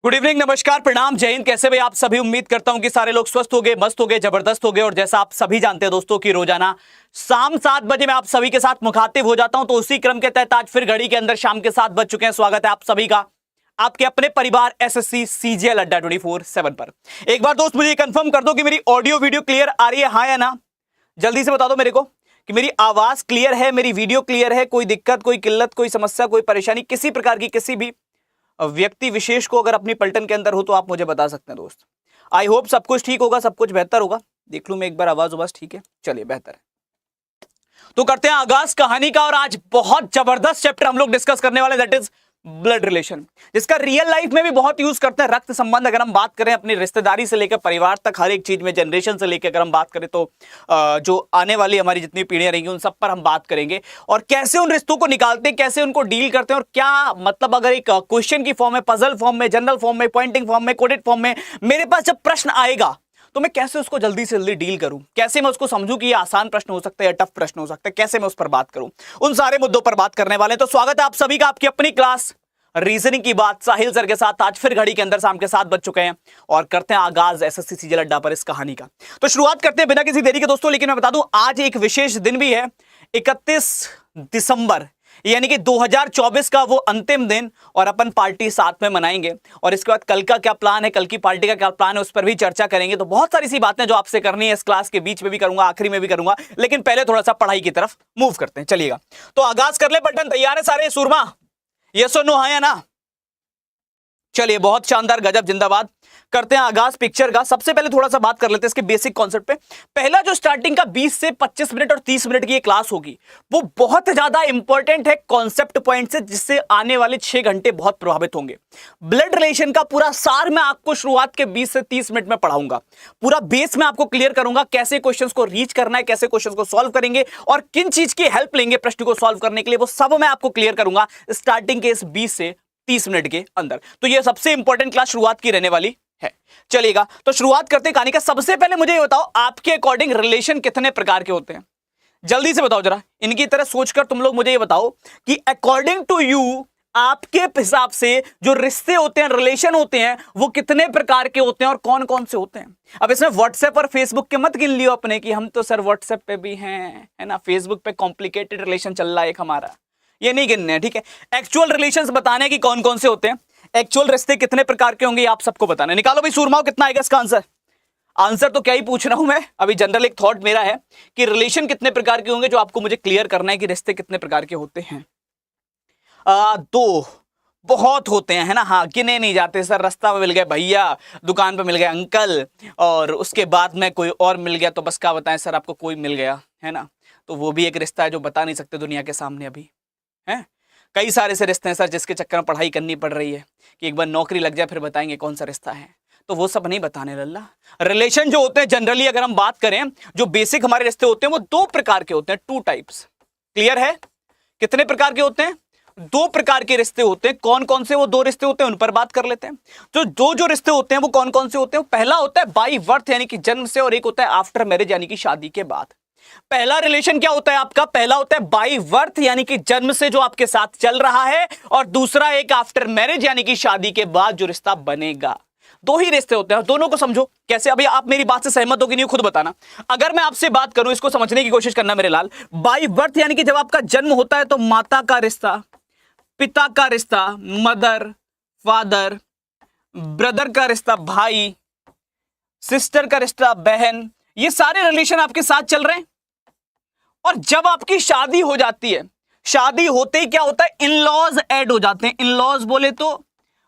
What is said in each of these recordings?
Good evening, नमस्कार, प्रणाम, जय हिंद। कैसे भाई आप सभी? उम्मीद करता हूं कि सारे लोग स्वस्थ हो गए, मस्त हो गए, जबरदस्त हो गए। और जैसा आप सभी जानते हैं दोस्तों कि रोजाना शाम 7 बजे मैं आप सभी के साथ मुखातिब हो जाता हूं, तो उसी क्रम के तहत आज फिर घड़ी के अंदर शाम के 7 बज चुके हैं। स्वागत है आप सभी का आपके अपने परिवार एसएससी सीजीएल अड्डा 24/7 पर। एक बार दोस्त मुझे कंफर्म कर दो कि मेरी ऑडियो वीडियो क्लियर आ रही है, हाँ या ना? जल्दी से बता दो मेरे को कि मेरी आवाज क्लियर है, मेरी वीडियो क्लियर है, कोई दिक्कत, कोई किल्लत, कोई समस्या, कोई परेशानी किसी प्रकार की किसी भी व्यक्ति विशेष को अगर अपनी पलटन के अंदर हो तो आप मुझे बता सकते हैं दोस्त। आई होप सब कुछ ठीक होगा, सब कुछ बेहतर होगा। देख लूं मैं एक बार, आवाज ठीक है, चलिए बेहतर है। तो करते हैं आगाज कहानी का। और आज बहुत जबरदस्त चैप्टर हम लोग डिस्कस करने वाले, दैट इज ब्लड रिलेशन, जिसका रियल लाइफ में भी बहुत यूज करते हैं। रक्त संबंध अगर हम बात करें अपनी रिश्तेदारी से लेकर परिवार तक, हर एक चीज में, जनरेशन से लेकर अगर हम बात करें तो जो आने वाली हमारी जितनी पीढ़ियां रहेंगी उन सब पर हम बात करेंगे। और कैसे उन रिश्तों को निकालते हैं, कैसे उनको डील करते हैं, और क्या मतलब अगर एक क्वेश्चन की फॉर्म में, पजल फॉर्म में, जनरल फॉर्म में, पॉइंटिंग फॉर्म में, कोडेड फॉर्म में मेरे पास जब प्रश्न आएगा तो मैं कैसे उसको जल्दी से जल्दी डील करूं, कैसे मैं उसको समझूं कि ये आसान प्रश्न हो सकता है या टफ प्रश्न हो सकता है, कैसे मैं उस पर बात करूं, उन सारे मुद्दों पर बात करने वाले हैं। तो स्वागत है आप सभी का आपकी अपनी क्लास रीजनिंग की बात साहिल सर के साथ। आज फिर घड़ी के अंदर शाम के 7 बज चुके हैं और करते हैं आगाज एसएससी सीजीएल अड्डा पर इस कहानी का। तो शुरुआत करते हैं बिना किसी देरी के दोस्तों। लेकिन मैं बता दूं आज एक विशेष दिन भी है, 31 दिसंबर, यानी कि 2024 का वो अंतिम दिन, और अपन पार्टी साथ में मनाएंगे। और इसके बाद कल का क्या प्लान है, कल की पार्टी का क्या प्लान है, उस पर भी चर्चा करेंगे। तो बहुत सारी सी बातें जो आपसे करनी है, इस क्लास के बीच में भी करूंगा, आखिरी में भी करूंगा, लेकिन पहले थोड़ा सा पढ़ाई की तरफ मूव करते हैं। चलिएगा, तो आगाज कर ले। बटन तैयार है सारे सूरमा? यस और नो, हाँ या ना? चलिए, बहुत शानदार, गजब, जिंदाबाद। करते हैं आगाज पिक्चर का। सबसे पहले थोड़ा सा बात कर लेते हैं इसके बेसिक कॉन्सेप्ट पे। पहला जो स्टार्टिंग का 20 से 25 मिनट और 30 मिनट की ये क्लास होगी, वो बहुत ज्यादा इंपॉर्टेंट है कॉन्सेप्ट पॉइंट से, जिससे आने वाले 6 घंटे बहुत प्रभावित होंगे। ब्लड रिलेशन का पूरा सार मैं आपको शुरुआत के 20 से 30 मिनट में पढ़ाऊंगा। पूरा बेस में आपको क्लियर करूंगा, कैसे क्वेश्चंस को रीच करना है, कैसे क्वेश्चंस को सॉल्व करेंगे और किन चीज की हेल्प लेंगे प्रश्न को सॉल्व करने के लिए, वो सब मैं आपको क्लियर करूंगा स्टार्टिंग के इस 20 से 30 मिनट के अंदर। तो ये सबसे इंपॉर्टेंट क्लास शुरुआत की रहने वाली है। चलिएगा, तो शुरुआत करते हैं कहानी का। सबसे पहले मुझे ये बताओ, आपके अकॉर्डिंग रिलेशन कितने प्रकार के होते हैं? जल्दी से बताओ जरा, इनकी तरह सोचकर तुम लोग मुझे ये बताओ कि अकॉर्डिंग टू यू, आपके हिसाब से जो रिश्ते होते हैं, रिलेशन होते हैं, वो कितने प्रकार के होते हैं और कौन कौन से होते हैं? अब इसमें व्हाट्सएप और फेसबुक के मत गिन लियो अपने कि हम तो सर व्हाट्सएप पे भी हैं, है ना, फेसबुक पे कॉम्प्लिकेटेड रिलेशन चल रहा है एक हमारा, ये नहीं गिनने हैं, ठीक है? एक्चुअल रिलेशंस बताने की कौन कौन से होते हैं, एक्चुअल रिश्ते कितने प्रकार के होंगे, आप सबको बताना है। निकालो भाई सूरमाओ, कितना आएगा इसका आंसर? आंसर तो क्या ही पूछ रहा हूं मैं, अभी जनरल एक थॉट मेरा है कि रिलेशन कितने प्रकार के होंगे, जो आपको मुझे क्लियर करना है कि रिश्ते कितने प्रकार के होते हैं। 2 बहुत होते हैं, है ना, हाँ, गिने नहीं जाते सर। रास्ता में मिल गए भैया, दुकान पे मिल गए अंकल, और उसके बाद में कोई और मिल गया तो बस क्या बताएं सर, आपको कोई मिल गया, है ना, तो वो भी एक रिश्ता है जो बता नहीं सकते दुनिया के सामने अभी, है। कई सारे से रिश्ते हैं सर जिसके चक्कर में पढ़ाई करनी पड़ रही है कि एक बार नौकरी लग जाए फिर बताएंगे कौन सा रिश्ता है, तो वो सब नहीं बताने लल्ला। रिलेशन जो होते हैं जनरली अगर हम बात करें, जो बेसिक हमारे रिश्ते होते हैं वो 2 प्रकार के होते हैं, 2 टाइप्स। क्लियर है? कितने प्रकार के होते हैं? 2 प्रकार के रिश्ते होते हैं। कौन कौन से वो 2 रिश्ते होते हैं, उन पर बात कर लेते हैं। तो जो रिश्ते होते हैं वो कौन कौन से होते हैं? पहला होता है बाई बर्थ यानी कि जन्म से, और एक होता है आफ्टर मैरिज यानी कि शादी के बाद। पहला रिलेशन क्या होता है आपका? पहला होता है बाई बर्थ यानी कि जन्म से जो आपके साथ चल रहा है, और दूसरा एक आफ्टर मैरिज यानी कि शादी के बाद जो रिश्ता बनेगा। 2 ही रिश्ते होते हैं, दोनों को समझो कैसे। अभी आप मेरी बात से सहमत हो कि नहीं खुद बताना। अगर मैं आपसे बात करूं, इसको समझने की कोशिश करना मेरे लाल। बाई बर्थ यानी कि जब आपका जन्म होता है तो माता का रिश्ता, पिता का रिश्ता, मदर, फादर, ब्रदर का रिश्ता, भाई, सिस्टर का रिश्ता, बहन, ये सारे रिलेशन आपके साथ चल रहे हैं। और जब आपकी शादी हो जाती है, शादी होते ही क्या होता है, इन लॉज ऐड हो जाते हैं। इन लॉज बोले तो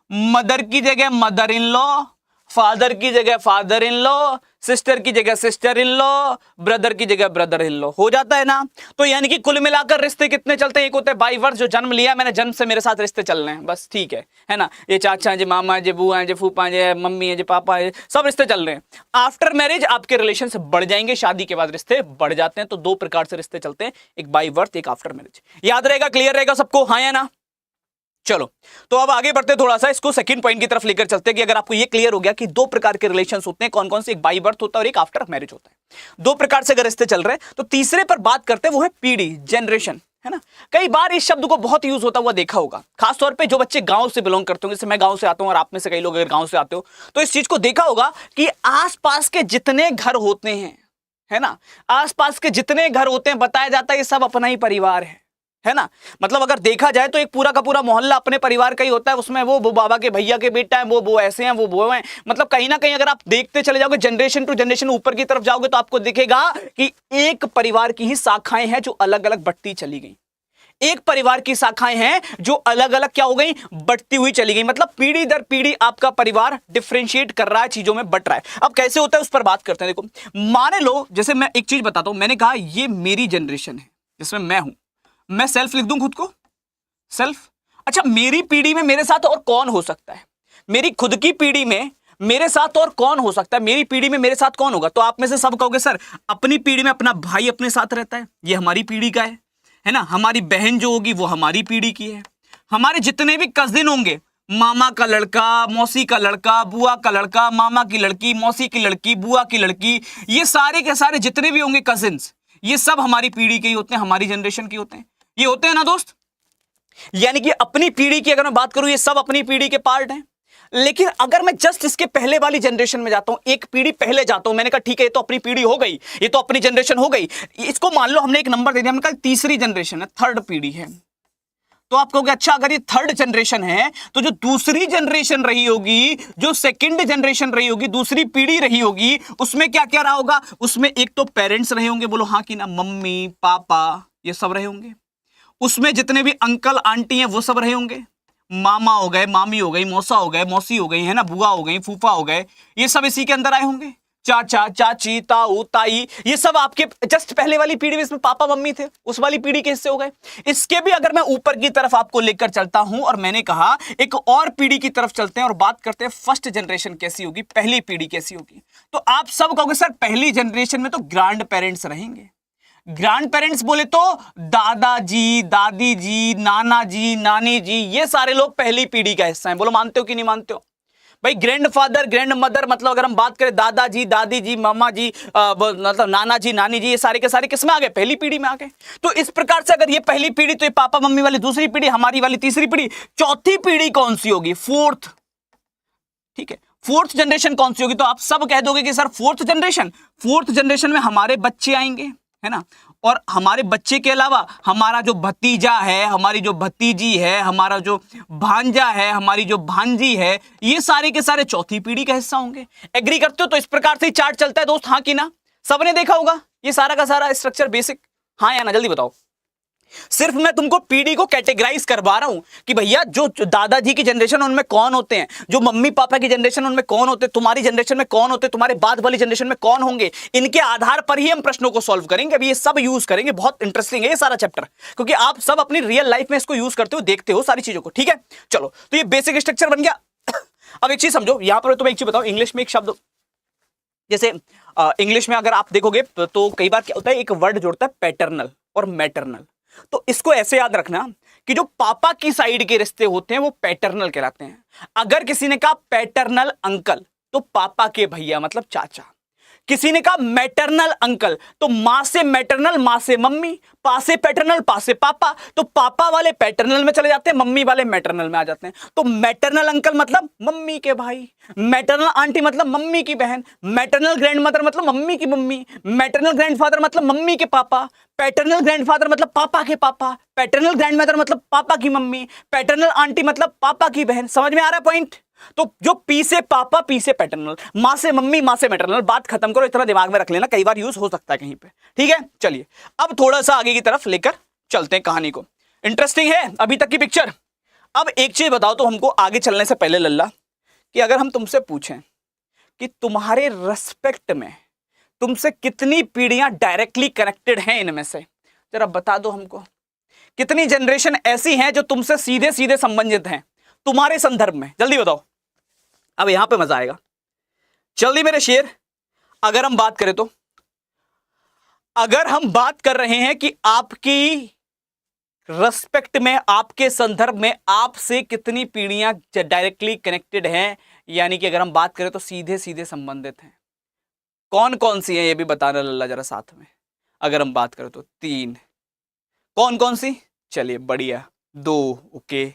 मदर की जगह मदर इन लॉ, फादर की जगह फादर इन लॉ, सिस्टर की जगह सिस्टर इन लॉ, ब्रदर की जगह ब्रदर इन लॉ, हो जाता है ना। तो यानी कि कुल मिलाकर रिश्ते कितने चलते हैं? एक होता है बाई बर्थ, जो जन्म लिया मैंने, जन्म से मेरे साथ रिश्ते चल रहे हैं, बस ठीक है ना। ये चाचा है, जे मामा है, जे बुआ है, जे फूफा है, जे मम्मी है, जे पापा है, सब रिश्ते चल रहे हैं। आफ्टर मैरिज आपके रिलेशन से बढ़ जाएंगे, शादी के बाद रिश्ते बढ़ जाते हैं। तो 2 प्रकार से रिश्ते चलते हैं, एक बाई बर्थ, एक आफ्टर मैरिज। याद रहेगा, क्लियर रहेगा सबको, हाँ या ना? चलो, तो अब आगे बढ़ते, थोड़ा सा इसको सेकंड पॉइंट की तरफ लेकर चलते हैं कि अगर आपको ये क्लियर हो गया कि 2 प्रकार के रिलेशंस होते हैं, कौन कौन से, एक बाई बर्थ होता है और एक आफ्टर मैरिज होता है। 2 प्रकार से अगर रिश्ते चल रहे हैं, तो तीसरे पर बात करते हैं, वो है पीढ़ी, जनरेशन, है ना। कई बार इस शब्द को बहुत यूज होता हुआ देखा होगा, खासतौर पे जो बच्चे गांव से बिलोंग करते होंगे, जैसे मैं गांव से आता हूं और आप में से कई लोग अगर गांव से आते हो तो इस चीज को देखा होगा कि आसपास के जितने घर होते हैं, है ना, आसपास के जितने घर होते हैं, बताया जाता है ये सब अपना ही परिवार है ना। मतलब अगर देखा जाए तो एक पूरा का पूरा मोहल्ला अपने परिवार का ही होता है, उसमें वो बाबा के भैया के बेटा है, वो ऐसे हैं, वो हैं। मतलब कहीं ना कहीं अगर आप देखते चले जाओगे जनरेशन टू जनरेशन ऊपर की तरफ जाओगे तो आपको दिखेगा कि एक परिवार की ही शाखाएं हैं जो अलग अलग बढ़ती चली गई, एक परिवार की शाखाएं हैं जो अलग अलग क्या हो गई, बढ़ती हुई चली गई। मतलब पीढ़ी दर पीढ़ी आपका परिवार डिफरेंशिएट कर रहा है, चीजों में बट रहा है। अब कैसे होता है उस पर बात करते हैं। देखो माने लो, जैसे मैं एक चीज बताता हूं, मैंने कहा ये मेरी जनरेशन है जिसमें मैं हूं, मैं सेल्फ लिख दूं खुद को, सेल्फ। अच्छा, मेरी पीढ़ी में मेरे साथ और कौन हो सकता है, मेरी खुद की पीढ़ी में मेरे साथ और कौन हो सकता है, मेरी पीढ़ी में मेरे साथ कौन होगा। तो आप में से सब कहोगे सर अपनी पीढ़ी में अपना भाई अपने साथ रहता है, ये हमारी पीढ़ी का है ना। हमारी बहन जो होगी वो हमारी पीढ़ी की है। हमारे जितने भी कजिन होंगे, मामा का लड़का, मौसी का लड़का, बुआ का लड़का, मामा की लड़की, मौसी की लड़की, बुआ की लड़की, ये सारे के सारे जितने भी होंगे कजिन्स, ये सब हमारी पीढ़ी के ही होते हैं, हमारी जनरेशन के होते हैं, ये होते हैं ना दोस्त। यानी कि अपनी पीढ़ी की अगर मैं बात करूं, ये सब अपनी पीढ़ी के पार्ट हैं। लेकिन अगर मैं जस्ट इसके पहले वाली जनरेशन में जाता हूं, एक पीढ़ी पहले जाता हूं, मैंने कहा ठीक है ये तो अपनी पीढ़ी हो गई, ये तो अपनी जनरेशन हो गई, इसको मान लो हमने एक नंबर दे दिया, हमने कहा तीसरी जनरेशन है, थर्ड पीढ़ी है। तो आप कहोगे अच्छा अगर ये थर्ड जनरेशन है तो जो दूसरी जनरेशन रही होगी, जो सेकंड जनरेशन रही होगी, दूसरी पीढ़ी रही होगी, उसमें क्या क्या रहा होगा, उसमें एक तो पेरेंट्स रहे होंगे, बोलो हाँ कि ना, मम्मी पापा ये सब रहे होंगे। उसमें जितने भी अंकल आंटी हैं वो सब रहे होंगे, मामा हो गए, मामी हो गई, मौसा हो गए, मौसी हो गई, है ना, बुआ हो गई, फूफा हो गए, ये सब इसी के अंदर आए होंगे। चाचा चाची ताऊ ताई, ये सब आपके जस्ट पहले वाली पीढ़ी में, इसमें पापा मम्मी थे, उस वाली पीढ़ी के हिस्से हो गए। इसके भी अगर मैं ऊपर की तरफ आपको लेकर चलता हूं, और मैंने कहा एक और पीढ़ी की तरफ चलते हैं और बात करते हैं फर्स्ट जनरेशन कैसी होगी, पहली पीढ़ी कैसी होगी। तो आप सब कहोगे सर पहली जनरेशन में तो ग्रैंड पेरेंट्स रहेंगे। ग्रैंड पेरेंट्स बोले तो दादाजी, दादी जी, नाना जी, नानी जी, ये सारे लोग पहली पीढ़ी का हिस्सा हैं। बोलो मानते हो कि नहीं मानते हो भाई। ग्रैंड फादर, ग्रैंड मदर, मतलब अगर हम बात करें दादाजी, दादी जी, मामा जी, मतलब नाना जी, नानी जी, ये सारे के सारे किसमें आ गए, पहली पीढ़ी में आ गए। तो इस प्रकार से अगर ये पहली पीढ़ी, तो ये पापा मम्मी वाली दूसरी पीढ़ी, हमारी वाली तीसरी पीढ़ी, चौथी पीढ़ी कौन सी होगी, फोर्थ। ठीक है, फोर्थ जनरेशन कौन सी होगी। तो आप सब कह दोगे कि सर फोर्थ जनरेशन में हमारे बच्चे आएंगे, है ना, और हमारे बच्चे के अलावा हमारा जो भतीजा है, हमारी जो भतीजी है, हमारा जो भांजा है, हमारी जो भांजी है, ये सारे के सारे चौथी पीढ़ी का हिस्सा होंगे। एग्री करते हो। तो इस प्रकार से चार्ट चलता है दोस्त, हाँ कि ना, सबने देखा होगा ये सारा का सारा स्ट्रक्चर बेसिक, हाँ या ना, जल्दी बताओ। सिर्फ मैं तुमको पीढ़ी को कैटेगराइज करवा रहा हूं कि भैया जो दादाजी की जनरेशन उनमें कौन होते हैं, जो मम्मी पापा की जनरेशन उनमें कौन होते हैं, तुम्हारी जनरेशन में कौन होते हैं, तुम्हारे बाद वाली जनरेशन में कौन होंगे, इनके आधार पर ही हम प्रश्नों को सॉल्व करेंगे। अभी ये सब यूज करेंगे, बहुत इंटरेस्टिंग है ये सारा चैप्टर, क्योंकि आप सब अपनी रियल लाइफ में इसको यूज करते हो, देखते हो सारी चीजों को। ठीक है, चलो, तो ये बेसिक स्ट्रक्चर बन गया। अब एक चीज समझो, यहां पर तुम्हें एक चीज बताओ, इंग्लिश में एक शब्द, जैसे इंग्लिश में अगर आप देखोगे तो कई बार क्या होता है, एक वर्ड जोड़ता है पैटर्नल और मैटरनल। तो इसको ऐसे याद रखना कि जो पापा की साइड के रिश्ते होते हैं वो पैटर्नल कहलाते हैं। अगर किसी ने कहा पैटर्नल अंकल तो पापा के भैया मतलब चाचा। किसी ने कहा मैटरनल अंकल तो मां से मैटरनल, मां से मम्मी, पा से पैटर्नल, पा से पापा। तो पापा वाले पैटर्नल में चले जाते हैं, मम्मी वाले मैटरनल में आ जाते हैं। तो मैटरनल अंकल मतलब मम्मी के भाई, मैटरनल आंटी मतलब मम्मी की बहन, मैटरनल ग्रैंडमदर मतलब मम्मी की मम्मी, मैटरनल ग्रैंडफादर मतलब मम्मी के पापा, पैटर्नल ग्रैंडफादर मतलब पापा के पापा, पैटर्नल ग्रैंडमदर मतलब पापा की मम्मी, पैटर्नल आंटी मतलब पापा की बहन। समझ में आ रहा है पॉइंट। तो जो पी से पापा, पी से पैटर्नल, मां से मम्मी, मां से मैटरनल, बात खत्म करो, इतना दिमाग में रख लेना, कई बार यूज हो सकता है कहीं पे। ठीक है, चलिए अब थोड़ा सा आगे की तरफ लेकर चलते हैं कहानी को। इंटरेस्टिंग है अभी तक की पिक्चर। अब एक चीज बताओ तो हमको, आगे चलने से पहले लल्ला, कि अगर हम तुमसे पूछें कि तुम्हारे रेस्पेक्ट में तुमसे कितनी पीढ़ियां डायरेक्टली कनेक्टेड हैं, इनमें से जरा बता दो हमको, कितनी जनरेशन ऐसी हैं जो तुमसे सीधे सीधे संबंधित हैं तुम्हारे संदर्भ में, जल्दी बताओ। अब यहां पे मजा आएगा, जल्दी मेरे शेर। अगर हम बात करें तो, अगर हम बात कर रहे हैं कि आपकी रेस्पेक्ट में, आपके संदर्भ में आपसे कितनी पीढ़ियां डायरेक्टली कनेक्टेड हैं, यानी कि अगर हम बात करें तो सीधे सीधे संबंधित हैं, कौन कौन सी हैं ये भी बताना लल्ला जरा साथ में। अगर हम बात करें तो 3, कौन कौन सी? चलिए बढ़िया, 2, ओके।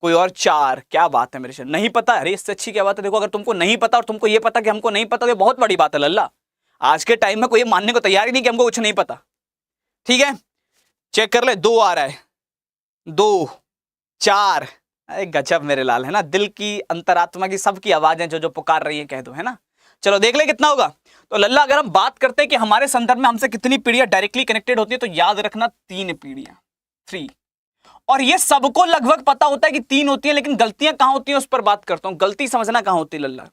कोई और? 4, क्या बात है मेरे से नहीं पता। अरे इससे अच्छी क्या बात है, देखो अगर तुमको नहीं पता और तुमको ये पता कि हमको नहीं पता तो ये बहुत बड़ी बात है लल्ला। आज के टाइम में कोई मानने को तैयार ही नहीं कि हमको कुछ नहीं पता। ठीक है, चेक कर ले, 2 आ रहा है, 2, 4। अरे गजब मेरे लाल, है ना, दिल की अंतरात्मा की सबकी आवाजें जो जो पुकार रही है कह दो, है ना। चलो देख ले कितना होगा। तो लल्ला अगर हम बात करते हैं कि हमारे संदर्भ में हमसे कितनी पीढ़ियां डायरेक्टली कनेक्टेड होती है, तो याद रखना 3 पीढ़ियां, 3। और ये सबको लगभग पता होता है कि 3 होती है, लेकिन गलतियां कहां होती हैं उस पर बात करता हूं। गलती समझना कहां होती है लल्ला?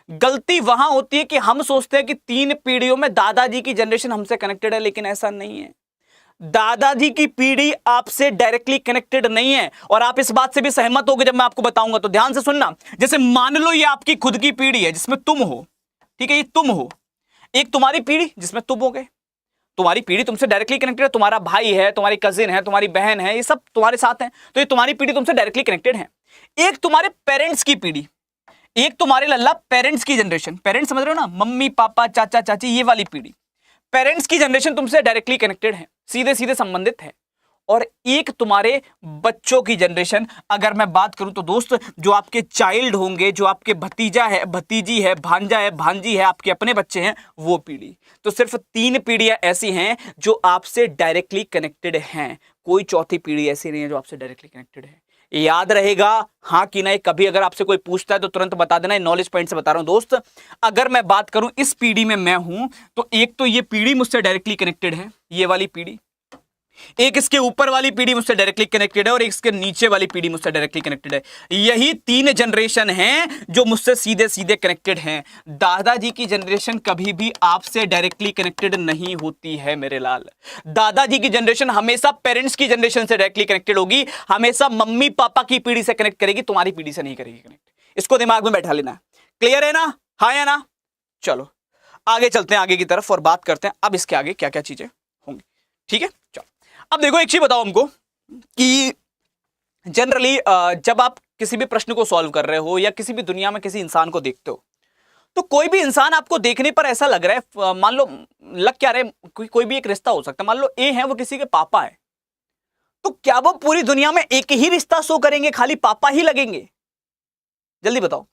गलती वहां होती है कि हम सोचते हैं कि 3 पीढ़ियों में दादाजी की जनरेशन हमसे कनेक्टेड है, लेकिन ऐसा नहीं है। दादाजी की पीढ़ी आपसे डायरेक्टली कनेक्टेड नहीं है, और आप इस बात से भी सहमत होगे जब मैं आपको बताऊंगा। तो ध्यान से सुनना। जैसे मान लो ये आपकी खुद की पीढ़ी है जिसमें तुम हो, ठीक है, ये तुम हो। एक तुम्हारी पीढ़ी जिसमें तुम हो गए, तुम्हारी पीढ़ी तुमसे डायरेक्टली कनेक्टेड है, तुम्हारा भाई है, तुम्हारी कजिन है, तुम्हारी बहन है, ये सब तुम्हारे साथ हैं, तो ये तुम्हारी पीढ़ी तुमसे डायरेक्टली कनेक्टेड है। एक तुम्हारे पेरेंट्स की पीढ़ी, एक तुम्हारे लल्ला पेरेंट्स की जनरेशन, पेरेंट्स समझ रहे हो ना, मम्मी पापा चाचा चाची, ये वाली पीढ़ी, पेरेंट्स की जनरेशन तुमसे डायरेक्टली कनेक्टेड है, सीधे सीधे संबंधित है। और एक तुम्हारे बच्चों की जनरेशन, अगर मैं बात करूं तो दोस्त, जो आपके चाइल्ड होंगे, जो आपके भतीजा है, भतीजी है, भांजा है, भांजी है, आपके अपने बच्चे हैं, वो पीढ़ी। तो सिर्फ 3 पीढ़ियां ऐसी हैं जो आपसे डायरेक्टली कनेक्टेड हैं, कोई चौथी पीढ़ी ऐसी नहीं है जो आपसे डायरेक्टली कनेक्टेड है। याद रहेगा, हाँ कि नहीं? कभी अगर आपसे कोई पूछता है तो तुरंत बता देना, नॉलेज पॉइंट से बता रहा हूं दोस्त। अगर मैं बात करूं इस पीढ़ी में मैं हूं, तो एक तो ये पीढ़ी मुझसे डायरेक्टली कनेक्टेड है, ये वाली पीढ़ी, एक इसके ऊपर वाली पीढ़ी मुझसे डायरेक्टली कनेक्टेड है, और एक इसके नीचे वाली पीढ़ी मुझसे डायरेक्टली कनेक्टेड है। यही 3 जनरेशन हैं जो मुझसे सीधे सीधे कनेक्टेड हैं। दादाजी की जनरेशन कभी भी आपसे डायरेक्टली कनेक्टेड नहीं होती है मेरे लाल। दादाजी की जनरेशन हमेशा पेरेंट्स की जनरेशन से डायरेक्टली कनेक्टेड होगी, हमेशा मम्मी पापा की पीढ़ी से कनेक्ट करेगी, तुम्हारी पीढ़ी से नहीं करेगी कनेक्ट। इसको दिमाग में बैठा लेना। क्लियर है ना? हाँ या ना? चलो आगे चलते हैं, आगे की तरफ, और बात करते हैं अब इसके आगे क्या क्या चीजें होंगी। ठीक है, चलो अब देखो एक चीज बताओ हमको कि जनरली जब आप किसी भी प्रश्न को सॉल्व कर रहे हो या किसी भी दुनिया में किसी इंसान को देखते हो, तो कोई भी इंसान आपको देखने पर ऐसा लग रहा है, मान लो लग क्या रहे, कोई भी एक रिश्ता हो सकता है। मान लो ए है, वो किसी के पापा है, तो क्या वो पूरी दुनिया में एक ही रिश्ता शो करेंगे, खाली पापा ही लगेंगे? जल्दी बताओ।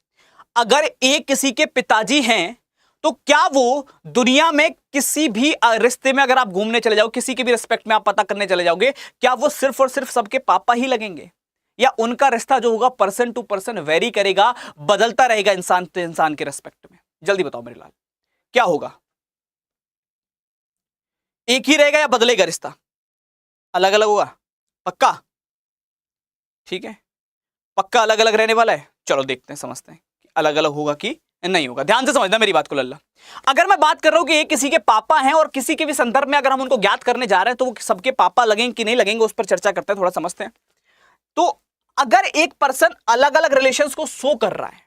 अगर ए किसी के पिताजी हैं, तो क्या वो दुनिया में किसी भी रिश्ते में अगर आप घूमने चले जाओ, किसी के भी रिस्पेक्ट में आप पता करने चले जाओगे, क्या वो सिर्फ और सिर्फ सबके पापा ही लगेंगे? या उनका रिश्ता जो होगा पर्सन टू पर्सन वेरी करेगा, बदलता रहेगा इंसान से इंसान के रिस्पेक्ट में? जल्दी बताओ मेरे लाल, क्या होगा? एक ही रहेगा या बदलेगा रिश्ता? अलग अलग होगा? पक्का? ठीक है, पक्का अलग अलग रहने वाला है। चलो देखते हैं, समझते हैं अलग अलग होगा कि नहीं होगा। ध्यान से समझना मेरी बात को लल्ला। अगर मैं बात कर रहा हूं कि एक किसी के पापा हैं और किसी के भी संदर्भ में अगर हम उनको ज्ञात करने जा रहे हैं, तो वो सबके पापा लगेंगे कि नहीं लगेंगे, उस पर चर्चा करते हैं, थोड़ा समझते हैं। तो अगर एक पर्सन अलग अलग रिलेशंस को शो कर रहा है,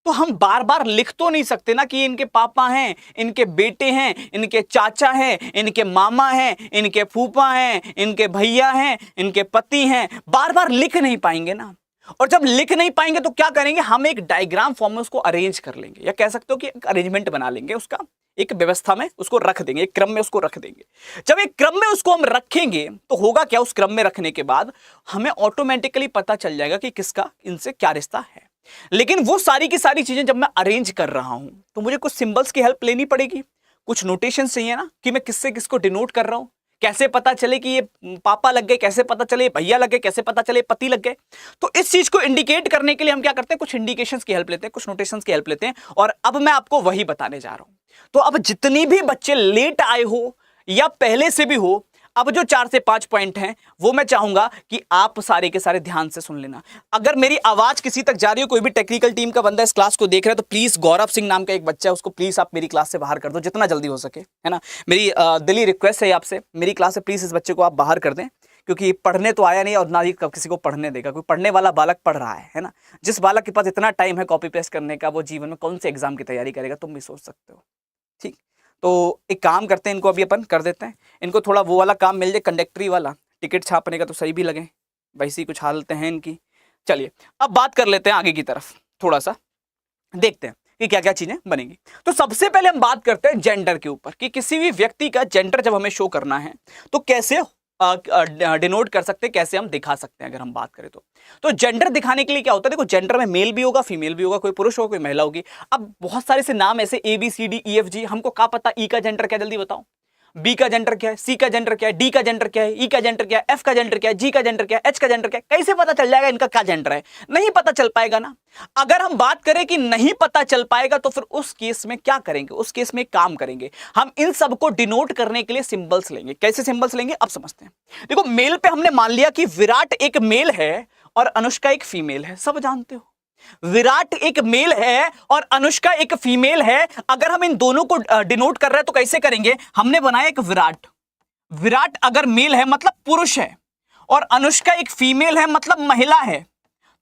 तो हम बार बार लिख तो नहीं सकते ना कि इनके पापा हैं, इनके बेटे हैं, इनके चाचा हैं, इनके मामा हैं, इनके फूफा हैं, इनके भैया हैं, इनके पति हैं। बार बार लिख नहीं पाएंगे ना। और जब लिख नहीं पाएंगे तो क्या करेंगे? हम एक डायग्राम फॉर्म में उसको अरेंज कर लेंगे, या कह सकते हो कि एक अरेंजमेंट बना लेंगे, उसका एक व्यवस्था में उसको रख देंगे, एक क्रम में उसको रख देंगे। जब एक क्रम में उसको हम रखेंगे तो होगा क्या? उस क्रम में रखने के बाद हमें ऑटोमेटिकली पता चल जाएगा कि किसका इनसे क्या रिश्ता है। लेकिन वो सारी की सारी चीजें जब मैं अरेंज कर रहा हूं, तो मुझे कुछ सिंबल्स की हेल्प लेनी पड़ेगी, कुछ नोटेशन चाहिए ना, कि मैं किससे किसको डिनोट कर रहा हूं। कैसे पता चले कि ये पापा लग गए, कैसे पता चले भैया लग गए, कैसे पता चले पति लग गए? तो इस चीज को इंडिकेट करने के लिए हम क्या करते हैं? कुछ इंडिकेशंस की हेल्प लेते हैं, कुछ नोटेशंस की हेल्प लेते हैं। और अब मैं आपको वही बताने जा रहा हूं। तो अब जितनी भी बच्चे लेट आए हो या पहले से भी हो, अब जो 4 से 5 पॉइंट हैं वो मैं चाहूंगा कि आप सारे के सारे ध्यान से सुन लेना। अगर मेरी आवाज किसी तक जा रही हो, कोई भी टेक्निकल टीम का बंदा इस क्लास को देख रहा है, तो प्लीज गौरव सिंह नाम का एक बच्चा है, उसको प्लीज आप मेरी क्लास से बाहर कर दो जितना जल्दी हो सके, है ना। मेरी दिली रिक्वेस्ट है आपसे, मेरी क्लास से प्लीज इस बच्चे को आप बाहर कर दें, क्योंकि पढ़ने तो आया नहीं और ना ही किसी को पढ़ने देगा। कोई पढ़ने वाला बालक पढ़ रहा है ना। जिस बालक के पास इतना टाइम है कॉपी पेस्ट करने का, वो जीवन में कौन से एग्जाम की तैयारी करेगा, तुम भी सोच सकते हो। ठीक, तो एक काम करते हैं, इनको अभी अपन कर देते हैं, इनको थोड़ा वो वाला काम मिल जाए, कंडक्टरी वाला, टिकट छापने का, तो सही भी लगे। वैसी कुछ हालतें हैं इनकी। चलिए अब बात कर लेते हैं आगे की तरफ, थोड़ा सा देखते हैं कि क्या क्या चीजें बनेंगी। तो सबसे पहले हम बात करते हैं जेंडर के ऊपर, कि किसी भी व्यक्ति का जेंडर जब हमें शो करना है तो कैसे डिनोट कर सकते हैं, कैसे हम दिखा सकते हैं अगर हम बात करें तो जेंडर दिखाने के लिए क्या होता है, देखो जेंडर में मेल भी होगा फीमेल भी होगा, कोई पुरुष होगा कोई महिला होगी। अब बहुत सारे से नाम ऐसे ABCDEFG, हमको क्या पता ई का जेंडर क्या, जल्दी बताओ। बी का जेंडर क्या है, सी का जेंडर क्या है, डी का जेंडर क्या है, ई का जेंडर क्या है, एफ का जेंडर क्या है, जी का जेंडर क्या है, एच का जेंडर क्या है, कैसे पता चल जाएगा इनका क्या जेंडर है? नहीं पता चल पाएगा ना। अगर हम बात करें कि नहीं पता चल पाएगा तो फिर उस केस में क्या करेंगे, उस केस में काम करेंगे हम इन सबको डिनोट करने के लिए सिंबल्स लेंगे। कैसे सिंबल्स लेंगे अब समझते हैं। देखो मेल पे हमने मान लिया कि विराट एक मेल है और अनुष्का एक फीमेल है, सब जानते हो विराट एक मेल है और अनुष्का एक फीमेल है। अगर हम इन दोनों को डिनोट कर रहे हैं तो कैसे करेंगे, हमने बनाया एक विराट। विराट अगर मेल है मतलब पुरुष है और अनुष्का एक फीमेल है मतलब महिला है,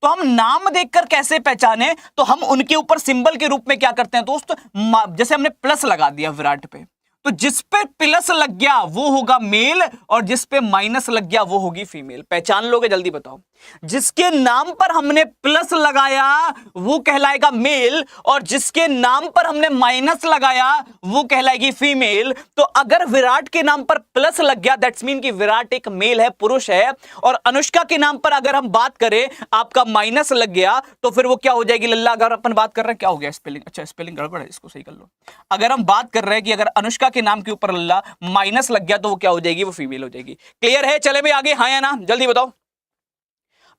तो हम नाम देखकर कैसे पहचाने, तो हम उनके ऊपर सिंबल के रूप में क्या करते हैं दोस्त, जैसे हमने प्लस लगा दिया विराट पे, तो जिस पे प्लस लग गया वो होगा मेल और जिस पे माइनस लग गया वो होगी फीमेल। पहचान लोगे, जल्दी बताओ। जिसके नाम पर हमने प्लस लगाया वो कहलाएगा मेल और जिसके नाम पर हमने माइनस लगाया वो कहलाएगी फीमेल। तो अगर विराट के नाम पर प्लस लग गया दैट्स मीन कि विराट एक मेल है, पुरुष है, और अनुष्का के नाम पर अगर हम बात करें आपका माइनस लग गया तो फिर वो क्या हो जाएगी लल्ला। अगर अपन बात कर रहे हैं क्या हो गया स्पेलिंग, अच्छा स्पेलिंग गड़बड़ है, इसको सही कर लो। अगर हम बात कर रहे हैं कि अगर अनुष्का के नाम के ऊपर लल्ला माइनस लग गया तो वो क्या हो जाएगी, वो फीमेल हो जाएगी। क्लियर है? चले भाई आगे, हाँ या ना, जल्दी बताओ।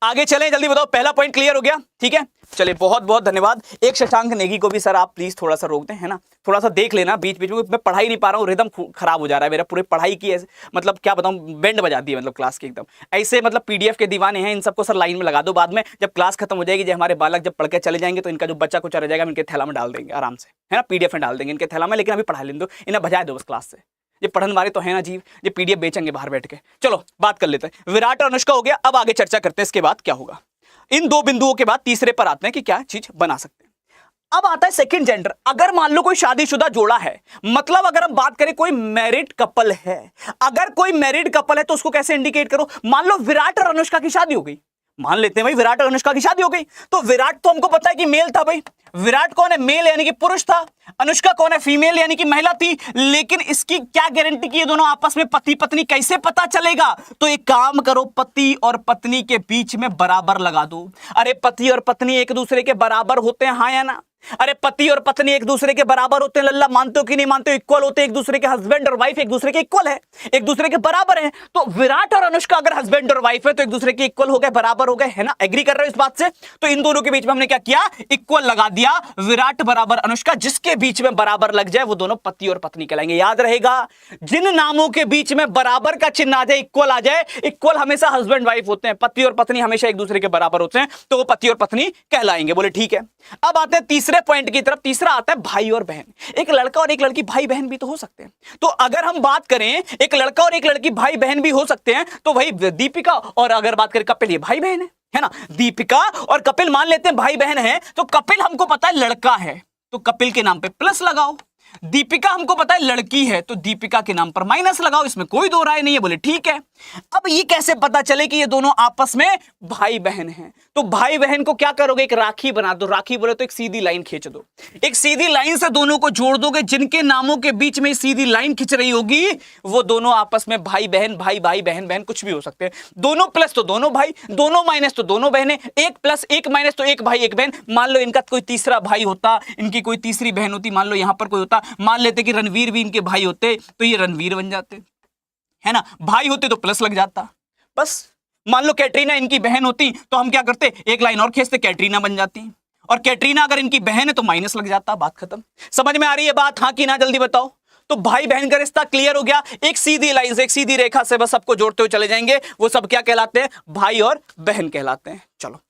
आगे चलें, जल्दी बताओ। पहला पॉइंट क्लियर हो गया, ठीक है। चलिए बहुत बहुत धन्यवाद। एक शशांक नेगी को भी सर आप प्लीज थोड़ा सा रोक दें, है ना, थोड़ा सा देख लेना बीच बीच में। मैं पढ़ाई नहीं पा रहा हूँ, रिदम खराब हो जा रहा है मेरा, पूरे पढ़ाई की मतलब क्या बताऊँ, बैंड बजा दी है मतलब क्लास की एकदम ऐसे, मतलब PDF के दीवाने हैं, इन सबको सर लाइन में लगा दो। बाद में जब क्लास खत्म हो जाएगी, जब हमारे बालक जब पढ़ के चले जाएंगे तो इनका जो बच्चा कुछ रह जाएगा इनके थैला में डाल देंगे आराम से, है ना, PDF में डाल देंगे इनके थैला में। लेकिन अभी पढ़ा लेने दो, इन्हें भजा दो बस क्लास से। ये पढ़न वाले तो है ना जीव, ये PDF बेचेंगे बाहर बैठ के। चलो बात कर लेते हैं, विराट और अनुष्का हो गया। अब आगे चर्चा करते हैं इसके बाद क्या होगा। इन दो बिंदुओं के बाद तीसरे पर आते हैं कि क्या चीज बना सकते हैं। अब आता है सेकंड जेंडर। अगर मान लो कोई शादीशुदा जोड़ा है, मतलब अगर हम बात करें कोई मैरिड कपल है, अगर कोई मैरिड कपल है तो उसको कैसे इंडिकेट करो। मान लो विराट और अनुष्का की शादी हो गई, मान लेते हैं भाई विराट और अनुष्का की शादी हो गई, तो विराट तो हमको पता है कि मेल था भाई। विराट कौन है, मेल यानी कि पुरुष था। अनुष्का कौन है, फीमेल यानी कि महिला थी। लेकिन इसकी क्या गारंटी कि ये दोनों आपस में पति पत्नी, कैसे पता चलेगा। तो एक काम करो, पति और पत्नी के बीच में बराबर लगा दो। अरे पति और पत्नी एक दूसरे के बराबर होते हैं, हाँ या ना। अरे पति और पत्नी एक दूसरे के बराबर होते हैं, लल्ला मानते हो कि नहीं मानते हो, इक्वल होते हैं एक दूसरे के। हस्बैंड और वाइफ एक दूसरे के इक्वल है, एक दूसरे के बराबर है। तो विराट और अनुष्का अगर हस्बैंड और वाइफ है तो एक दूसरे के इक्वल हो गए, बराबर हो गए, है ना। एग्री कर रहे हो इस बात से। तो इन दोनों के बीच में हमने क्या किया, इक्वल लगा दिया। विराट बराबर अनुष्का, जिसके बीच में बराबर लग जाए वो दोनों पति और पत्नी कहलाएंगे। याद रहेगा, जिन नामों के बीच में बराबर का चिन्ह आ जाए, इक्वल आ जाए, इक्वल हमेशा हस्बैंड वाइफ होते हैं, पति और पत्नी हमेशा एक दूसरे के बराबर होते हैं, तो वो पति और पत्नी कहलाएंगे। बोले ठीक है। अब आते हैं तीसरे पॉइंट की तरफ। तीसरा आता है भाई और बहन। एक लड़का और एक लड़की भाई बहन भी तो हो सकते हैं। तो अगर हम बात करें एक लड़का और एक लड़की भाई बहन भी हो सकते हैं, तो भाई दीपिका और अगर बात करें कपिल, ये भाई बहन है ना। दीपिका और कपिल मान लेते हैं भाई बहन है, तो कपिल हमको पता है लड़का है तो कपिल के नाम पे प्लस लगाओ। दीपिका हमको पता है लड़की है तो दीपिका के नाम पर माइनस लगाओ, इसमें कोई दो राय नहीं है। बोले ठीक है। अब ये कैसे पता चले कि ये दोनों आपस में भाई बहन हैं। तो भाई बहन को क्या करोगे, एक राखी बना दो। राखी बोले तो एक सीधी लाइन खींच दो, एक सीधी लाइन से दोनों को जोड़ दोगे। जिनके नामों के बीच में सीधी लाइन खींच रही होगी वो दोनों आपस में भाई बहन, भाई भाई बहन बहन कुछ भी हो सकते हैं। दोनों प्लस तो दोनों भाई, दोनों माइनस तो दोनों बहनें, एक प्लस एक माइनस तो एक भाई एक बहन। मान लो इनका कोई तीसरा भाई होता, इनकी कोई तीसरी बहन होती, मान लो यहां पर कोई होता, मान लेते कि रणवीर भी इनके भाई होते तो ये रणवीर बन जाते, है ना। भाई होते तो प्लस लग जाता बस। मान लो कैटरीना इनकी बहन होती तो हम क्या करते, एक लाइन और खींचते, कैटरीना बन जाती। और कैटरीना अगर इनकी बहन है तो माइनस लग जाता, बात खत्म। समझ में आ रही है बात, हाँ कि ना, जल्दी बताओ। तो भाई बहन का रिश्ता क्लियर हो गया। एक सीधी लाइन से, एक सीधी रेखा से बस सबको जोड़ते हुए चले जाएंगे, वो सब क्या कहलाते हैं, भाई और बहन कहलाते हैं। चलो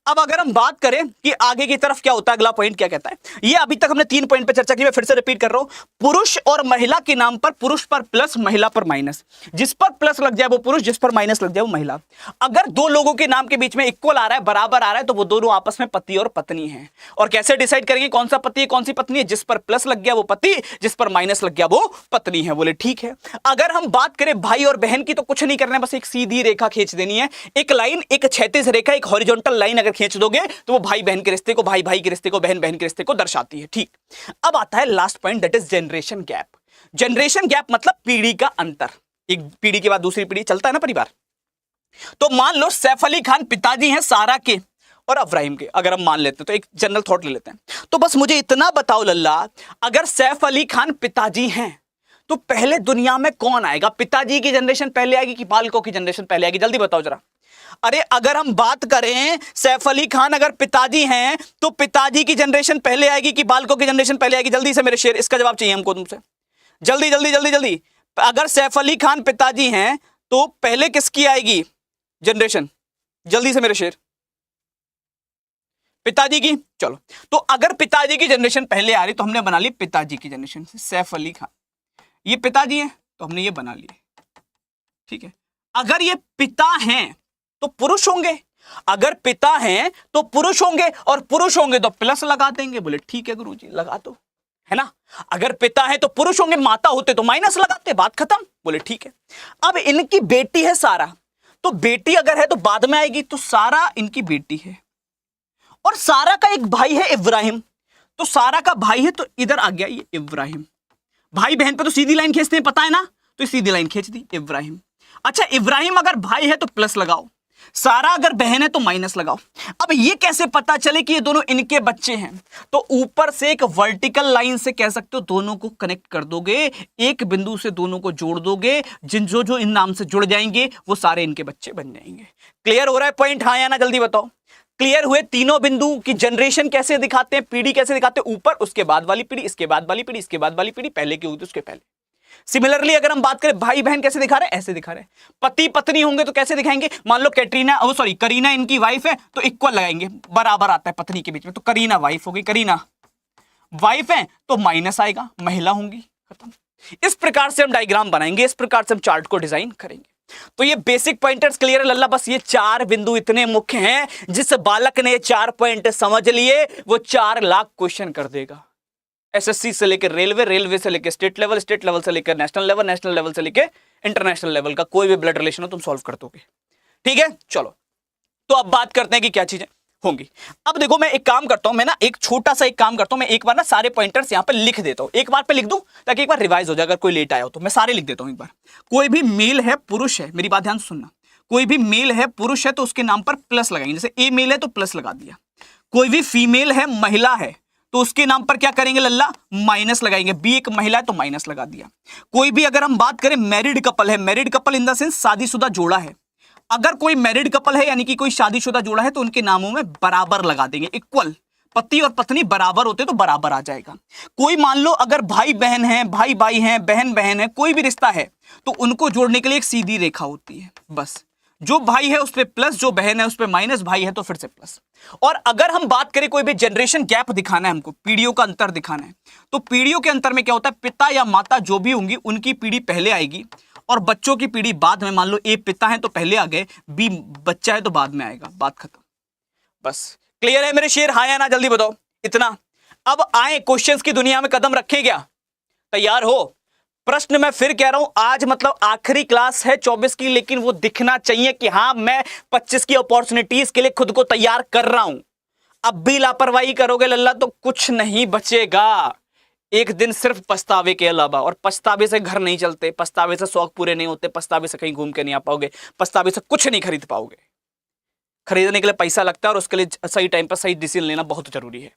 अब अगर हम बात करें कि आगे की तरफ क्या होता है, अगला पॉइंट क्या कहता है। ये अभी तक हमने 3 पॉइंट पे चर्चा की, मैं फिर से रिपीट कर रहा हूं। पुरुष और महिला के नाम पर पुरुष पर प्लस, महिला पर माइनस। जिस पर प्लस लग जाए वो पुरुष, जिस पर माइनस लग जाए वो महिला। अगर दो लोगों के नाम के बीच में इक्वल आ रहा है, बराबर आ रहा है, तो वो दोनों आपस में पति और पत्नी है। और कैसे डिसाइड करेंगे कौन सा पति है कौन सी पत्नी है। जिस पर प्लस लग गया वो पति, जिस पर माइनस लग गया वो पत्नी है। बोले ठीक है। अगर हम बात करें भाई और बहन की तो कुछ नहीं करना है, बस एक सीधी रेखा खींच देनी है। एक लाइन, एक क्षैतिज रेखा, एक हॉरिजॉन्टल लाइन अगर खींच दोगे तो वो भाई बहन के रिश्ते को, भाई भाई के रिश्ते को, बहन बहन के रिश्ते को दर्शाती है। ठीक। अब आता है last point, that is generation gap. Generation gap मतलब पीढ़ी का अंतर। एक पीढ़ी के बाद दूसरी पीढ़ी चलता है ना परिवार। तो मान लो सैफ अली खान पिताजी हैं सारा के और इब्राहिम के, अगर हम मान लेते हैं तो एक जनरल थॉट ले लेते हैं। तो बस मुझे इतना बताओ लल्ला, अगर सैफ अली खान पिताजी हैं तो पहले दुनिया में कौन आएगा? पिताजी की जनरेशन पहले आएगी कि बालकों की जनरेशन पहले आएगी? जल्दी बताओ जरा। अरे अगर हम बात करें सैफ अली खान अगर पिताजी हैं तो पिताजी की जनरेशन पहले आएगी कि बालकों की जनरेशन पहले आएगी? जल्दी से मेरे शेर, इसका जवाब चाहिए हमको तुमसे, जल्दी जल्दी जल्दी जल्दी। अगर सैफ अली खान पिताजी हैं तो पहले किसकी आएगी जनरेशन? जल्दी से मेरे शेर, पिताजी की। चलो, तो अगर पिताजी की जनरेशन पहले आ रही तो हमने बना ली पिताजी की जनरेशन से सैफ अली खान, ये पिताजी है तो हमने ये बना लिए, ठीक है। अगर ये पिता हैं तो पुरुष होंगे, अगर पिता हैं तो पुरुष होंगे, और पुरुष होंगे तो प्लस लगा देंगे। बोले ठीक है गुरुजी, लगा दो, है ना। अगर पिता है तो पुरुष होंगे, माता होते तो माइनस लगाते, बात खत्म। बोले ठीक है। अब इनकी बेटी है सारा, तो बेटी अगर है तो बाद में आएगी, तो सारा इनकी बेटी है, और सारा का एक भाई है इब्राहिम, तो सारा का भाई है तो इधर आ गया ये इब्राहिम। भाई बहन पे तो सीधी लाइन खींचते हैं, पता है ना, तो सीधी लाइन खींच दी इब्राहिम। अच्छा, इब्राहिम अगर भाई है तो प्लस लगाओ, सारा अगर बहन है तो माइनस लगाओ। अब ये कैसे पता चले कि ये दोनों इनके बच्चे हैं? तो ऊपर से एक वर्टिकल लाइन से कह सकते हो दोनों को कनेक्ट कर दोगे, एक बिंदु से दोनों को जोड़ दोगे, जो इन नाम से जुड़ जाएंगे वो सारे इनके बच्चे बन जाएंगे। क्लियर हो रहा है पॉइंट? हाँ या ना, जल्दी बताओ। क्लियर हुए? तीनों बिंदु की जनरेशन कैसे दिखाते हैं, पीढ़ी कैसे दिखाते हैं, ऊपर, उसके बाद वाली पीढ़ी, इसके बाद वाली पीढ़ी, इसके बाद वाली पीढ़ी, पहले की होगी उसके पहले। सिमिलरली अगर हम बात करें भाई बहन कैसे दिखा रहे हैं, ऐसे दिखा रहे हैं। पति पत्नी होंगे तो कैसे दिखाएंगे? मान लो करीना इनकी वाइफ है तो इक्वल लगाएंगे, बराबर आता है पत्नी के बीच में, तो करीना वाइफ होगी, करीना वाइफ है तो माइनस आएगा, महिला होंगी, खत्म। इस प्रकार से हम डायग्राम बनाएंगे, इस प्रकार से हम चार्ट को डिजाइन करेंगे। तो ये बेसिक पॉइंटर्स क्लियर है लल्ला? बस ये 4 बिंदु इतने मुख्य हैं, जिस बालक ने 4 पॉइंट समझ लिए वो 4 लाख क्वेश्चन कर देगा। एसएससी से लेकर रेलवे, रेलवे से लेकर स्टेट लेवल, स्टेट लेवल से लेकर नेशनल लेवल, नेशनल लेवल से लेकर इंटरनेशनल लेवल का कोई भी ब्लड रिलेशन हो तुम सॉल्व कर दोगे, ठीक है। चलो, तो अब बात करते हैं कि क्या चीजें होंगी। अब देखो, मैं एक काम करता हूं, मैं ना एक छोटा सा एक काम करता हूं, मैं एक बार ना सारे पॉइंटर्स यहां पे लिख देता हूं, एक बार पे लिख दूं ताकि एक बार रिवाइज हो जाए। अगर कोई लेट आया हो तो मैं सारे लिख देता हूं एक बार। कोई भी मेल है, पुरुष है, मेरी बात ध्यान से सुनना, कोई भी मेल है, पुरुष है तो उसके नाम पर प्लस लगाएंगे। जैसे ए मेल है तो प्लस लगा दिया। कोई भी फीमेल है, महिला है, तो उसके नाम पर क्या करेंगे लल्ला? माइनस लगाएंगे। बी एक महिला है तो माइनस लगा दिया। कोई भी अगर हम बात करें मैरिड कपल है, married couple in the sense शादीशुदा जोड़ा है, अगर कोई मैरिड कपल है यानी कि कोई शादीशुदा जोड़ा है तो उनके नामों में बराबर लगा देंगे, इक्वल। पति और पत्नी बराबर होते तो बराबर आ जाएगा। कोई मान लो अगर भाई बहन है, भाई भाई है, बहन बहन है, कोई भी रिश्ता है तो उनको जोड़ने के लिए एक सीधी रेखा होती है, बस। जो भाई है उस पे प्लस, जो बहन है उस पे माइनस, भाई है तो फिर से प्लस। और अगर हम बात करें कोई भी जनरेशन गैप दिखाना है हमको, पीढ़ियों का अंतर दिखाना है, तो पीढ़ियों के अंतर में क्या होता है? पिता या माता जो भी होंगी उनकी पीढ़ी पहले आएगी और बच्चों की पीढ़ी बाद में। मान लो ए पिता है तो पहले आ गए, बी बच्चा है तो बाद में आएगा, बात खत्म, बस। क्लियर है मेरे शेर? हाँ या ना, जल्दी बताओ। इतना। अब आए क्वेश्चंस की दुनिया में कदम रखे क्या? तैयार हो? प्रश्न मैं फिर कह रहा हूं, आज मतलब आखिरी क्लास है 24 की, लेकिन वो दिखना चाहिए कि हां मैं 25 की अपॉर्चुनिटीज के लिए खुद को तैयार कर रहा हूं। अब भी लापरवाही करोगे लल्ला तो कुछ नहीं बचेगा, एक दिन सिर्फ पछतावे के अलावा। और पछतावे से घर नहीं चलते, पछतावे से शौक पूरे नहीं होते, पछतावे से कहीं घूम के नहीं आ पाओगे, पछतावे से कुछ नहीं खरीद पाओगे। खरीदने के लिए पैसा लगता है और उसके लिए सही टाइम पर सही डिसीजन लेना बहुत जरूरी है,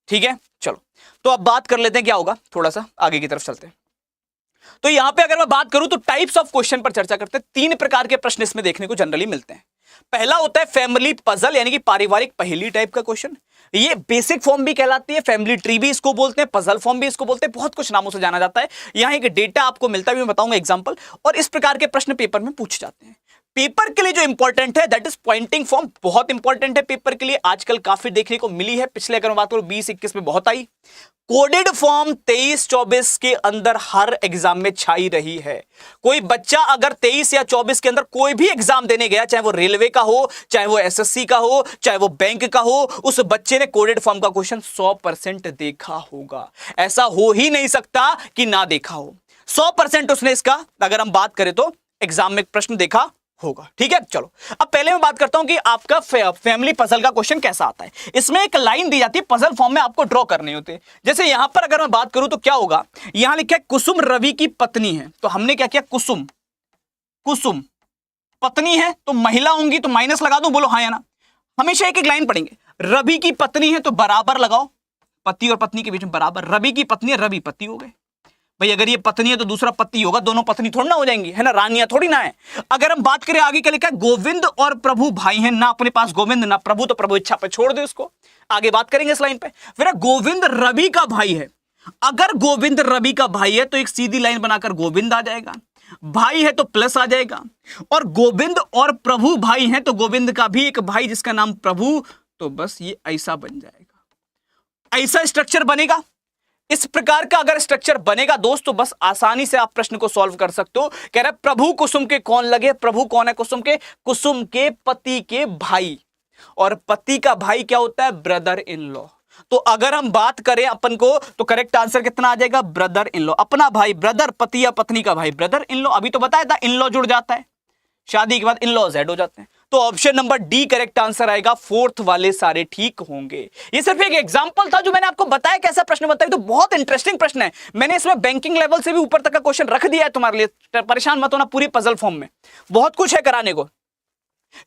ठीक है। चलो, तो अब बात कर लेते हैं क्या होगा, थोड़ा सा आगे की तरफ चलते हैं। तो यहां पे अगर मैं बात करूं तो टाइप्स ऑफ क्वेश्चन पर चर्चा करते हैं। 3 प्रकार के प्रश्न इसमें देखने को जनरली मिलते हैं। पहला होता है फैमिली पजल, यानी कि पारिवारिक पहेली टाइप का क्वेश्चन। ये बेसिक फॉर्म भी कहलाती है, फैमिली ट्री भी इसको बोलते हैं, पजल फॉर्म भी इसको बोलते हैं, बहुत कुछ नामों से जाना जाता है। यहां एक डेटा आपको मिलता है, मैं बताऊंगा एग्जांपल। और इस प्रकार के प्रश्न पेपर में पूछे जाते हैं। पेपर के लिए जो इंपॉर्टेंट है दैट इज पॉइंटिंग फॉर्म, बहुत इंपॉर्टेंट है पेपर के लिए, आजकल काफी देखने को मिली है। पिछले अगर मैं बात करूं 20-21 में बहुत आई। कोडेड फॉर्म 23-24 के अंदर हर एग्जाम में छाई रही है। कोई बच्चा अगर 23 या 24 के अंदर कोई भी एग्जाम देने गया, चाहे वो रेलवे का हो, चाहे वो एसएससी का हो, चाहे वो बैंक का हो, उस बच्चे ने कोडेड फॉर्म का क्वेश्चन 100% देखा होगा। ऐसा हो ही नहीं सकता कि ना देखा हो। 100% उसने इसका अगर हम बात करें तो एग्जाम में प्रश्न देखा होगा, ठीक है। चलो, अब पहले मैं बात करता हूं कि आपका फैमिली पजल का क्वेश्चन कैसा आता है। इसमें एक लाइन दी जाती है, पजल फॉर्म में आपको ड्रॉ करने होते हैं। जैसे यहां पर अगर मैं बात करूं तो क्या होगा, यहां लिखा है कुसुम रवि की पत्नी है, तो हमने क्या किया, कुसुम कुसुम पत्नी है तो महिला होंगी तो माइनस लगा दूं, बोलो हाँ या ना। हमेशा एक एक लाइन पढ़ेंगे। रवि की पत्नी है तो बराबर लगाओ, पति और पत्नी के बीच में बराबर। रवि की पत्नी है, रवि पति हो गए भाई। अगर ये पत्नी है तो दूसरा पति होगा, दोनों पत्नी थोड़ी ना हो जाएंगी, है ना, रानियां थोड़ी ना है। अगर हम बात करें आगे क्या लिखा है, गोविंद और प्रभु भाई हैं, ना अपने पास गोविंद ना प्रभु, तो प्रभु इच्छा पे छोड़ दो इसको, आगे बात करेंगे इस लाइन पे। फिर गोविंद रवि का भाई है, अगर गोविंद रवि का भाई है तो एक सीधी लाइन बनाकर गोविंद आ जाएगा, भाई है तो प्लस आ जाएगा, और गोविंद और प्रभु भाई हैं तो गोविंद का भी एक भाई जिसका नाम प्रभु, तो बस ये ऐसा बन जाएगा। ऐसा स्ट्रक्चर बनेगा। इस प्रकार का अगर स्ट्रक्चर बनेगा दोस्त तो बस आसानी से आप प्रश्न को सॉल्व कर सकते हो। कह रहे प्रभु कुसुम के कौन लगे, प्रभु कौन है कुसुम के, कुसुम के पति के भाई, और पति का भाई क्या होता है, ब्रदर इन लॉ। तो अगर हम बात करें अपन को तो करेक्ट आंसर कितना आ जाएगा, ब्रदर इन लॉ। अपना भाई ब्रदर, पति या पत्नी का भाई ब्रदर इन लॉ। अभी तो बताया था इन लॉ जुड़ जाता है, शादी के बाद इन लॉज ऐड हो जाते हैं। तो option number D correct answer आएगा, फोर्थ वाले सारे ठीक होंगे। ये सिर्फ एक एग्जांपल था जो मैंने आपको बताया कैसा प्रश्न बताया, तो बहुत इंटरेस्टिंग प्रश्न है। मैंने इसमें बैंकिंग लेवल से भी ऊपर तक का क्वेश्चन रख दिया है तुम्हारे लिए, परेशान मत होना, पूरी पजल फॉर्म में बहुत कुछ है कराने को।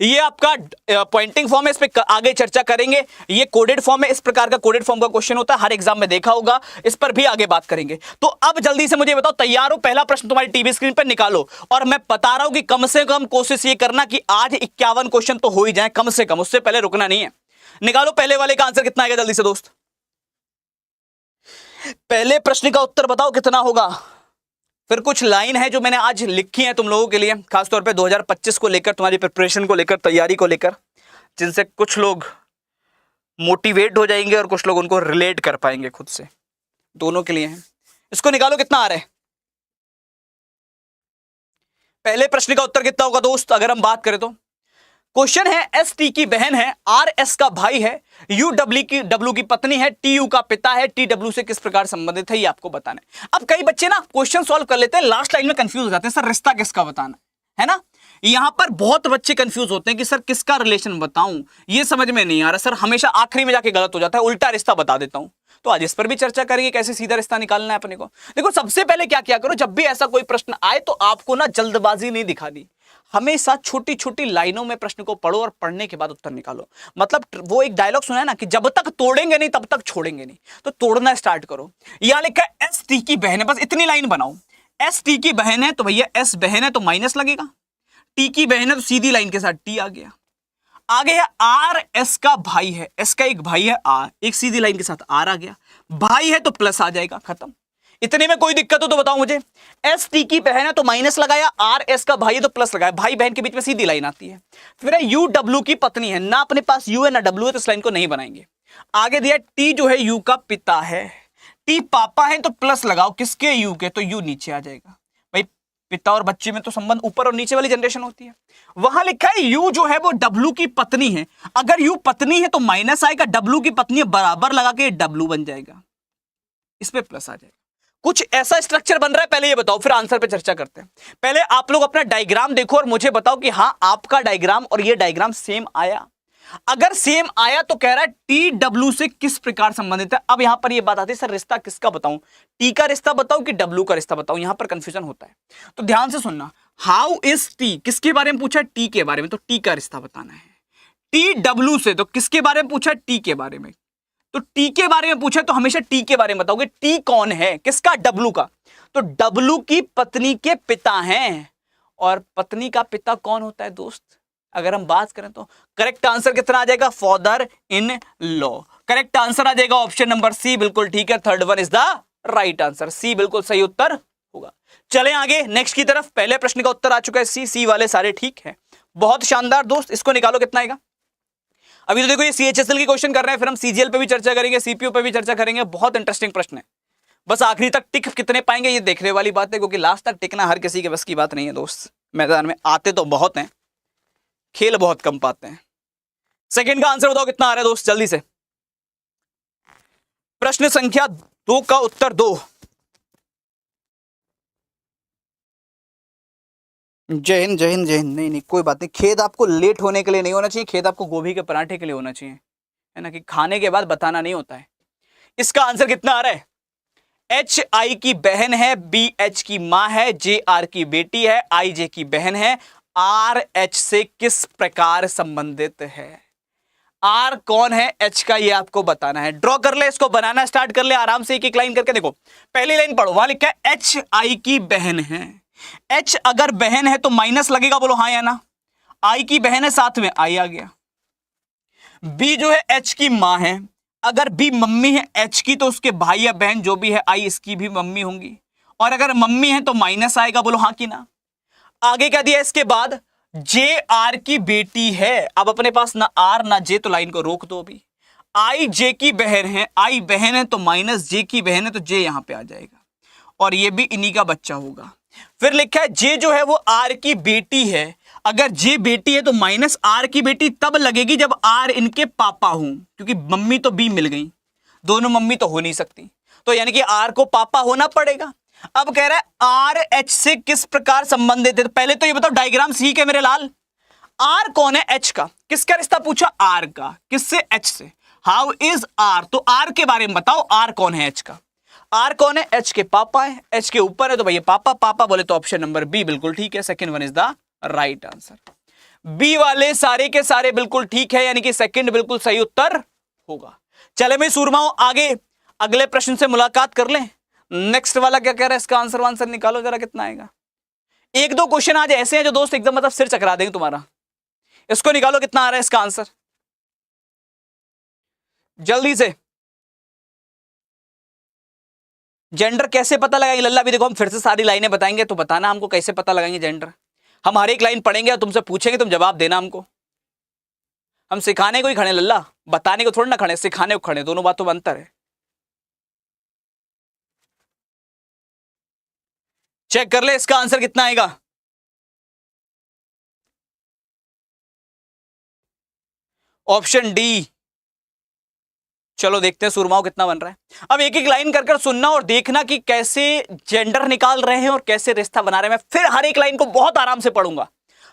ये आपका पॉइंटिंग फॉर्म है, इस पे आगे चर्चा करेंगे। ये कोडेड फॉर्म है, इस प्रकार का कोडेड फॉर्म का क्वेश्चन होता है, हर एग्जाम में देखा होगा, इस पर भी आगे बात करेंगे। तो अब जल्दी से मुझे बताओ, तैयार हो, पहला प्रश्न तुम्हारी टीवी स्क्रीन पर निकालो, और मैं बता रहा हूं कि कम से कम कोशिश ये करना कि आज 51 क्वेश्चन तो हो ही जाए कम से कम, उससे पहले रुकना नहीं है। निकालो पहले वाले का आंसर कितना आएगा जल्दी से दोस्त, पहले प्रश्न का उत्तर बताओ कितना होगा। फिर कुछ लाइन है जो मैंने आज लिखी है तुम लोगों के लिए, खासतौर पे 2025 को लेकर, तुम्हारी प्रिपरेशन को लेकर, तैयारी को लेकर, जिनसे कुछ लोग मोटिवेट हो जाएंगे और कुछ लोग उनको रिलेट कर पाएंगे खुद से, दोनों के लिए है। इसको निकालो कितना आ रहा है, पहले प्रश्न का उत्तर कितना होगा दोस्त। अगर हम बात करें तो क्वेश्चन है, एस टी की बहन है, आर एस का भाई है, यू डब्ल्यू की पत्नी है, टी यू का पिता है, टी डब्ल्यू से किस प्रकार संबंधित है, ये आपको बताना है। अब कई बच्चे ना क्वेश्चन सॉल्व कर लेते हैं, लास्ट लाइन में कंफ्यूज हो जाते हैं, सर रिश्ता किसका बताना है ना। यहां पर बहुत बच्चे कंफ्यूज होते हैं कि सर किसका रिलेशन बताऊं, ये समझ में नहीं आ रहा सर, हमेशा आखिरी में जाके गलत हो जाता है, उल्टा रिश्ता बता देता हूं। तो आज इस पर भी चर्चा करेंगे, कैसे सीधा रिश्ता निकालना है अपने को। देखो सबसे पहले क्या किया करो, जब भी ऐसा कोई प्रश्न आए तो आपको ना जल्दबाजी नहीं दिखानी, हमेशा छोटी छोटी लाइनों में प्रश्न को पढ़ो और पढ़ने के बाद उत्तर निकालो। मतलब वो एक डायलॉग सुना है ना कि जब तक तोड़ेंगे नहीं तब तक छोड़ेंगे नहीं, तो तोड़ना स्टार्ट करो। यहां लिखा है एस टी की बहन है, बस इतनी लाइन बनाओ। एस टी की बहन है तो भैया एस बहन है तो माइनस लगेगा, टी की बहन है तो सीधी लाइन के साथ टी आ गया। आगे है आर एस का भाई है, एस का एक भाई है आर, एक सीधी लाइन के साथ आर आ गया, भाई है तो प्लस आ जाएगा, खत्म। इतने में कोई दिक्कत हो तो बताओ मुझे। एस टी की बहन है तो माइनस लगाया, आर एस का भाई है तो प्लस लगाया, भाई बहन के बीच में सीधी लाइन आती है। फिर है यू डब्ल्यू की पत्नी है, ना अपने पास यू है ना डब्ल्यू है, तो इस लाइन को नहीं बनाएंगे। आगे दिया टी जो है यू का पिता है, टी पापा है तो प्लस लगाओ, किसके, यू के, तो यू नीचे आ जाएगा। भाई पिता और बच्चे में तो संबंध ऊपर और नीचे वाली जनरेशन होती है। वहां लिखा है यू जो है वो डब्ल्यू की पत्नी है, अगर यू पत्नी है तो माइनस आएगा, डब्ल्यू की पत्नी है बराबर लगा के डब्ल्यू बन जाएगा, इस पे प्लस आ जाएगा। कुछ ऐसा स्ट्रक्चर बन रहा है, पहले ये बताओ फिर आंसर पे चर्चा करते हैं। पहले आप लोग अपना डायग्राम देखो और मुझे बताओ कि हाँ आपका डायग्राम और ये डायग्राम सेम आया। अगर सेम आया तो कह रहा है टी डब्ल्यू से किस प्रकार संबंधित है। अब यहां पर ये बात आती है सर रिश्ता किसका बताऊं, टी का रिश्ता बताऊं कि डब्ल्यू का रिश्ता बताऊं, यहां पर कंफ्यूजन होता है। तो ध्यान से सुनना, हाउ इज टी, किसके बारे में पूछा, टी के बारे में, तो टी का रिश्ता बताना है। टी डब्ल्यू से तो किसके बारे में पूछा, टी के बारे में, तो टी के बारे में पूछा तो हमेशा टी के बारे में बताओगे। टी कौन है, किसका, डब्ल्यू का, तो डब्ल्यू की पत्नी के पिता हैं, और पत्नी का पिता कौन होता है दोस्त, अगर हम बात करें तो करेक्ट आंसर कितना आ जाएगा, father in law. Correct answer आ जाएगा ऑप्शन नंबर सी, बिल्कुल ठीक है, third one is the right answer, C बिल्कुल सही उत्तर होगा। चलें आगे नेक्स्ट की तरफ। पहले प्रश्न का उत्तर आ चुका है सी, सी वाले सारे ठीक है, बहुत शानदार दोस्त। इसको निकालो कितना आएगा। अभी तो देखो ये सीएचएसएल की क्वेश्चन कर रहे हैं, फिर हम सीजीएल पे भी चर्चा करेंगे, सीपीयू पे भी चर्चा करेंगे, बहुत इंटरेस्टिंग प्रश्न है। बस आखिरी तक टिक कितने पाएंगे ये देखने वाली बात है, क्योंकि लास्ट तक टिकना हर किसी के बस की बात नहीं है दोस्त। मैदान में आते तो बहुत हैं, खेल बहुत कम पाते हैं। सेकंड का आंसर बताओ कितना आ रहा है दोस्त, जल्दी से। प्रश्न संख्या 2 का उत्तर 2। जय हिंद जय हिंद जय हिंद। नहीं कोई बात नहीं, खेद आपको लेट होने के लिए नहीं होना चाहिए, खेद आपको गोभी के पराठे के लिए होना चाहिए, है ना, कि खाने के बाद बताना नहीं होता है। इसका आंसर कितना आ रहा है, एच आई की बहन है, बी एच की मां है, जे आर की बेटी है, आई जे की बहन है, आर एच से किस प्रकार संबंधित है? आर कौन है, एच का, ये आपको बताना है। ड्रॉ कर ले, इसको बनाना स्टार्ट कर ले आराम से, एक एक लाइन करके देखो। पहली लाइन पढ़ो, वहां लिखा है एच आई की बहन है। एच अगर बहन है तो माइनस लगेगा, बोलो हाँ या ना। आई की बहन है, साथ में आई आ गया। बी जो है एच की मां है, अगर बी मम्मी है एच की तो उसके भाई या बहन जो भी है आई इसकी भी मम्मी होंगी, और अगर मम्मी है तो माइनस आएगा, बोलो हाँ कि ना। आगे क्या दिया इसके बाद, जे आर की बेटी है। अब अपने पास ना आर ना जे, तो लाइन को रोक दो अभी। आई जे की बहन है, आई बहन है तो माइनस, जे की बहन है तो जे यहां पे आ जाएगा, और ये भी इन्हीं का बच्चा होगा। फिर लिखा है जे जो है वो आर की बेटी है, अगर जे बेटी है तो माइनस आर की बेटी तब लगेगी जब आर इनके पापा हों, क्योंकि मम्मी तो बी मिल गई, दोनों मम्मी तो हो नहीं सकती, तो यानी कि आर को पापा होना पड़ेगा। अब कह रहा है आर एच से किस प्रकार संबंधित है, तो पहले तो ये बताओ डायग्राम ठीक है मेरे लाल। आर कौन है, एच का। किसका रिश्ता पूछा, आर का। किससे, एच से। हाउ इज आर, तो आर के बारे में बताओ, आर कौन है एच का। आर कौन है, एच के पापा है, एच के ऊपर है तो भैया पापा, पापा बोले तो ऑप्शन नंबर बी बिल्कुल ठीक है, second one is the right answer. B वाले सारे के सारे बिल्कुल ठीक है, यानी कि सेकंड बिल्कुल सही उत्तर होगा। चले मैं सूरमाओं आगे अगले प्रश्न से मुलाकात कर लें। नेक्स्ट वाला क्या कह रहा है, इसका आंसर निकालो जरा, कितना आएगा। एक दो क्वेश्चन आज ऐसे हैं जो दोस्त एकदम मतलब सिर चकरा देंगे तुम्हारा। इसको निकालो कितना आ रहा है इसका आंसर, जल्दी से। जेंडर कैसे पता लगाएंगे लल्ला, भी देखो हम फिर से सारी लाइनें बताएंगे तो बताना हमको कैसे पता लगाएंगे जेंडर। हम हर एक लाइन पढ़ेंगे और तुमसे पूछेंगे, तुम जवाब देना हमको। हम सिखाने को ही खड़े लल्ला, बताने को थोड़ा ना खड़े, सिखाने को खड़े, दोनों बातों में अंतर है। चेक कर ले इसका आंसर कितना आएगा। Option D. चलो देखते हैं सुरमाओं कितना बन रहा है। अब एक एक लाइन कर सुनना और देखना कि कैसे जेंडर निकाल रहे हैं और कैसे रिश्ता बना रहे हैं। मैं फिर हर एक लाइन को बहुत आराम से पढ़ूंगा,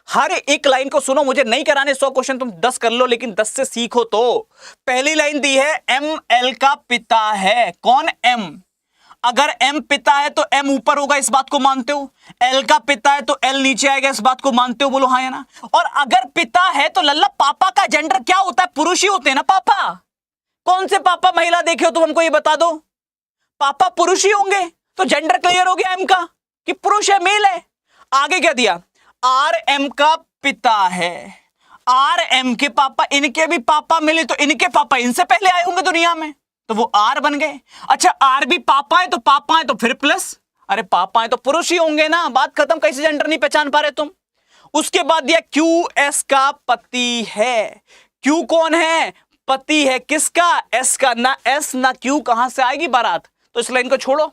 हर एक लाइन को सुनो, मुझे नहीं कराने 100 क्वेश्चन, तुम 10 कर लो, लेकिन 10 से सीखो। तो पहली लाइन दी है एम एल का पिता है। कौन, एम। अगर एम पिता है तो एम ऊपर होगा, इस बात को मानते हो। एल का पिता है तो एल नीचे आएगा, इस बात को मानते हो, बोलो हाँ या ना। और अगर पिता है तो लल्ला पापा का जेंडर क्या होता है, पुरुष ही होते हैं ना पापा। कौन से पापा महिला देखे हो तुम, हमको ये बता दो। पापा पुरुष ही होंगे, तो जेंडर क्लियर हो गया एम का कि पुरुष है, मेल है। आगे क्या दिया, आर एम का पिता है, आर एम के पापा, इनके भी पापा मिले तो इनके पापा इनसे पहले आए होंगे दुनिया में, तो वो आर बन गए। अच्छा आर भी पापा है तो पापा है तो फिर प्लस, अरे पापा है तो पुरुष ही होंगे ना, बात खत्म। कैसे जेंडर नहीं पहचान पा रहे तुम। उसके बाद दिया क्यू एस का पति है। क्यू कौन है, पति है। किसका, एस का। ना एस ना क्यू, कहां से आएगी बारात, तो इस लाइन को छोड़ो।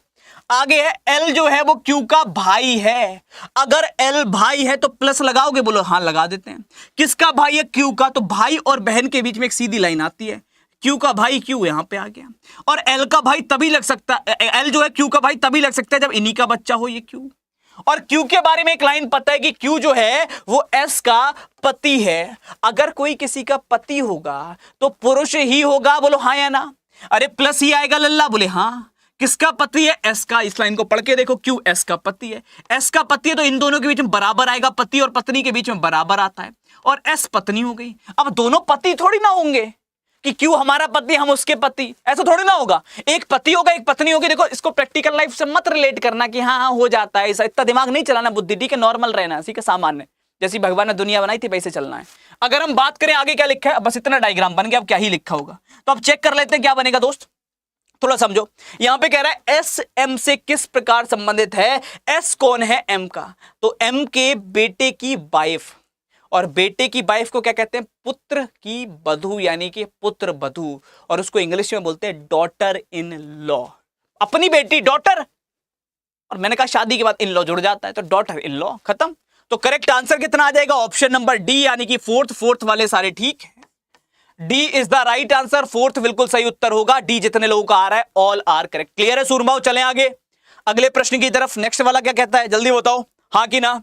आगे है एल जो है वो क्यू का भाई है। अगर एल भाई है तो प्लस लगाओगे, बोलो हाँ लगा देते हैं। किसका भाई है, क्यू का। तो भाई और बहन के बीच में एक सीधी लाइन आती है, क्यू का भाई क्यू यहां पे आ गया। और एल का भाई तभी लग सकता, एल जो है क्यू का भाई तभी लग सकता है जब इन्हीं का बच्चा हो, ये क्यू। और क्यू के बारे में एक लाइन पता है कि क्यू जो है वो एस का पति है। अगर कोई किसी का पति होगा तो पुरुष ही होगा, बोलो हाँ या ना। अरे प्लस ही आएगा लल्ला, बोले हाँ। किसका पति है, एस का। इस लाइन को पढ़ के देखो, क्यू एस का पति है। एस का पति है तो इन दोनों के बीच में बराबर आएगा, पति और पत्नी के बीच में बराबर आता है, और एस पत्नी हो गई। अब दोनों पति थोड़ी ना होंगे कि क्यों हमारा पति हम उसके पति, ऐसा थोड़ी ना होगा। एक पति होगा एक पत्नी होगी। देखो इसको प्रैक्टिकल लाइफ से मत रिलेट करना कि हाँ हाँ हो जाता है ऐसा, इतना दिमाग नहीं चलाना, बुद्धि ठीक है, नॉर्मल रहना, इसी का सामान्य, जैसी भगवान ने दुनिया बनाई थी वैसे चलना है। अगर हम बात करें आगे क्या लिखा है, बस इतना डायग्राम बन गया, अब क्या ही लिखा होगा। तो अब चेक कर लेते हैं क्या बनेगा दोस्त, थोड़ा समझो। यहां पे कह रहा है एस एम से किस प्रकार संबंधित है। एस कौन है, एम का। तो एम के बेटे की वाइफ, और बेटे की वाइफ को क्या कहते हैं, पुत्र की बधू, यानी कि पुत्र बधू, और उसको इंग्लिश में बोलते हैं डॉटर इन लॉ। अपनी बेटी डॉटर, और मैंने कहा शादी के बाद इन लॉ जुड़ जाता है, तो डॉटर इन लॉ, खत्म। तो करेक्ट आंसर कितना आ जाएगा, ऑप्शन नंबर डी, यानी कि फोर्थ वाले सारे ठीक है। D is the right answer, fourth बिल्कुल सही उत्तर होगा। डी जितने लोगों का आ रहा है ऑल आर करेक्ट। क्लियर है सूरमाओ, चलें आगे अगले प्रश्न की तरफ। नेक्स्ट वाला क्या कहता है, जल्दी बताओ हाँ कि ना।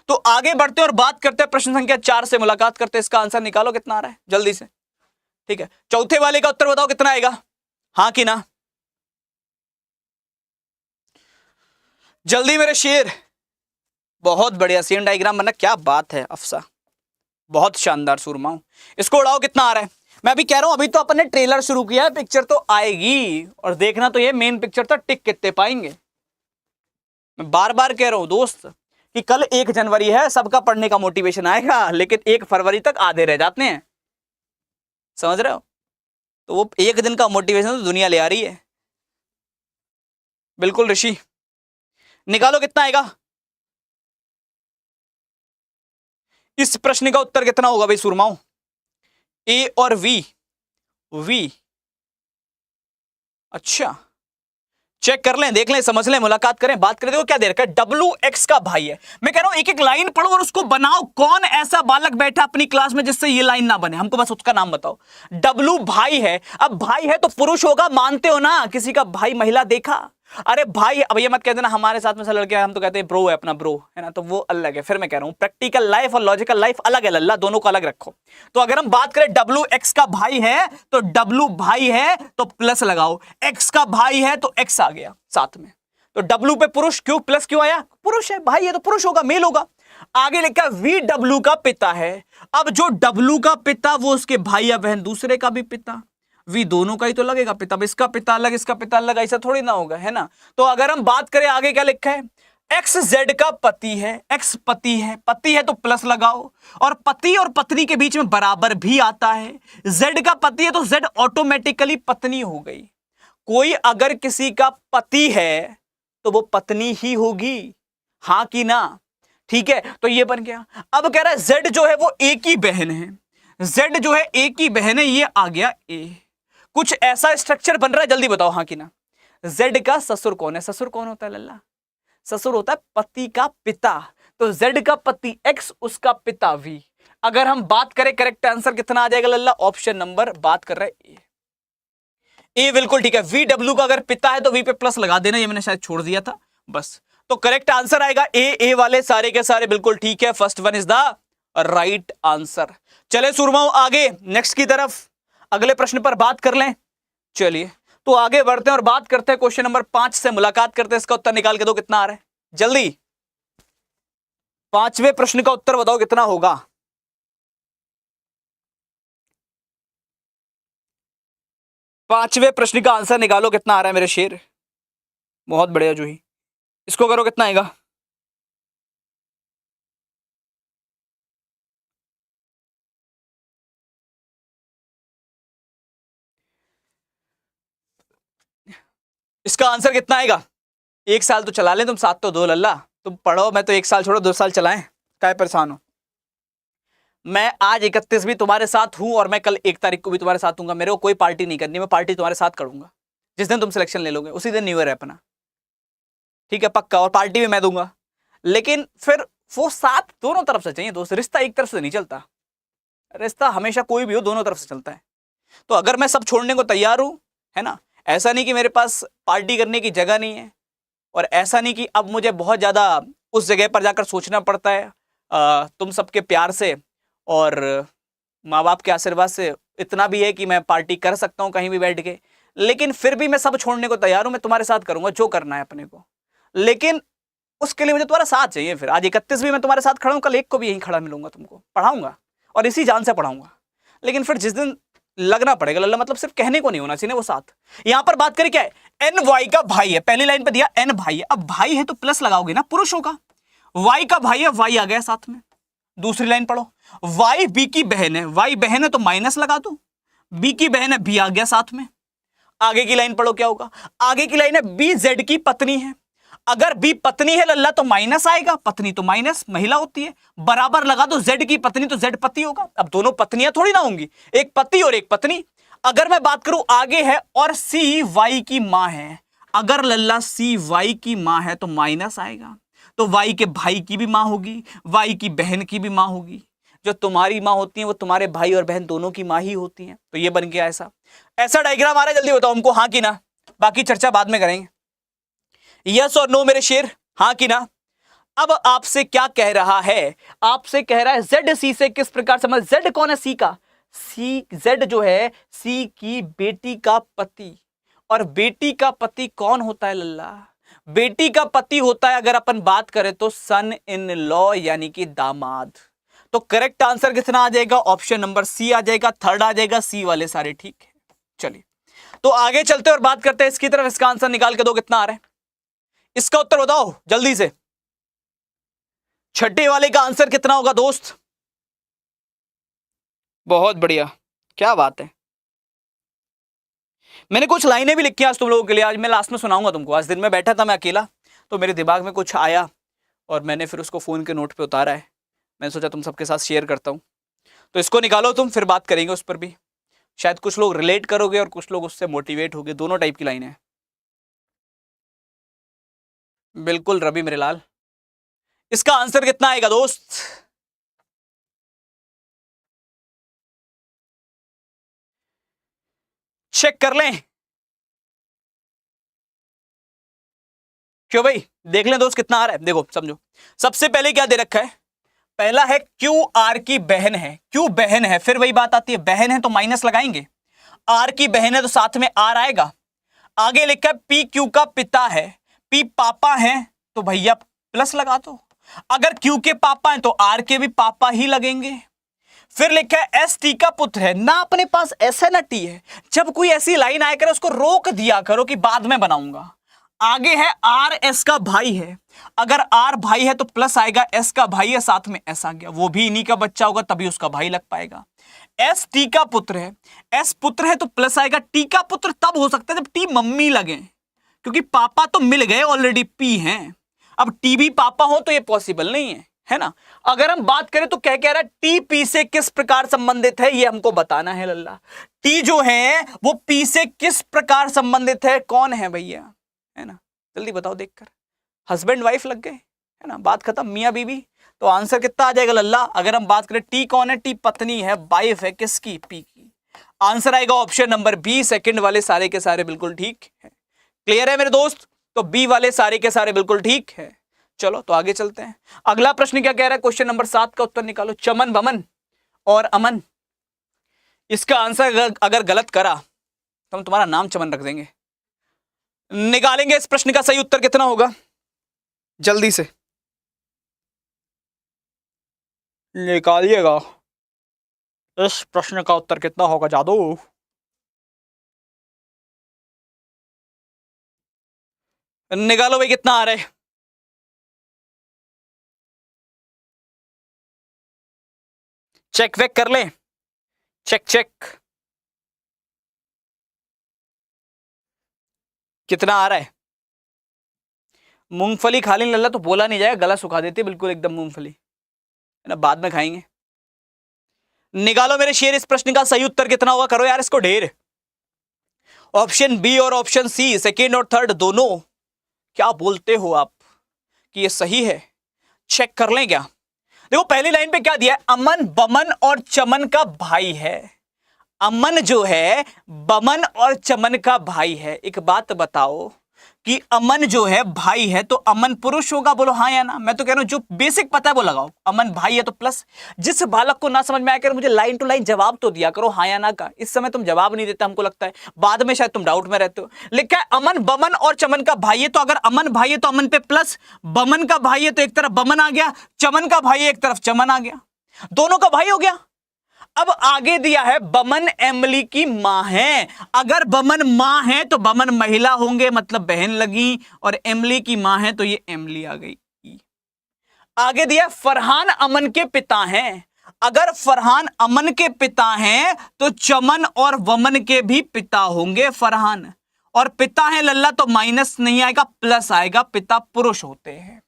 तो आगे बढ़ते और बात करते हैं प्रश्न संख्या 4 से मुलाकात करते हैं। इसका आंसर निकालो कितना आ रहा है जल्दी से, ठीक है। चौथे वाले का उत्तर बताओ कितना आएगा, हाँ कि ना। जल्दी मेरे शेर। बहुत बढ़िया सीन डायग्राम बना, क्या बात है अफसा, बहुत शानदार सुरमाओ। इसको उड़ाओ, कितना आ रहा है? मैं अभी कह रहा हूं, अभी तो अपन ने ट्रेलर शुरू किया है, पिक्चर तो आएगी और देखना तो ये मेन पिक्चर तो टिक कितने पाएंगे। मैं बार बार कह रहा हूं दोस्त कि कल 1 जनवरी है, सबका पढ़ने का मोटिवेशन आएगा, लेकिन 1 फरवरी तक आधे रह जाते हैं, समझ रहे हो? तो वो 1 दिन का मोटिवेशन तो दुनिया ले आ रही है। बिल्कुल ऋषि, निकालो कितना आएगा। इस प्रश्न का उत्तर कितना होगा भाई सुरमाओ? ए और वी, वी, अच्छा चेक कर लें, देख लें, समझ लें, मुलाकात करें, बात करें। देखो क्या दे रखा है, WX का भाई है। मैं कह रहा हूं एक एक लाइन पढ़ो और उसको बनाओ। कौन ऐसा बालक बैठा अपनी क्लास में जिससे ये लाइन ना बने? हमको बस उसका नाम बताओ। W भाई है, अब भाई है तो पुरुष होगा, मानते हो ना? किसी का भाई महिला देखा? अरे भाई, अब ये मत कहते ना हमारे साथ में से लड़के, हम तो कहते हैं ब्रो है, अपना ब्रो है ना, तो वो अलग है। फिर मैं कह रहा हूं प्रैक्टिकल लाइफ और लॉजिकल लाइफ अलग है लल्ला, दोनों को अलग रखो। तो अगर हम बात करें WX का भाई है तो W भाई है तो प्लस लगाओ, X का भाई है तो X आ गया साथ में। तो W पे पुरुष क्यों, प्लस क्यों आया? पुरुष है, भाई है तो पुरुष होगा, मेल होगा। आगे लिखा VW का पिता है। अब जो W का पिता वो उसके भाई या बहन दूसरे का भी पिता, वी दोनों का ही तो लगेगा पिता। अब इसका पिता अलग, इसका पिता अलग, ऐसा थोड़ी ना होगा, है ना? तो अगर हम बात करें आगे क्या लिखा है, एक्स जेड का पति है, एक्स पति है, पति है तो प्लस लगाओ, और पति और पत्नी के बीच में बराबर भी आता है। जेड का पति है तो जेड ऑटोमेटिकली पत्नी हो गई। कोई अगर किसी का पति है तो वो पत्नी ही होगी, हाँ कि ना? ठीक है, तो ये बन गया। अब कह रहा है जेड जो है वो एक ही बहन है, जेड जो है एक ही बहन है, ये आ गया ए। कुछ ऐसा स्ट्रक्चर बन रहा है, जल्दी बताओ हाँ कि ना? जेड का ससुर कौन है? ससुर कौन होता है लल्ला? ससुर होता है पति का पिता। तो जेड का पति एक्स, उसका पिता वी। अगर हम बात करें करेक्ट आंसर कितना आ जाएगा लल्ला? ऑप्शन नंबर बात कर रहा है ए बिल्कुल ठीक है। VW का अगर पिता है तो वी पे प्लस लगा देना, ये मैंने शायद छोड़ दिया था बस। तो करेक्ट आंसर आएगा ए वाले सारे के सारे बिल्कुल ठीक है। First one is the right answer. चले सुरमाओ आगे नेक्स्ट की तरफ, अगले प्रश्न पर बात कर लें। चलिए तो आगे बढ़ते हैं और बात करते हैं क्वेश्चन नंबर 5 से मुलाकात करते हैं। इसका उत्तर निकाल के दो, कितना आ रहा है जल्दी। 5वें प्रश्न का उत्तर बताओ कितना होगा। पांचवें प्रश्न का आंसर निकालो, कितना आ रहा है मेरे शेर। बहुत बढ़िया जूही, इसको करो, कितना आएगा। इसका आंसर कितना आएगा? 1 साल तो चला लें तुम, साथ तो दो लल्ला। तुम पढ़ो, मैं तो 1 साल छोड़ो 2 साल चलाएं, क्या परेशान हो। मैं आज 31 भी तुम्हारे साथ हूं और मैं कल 1 तारीख को भी तुम्हारे साथ हूंगा। मेरे को कोई पार्टी नहीं करनी, मैं पार्टी तुम्हारे साथ करूंगा। जिस दिन तुम सिलेक्शन ले लोगे उसी दिन न्यू ईयर है अपना, ठीक है पक्का। और पार्टी भी मैं दूंगा, लेकिन फिर वो साथ दोनों तरफ से चाहिए दोस्त। रिश्ता एक तरफ से नहीं चलता, रिश्ता हमेशा कोई भी हो दोनों तरफ से चलता है। तो अगर मैं सब छोड़ने को तैयार हूं, है ना, ऐसा नहीं कि मेरे पास पार्टी करने की जगह नहीं है, और ऐसा नहीं कि अब मुझे बहुत ज़्यादा उस जगह पर जाकर सोचना पड़ता है। तुम सबके प्यार से और माँ बाप के आशीर्वाद से इतना भी है कि मैं पार्टी कर सकता हूँ कहीं भी बैठ के, लेकिन फिर भी मैं सब छोड़ने को तैयार हूँ। मैं तुम्हारे साथ करूँगा जो करना है अपने को, लेकिन उसके लिए मुझे तुम्हारा साथ चाहिए। फिर आज 31 भी मैं तुम्हारे साथ खड़ा हूँ, कल 1 को भी यहीं खड़ा मिलूंगा, तुमको पढ़ाऊंगा और इसी जान से पढ़ाऊंगा। लेकिन फिर जिस दिन लगना पड़ेगा लल्ला, मतलब सिर्फ कहने को नहीं होना चाहिए वो साथ। यहां पर बात करें क्या है, एन वाई का भाई है, पहली लाइन पे दिया एन भाई है। अब भाई है तो प्लस लगाओगे ना, पुरुष होगा। वाई का भाई है, वाई आ गया साथ में। दूसरी लाइन पढ़ो, वाई बी की बहन है, वाई बहन है तो माइनस लगा दो, बी की बहन है, बी आ गया साथ में। आगे की लाइन पढ़ो क्या होगा। आगे की लाइन है बी जेड की पत्नी है। अगर बी पत्नी है लल्ला तो माइनस आएगा, पत्नी तो माइनस महिला होती है, बराबर लगा दो जेड की पत्नी तो जेड पति होगा। अब दोनों पत्नियां थोड़ी ना होंगी, एक पति और एक पत्नी। अगर मैं बात करूं आगे है और सी वाई की मां है, अगर लल्ला सी वाई की मां है तो माइनस आएगा, तो वाई के भाई की भी मां होगी, वाई की बहन की भी मां होगी। जो तुम्हारी मां होती है वो तुम्हारे भाई और बहन दोनों की मां ही होती है। तो ये बन गया ऐसा ऐसा डायग्राम आ रहा है, जल्दी बताओ हमको हाँ कि ना, बाकी चर्चा बाद में करेंगे। यस और नो मेरे शेर, हाँ कि ना। अब आपसे क्या कह रहा है, आपसे कह रहा है जेड सी से किस प्रकार समझ। जेड कौन है? सी का, सी जेड जो है सी की बेटी का पति, और बेटी का पति कौन होता है लल्ला? बेटी का पति होता है अगर अपन बात करें तो सन इन लॉ यानी कि दामाद। तो करेक्ट आंसर कितना आ जाएगा? ऑप्शन नंबर सी आ जाएगा, थर्ड आ जाएगा, सी वाले सारे ठीक है। चलिए तो आगे चलते और बात करते हैं इसकी तरफ। इसका आंसर निकाल के दो, कितना आ रहा है इसका उत्तर बताओ जल्दी से। छठे वाले का आंसर कितना होगा दोस्त? बहुत बढ़िया, क्या बात है। मैंने कुछ लाइनें भी लिखी आज तुम लोगों के लिए, आज मैं लास्ट में सुनाऊंगा तुमको। आज दिन में बैठा था मैं अकेला, तो मेरे दिमाग में कुछ आया और मैंने फिर उसको फोन के नोट पे उतारा है। मैंने सोचा तुम सबके साथ शेयर करता हूं, तो इसको निकालो तुम, फिर बात करेंगे उस पर भी। शायद कुछ लोग रिलेट करोगे और कुछ लोग उससे मोटिवेट होगे, दोनों टाइप की लाइनें हैं। बिल्कुल रवि मेरे लाल। इसका आंसर कितना आएगा दोस्त? चेक कर लें क्यों भाई, देख लें दोस्त कितना आ रहा है। देखो समझो, सबसे पहले क्या दे रखा है? पहला है क्यू आर की बहन है। क्यू बहन है, फिर वही बात आती है, बहन है तो माइनस लगाएंगे, आर की बहन है तो साथ में आर आएगा। आगे लिखा है पी क्यू का पिता है, पी पापा है तो भैया प्लस लगा दो। अगर क्यू के पापा हैं तो आर के भी पापा ही लगेंगे। फिर लिखा है एस टी का पुत्र है, ना अपने पास एस है ना टी है। जब कोई ऐसी लाइन आया करे उसको रोक दिया करो कि बाद में बनाऊंगा। आगे है आर एस का भाई है, अगर आर भाई है तो प्लस आएगा, एस का भाई है साथ में एस आ गया, वो भी इन्हीं का बच्चा होगा तभी उसका भाई लग पाएगा। एस टी का पुत्र है, एस पुत्र है तो प्लस आएगा, टी का पुत्र तब हो सकता है जब टी मम्मी लगे, क्योंकि पापा तो मिल गए ऑलरेडी, पी हैं। अब टी भी पापा हो तो ये पॉसिबल नहीं है ना। अगर हम बात करें तो क्या कह रहा है, टी पी से किस प्रकार संबंधित है ये हमको बताना है लल्ला। टी जो है वो पी से किस प्रकार संबंधित है, कौन है भैया, है ना, जल्दी बताओ देखकर। हस्बैंड वाइफ लग गए, है ना, बात खत्म, मियां बीवी। तो आंसर कितना आ जाएगा लल्ला? अगर हम बात करें टी कौन है, टी पत्नी है, वाइफ है किसकी, पी की। आंसर आएगा ऑप्शन नंबर बी, सेकंड वाले सारे के सारे बिल्कुल ठीक है। क्लियर है मेरे दोस्त? तो बी वाले सारे के सारे बिल्कुल ठीक है। चलो तो आगे चलते हैं। अगला प्रश्न क्या कह रहा है, क्वेश्चन नंबर 7 का उत्तर निकालो। चमन बमन और अमन, इसका आंसर अगर गलत करा तो हम तुम्हारा नाम चमन रख देंगे। निकालेंगे इस प्रश्न का सही उत्तर कितना होगा, जल्दी से निकालिएगा। इस प्रश्न का उत्तर कितना होगा जादू? निकालो भाई कितना आ रहा है। चेक वेक कर लें, चेक चेक कितना आ रहा है। मूंगफली खा लें लल्ला तो बोला नहीं जाएगा, गला सुखा देती है बिल्कुल एकदम मूंगफली, है ना, बाद में खाएंगे। निकालो मेरे शेर, इस प्रश्न का सही उत्तर कितना होगा, करो यार इसको ढेर। ऑप्शन बी और ऑप्शन सी, सेकेंड और थर्ड दोनों, क्या बोलते हो आप कि ये सही है? चेक कर लें क्या? देखो पहली लाइन पे क्या दिया है, अमन बमन और चमन का भाई है। अमन जो है बमन और चमन का भाई है। एक बात बताओ कि अमन जो है भाई है तो अमन पुरुष होगा, बोलो हाँ या ना। मैं तो कह रहा हूं जो बेसिक पता है वो लगाओ, अमन भाई है तो प्लस। जिस बालक को ना समझ में आया कर मुझे लाइन टू लाइन जवाब तो दिया करो हाँ या ना का। इस समय तुम जवाब नहीं देते, हमको लगता है बाद में शायद तुम डाउट में रहते हो। लिखा है अमन बमन और चमन का भाई है, तो अगर अमन भाई है तो अमन पे प्लस, बमन का भाई है तो एक तरफ बमन आ गया, चमन का भाई है एक तरफ चमन आ गया, दोनों का भाई हो गया। अब आगे दिया है बमन एमली की मां है। अगर बमन मां है तो बमन महिला होंगे मतलब बहन लगी, और एमली की मां है तो ये एमली आ गई। आगे दिया फरहान अमन के पिता हैं। अगर फरहान अमन के पिता हैं तो चमन और वमन के भी पिता होंगे फरहान, और पिता है लल्ला तो माइनस नहीं आएगा प्लस आएगा, पिता पुरुष होते हैं।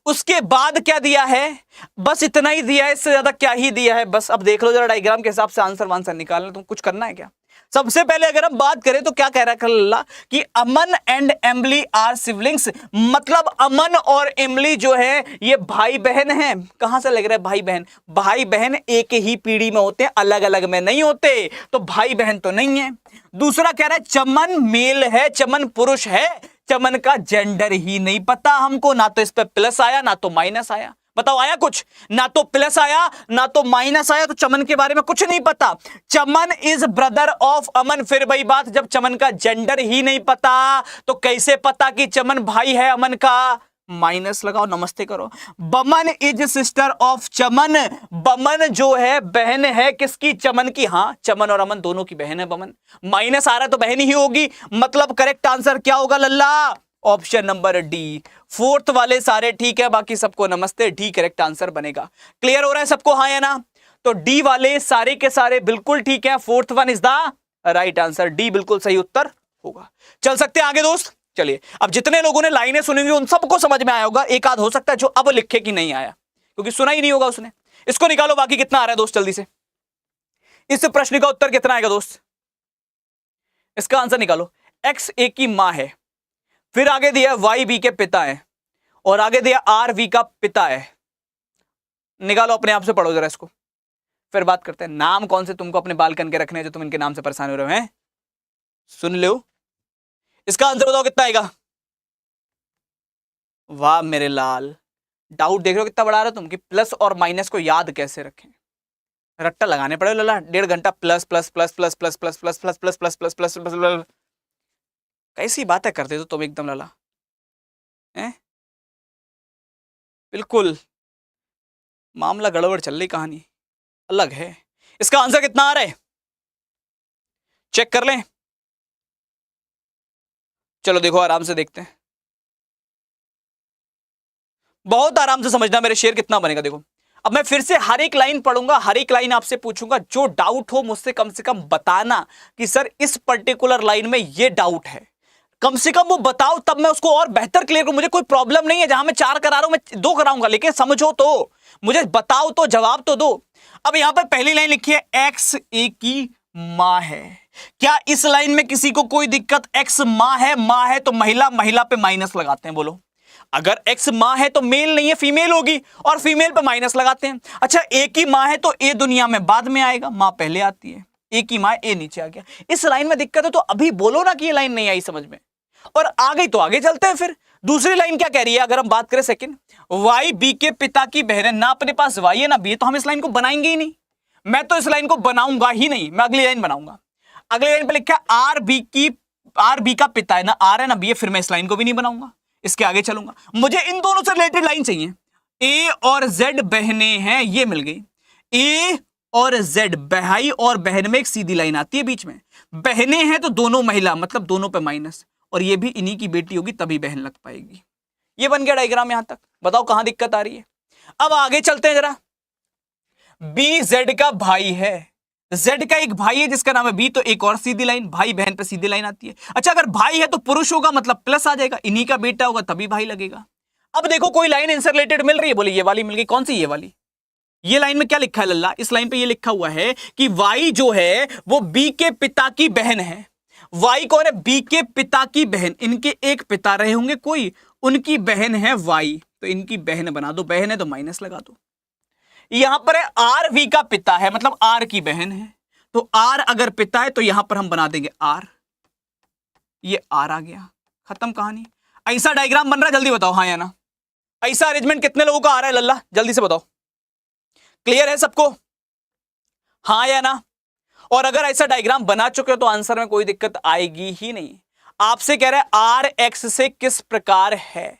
उसके बाद क्या दिया है, बस इतना ही दिया है, इससे ज्यादा क्या ही दिया है। बस अब देख लो जरा डायग्राम के हिसाब से आंसर वांसर निकालना, तुम कुछ करना है क्या। सबसे पहले अगर हम बात करें तो क्या कह रहा है अल्लाह कि अमन एंड एमली आर सिबलिंग्स, मतलब अमन और एमली जो है ये भाई बहन हैं। कहां से लग रहा है भाई बहन? भाई बहन एक ही पीढ़ी में होते हैं, अलग अलग में नहीं होते, तो भाई बहन तो नहीं है। दूसरा कह रहा है चमन मेल है, चमन पुरुष है, चमन का जेंडर ही नहीं पता हमको, ना तो इस पे प्लस आया ना तो माइनस आया, बताओ आया कुछ? ना तो प्लस आया ना तो माइनस आया, तो चमन के बारे में कुछ नहीं पता। चमन इज ब्रदर ऑफ अमन। फिर वही बात, जब चमन का जेंडर ही नहीं पता तो कैसे पता कि चमन भाई है अमन का? माइनस लगाओ, नमस्ते करो। बमन इज सिस्टर ऑफ चमन। बमन जो है बहन है किसकी? चमन की। हाँ, चमन और अमन दोनों की बहन है बमन। माइनस आ रहा है तो बहन ही होगी, मतलब करेक्ट आंसर क्या होगा लल्ला? Option number D. फोर्थ वाले सारे ठीक है, बाकी सबको नमस्ते, डी करेक्ट आंसर बनेगा। क्लियर हो रहा है सबको, हाँ या ना? तो डी वाले सारे के सारे बिल्कुल ठीक है, fourth one is the right answer, D बिल्कुल सही उत्तर होगा। चल सकते हैं आगे दोस्त। चलिए, अब जितने लोगों ने लाइनें सुनी हुई उन सबको समझ में आया होगा, एक आध हो सकता है जो अब लिखे कि नहीं आया, क्योंकि सुना ही नहीं होगा उसने। इसको निकालो, बाकी कितना आ रहा है दोस्त जल्दी से। इस प्रश्न का उत्तर कितना आएगा दोस्त? इसका आंसर निकालो। एक्स ए की मां है, फिर आगे दिया वाई बी के पिता है, और आगे दिया आर वी का पिता है। निकालो, अपने आप से पढ़ो जरा इसको, फिर बात करते हैं। नाम कौन से तुमको अपने बाल कन के रखने हैं जो तुम इनके नाम से परेशान हो रहे हो हैं? सुन लो, इसका आंसर बताओ कितना आएगा? वाह मेरे लाल, डाउट देख रहे हो कितना बड़ा रहा तुम, कि प्लस और माइनस को याद कैसे रखें। रट्टा लगाने पड़े लला, 1.5 घंटा plus plus plus plus plus plus plus plus plus plus plus plus plus. कैसी बातें करते हो तुम एकदम लला, हैं? बिल्कुल मामला गड़बड़ चल रही, कहानी अलग है। इसका आंसर कितना आ रहा है चेक कर लें। चलो देखो, आराम से देखते हैं, बहुत आराम से समझना मेरे शेर, कितना बनेगा देखो। अब मैं फिर से हर एक लाइन पढ़ूंगा, हर एक लाइन आपसे पूछूंगा, जो डाउट हो मुझसे कम से कम बताना कि सर इस पर्टिकुलर लाइन में ये डाउट है, कम से कम वो बताओ, तब मैं उसको और बेहतर क्लियर करूं। मुझे कोई प्रॉब्लम नहीं है, जहां मैं 4 करा रहा हूं मैं 2 कराऊंगा, लेकिन समझो तो, मुझे बताओ तो, जवाब तो दो। अब यहां पर पहली लाइन लिखी है एक्स ए की मां है। क्या इस लाइन में किसी को कोई दिक्कत? एक्स मां है, मां है तो महिला, महिला पे माइनस लगाते हैं, बोलो। अगर एक्स मां है तो मेल नहीं है, फीमेल होगी, और फीमेल पे माइनस लगाते हैं। अच्छा, ए की मां है तो ए दुनिया में बाद में आएगा, मां पहले आती है, ए की मां, ए नीचे आ गया। इस लाइन में दिक्कत है तो अभी बोलो ना कि ये लाइन नहीं आई समझ में, और आ गई तो आगे चलते हैं। फिर दूसरी लाइन क्या कह रही है, अगर हम बात करें सेकंड, वाई बी के पिता की बहन है। ना अपने पास वाई है ना बी है, तो हम इस लाइन को बनाएंगे ही नहीं। मैं तो इस लाइन को बनाऊंगा ही नहीं, मैं अगली लाइन बनाऊंगा। अगली लाइन पे लिखा आर बी का पिता है, ना आर है ना बी है, फिर मैं इस लाइन को भी नहीं बनाऊंगा, इसके आगे चलूंगा। मुझे इन दोनों से रिलेटेड लाइन चाहिए। ए और जेड बहनें हैं, ये मिल गई। ए और जेड, भाई और बहन में एक सीधी लाइन आती है बीच में, बहनें हैं तो दोनों महिला, मतलब दोनों पे माइनस, और ये भी इन्हीं की बेटी होगी तभी बहन लग पाएगी। ये बन गया डायग्राम यहां तक। बताओ कहां दिक्कत आ रही है? अब आगे चलते हैं जरा। बी जेड का भाई है, जेड का एक भाई है जिसका नाम है बी, तो एक और सीधी लाइन, भाई बहन पे सीधी लाइन आती है। अच्छा, अगर भाई है तो पुरुष होगा, मतलब प्लस आ जाएगा, इन्हीं का बेटा होगा तभी भाई लगेगा। अब देखो कोई लाइन इनसे रिलेटेड मिल रही है, बोले ये वाली मिल गई। कौन सी? ये वाली। ये लाइन में क्या लिखा है लल्ला? इस लाइन पे ये लिखा हुआ है कि वाई जो है वो बी के पिता की बहन है। वाई कौन है? बी के पिता की बहन, इनके एक पिता रहे होंगे कोई, उनकी बहन है वाई, तो इनकी बहन बना दो, बहन है तो माइनस लगा दो। यहां पर है आर वी का पिता है, मतलब आर की बहन है, तो आर अगर पिता है तो यहां पर हम बना देंगे आर, ये आर आ गया, खत्म कहानी। ऐसा डायग्राम बन रहा है, जल्दी बताओ हाँ या ना। ऐसा अरेंजमेंट कितने लोगों का आ रहा है लल्ला, जल्दी से बताओ। क्लियर है सबको, हाँ या ना? और अगर ऐसा डायग्राम बना चुके हो तो आंसर में कोई दिक्कत आएगी ही नहीं। आपसे कह रहे हैं आर एक्स से किस प्रकार है।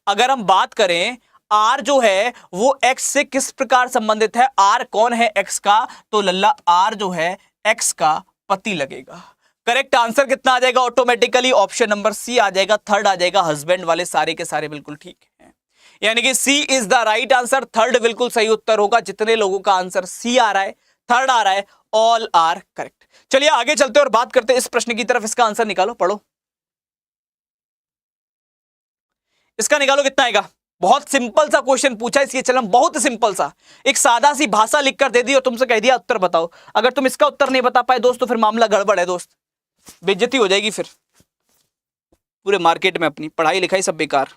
अगर हम बात करें आर जो है वो एक्स से किस प्रकार संबंधित है, आर कौन है एक्स का, तो लल्ला आर जो है एक्स का पति लगेगा। करेक्ट आंसर कितना आ जाएगा? ऑटोमेटिकली ऑप्शन नंबर सी आ जाएगा, थर्ड आ जाएगा। हस्बैंड वाले सारे के सारे बिल्कुल ठीक है, यानी कि C is the right answer, third बिल्कुल सही उत्तर होगा। जितने लोगों का आंसर सी आ रहा है, थर्ड आ रहा है, ऑल आर करेक्ट। चलिए आगे चलते और बात करते हैं इस प्रश्न की तरफ। इसका आंसर निकालो, पढ़ो। इसका निकालो कितना आएगा? बहुत सिंपल सा क्वेश्चन पूछा, इसलिए चलम बहुत सिंपल सा, एक सादा सी भाषा लिखकर दे दी और तुमसे कह दिया उत्तर बताओ। अगर तुम इसका उत्तर नहीं बता पाए दोस्त तो फिर मामला गड़बड़ है दोस्त, बेइज्जती हो जाएगी फिर पूरे मार्केट में, अपनी पढ़ाई लिखाई सब बेकार।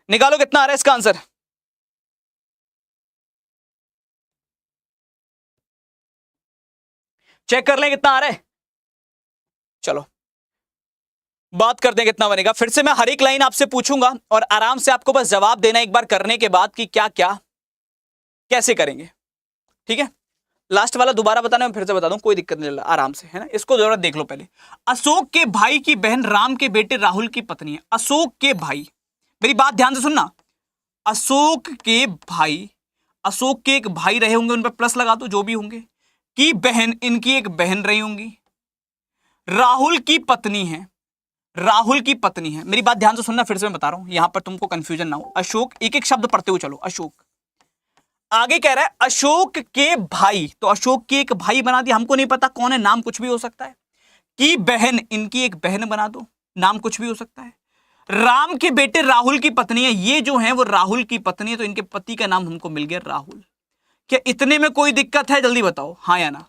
निकालो कितना आ रहा है इसका आंसर। चेक कर लें कितना आ रहा है। चलो बात करते हैं कितना बनेगा। फिर से मैं हर एक लाइन आपसे पूछूंगा और आराम से आपको बस जवाब देना एक बार करने के बाद कि क्या क्या कैसे करेंगे, ठीक है। लास्ट वाला दोबारा बताना, मैं फिर से बता दूं, कोई दिक्कत नहीं, आराम से, है ना। इसको जरा देख लो पहले। अशोक के भाई की बहन राम के बेटे राहुल की पत्नी है। अशोक के भाई, मेरी बात ध्यान से सुनना, अशोक के भाई, अशोक के एक भाई रहे होंगे, उन पर प्लस लगा दो जो भी होंगे, की बहन, इनकी एक बहन रही होंगी, राहुल की पत्नी है, राहुल की पत्नी है। मेरी बात ध्यान से सुनना, फिर से मैं बता रहा हूं यहां पर तुमको कंफ्यूजन ना हो। अशोक, एक एक शब्द पढ़ते हुए चलो। अशोक, आगे कह रहा है अशोक के भाई, तो अशोक की एक भाई बना दिया, हमको नहीं पता कौन है, नाम कुछ भी हो सकता है। की बहन, इनकी एक बहन बना दो, नाम कुछ भी हो सकता है। राम के बेटे राहुल की पत्नी है, ये जो है वो राहुल की पत्नी है, तो इनके पति का नाम हमको मिल गया राहुल। क्या इतने में कोई दिक्कत है? जल्दी बताओ, हाँ या ना।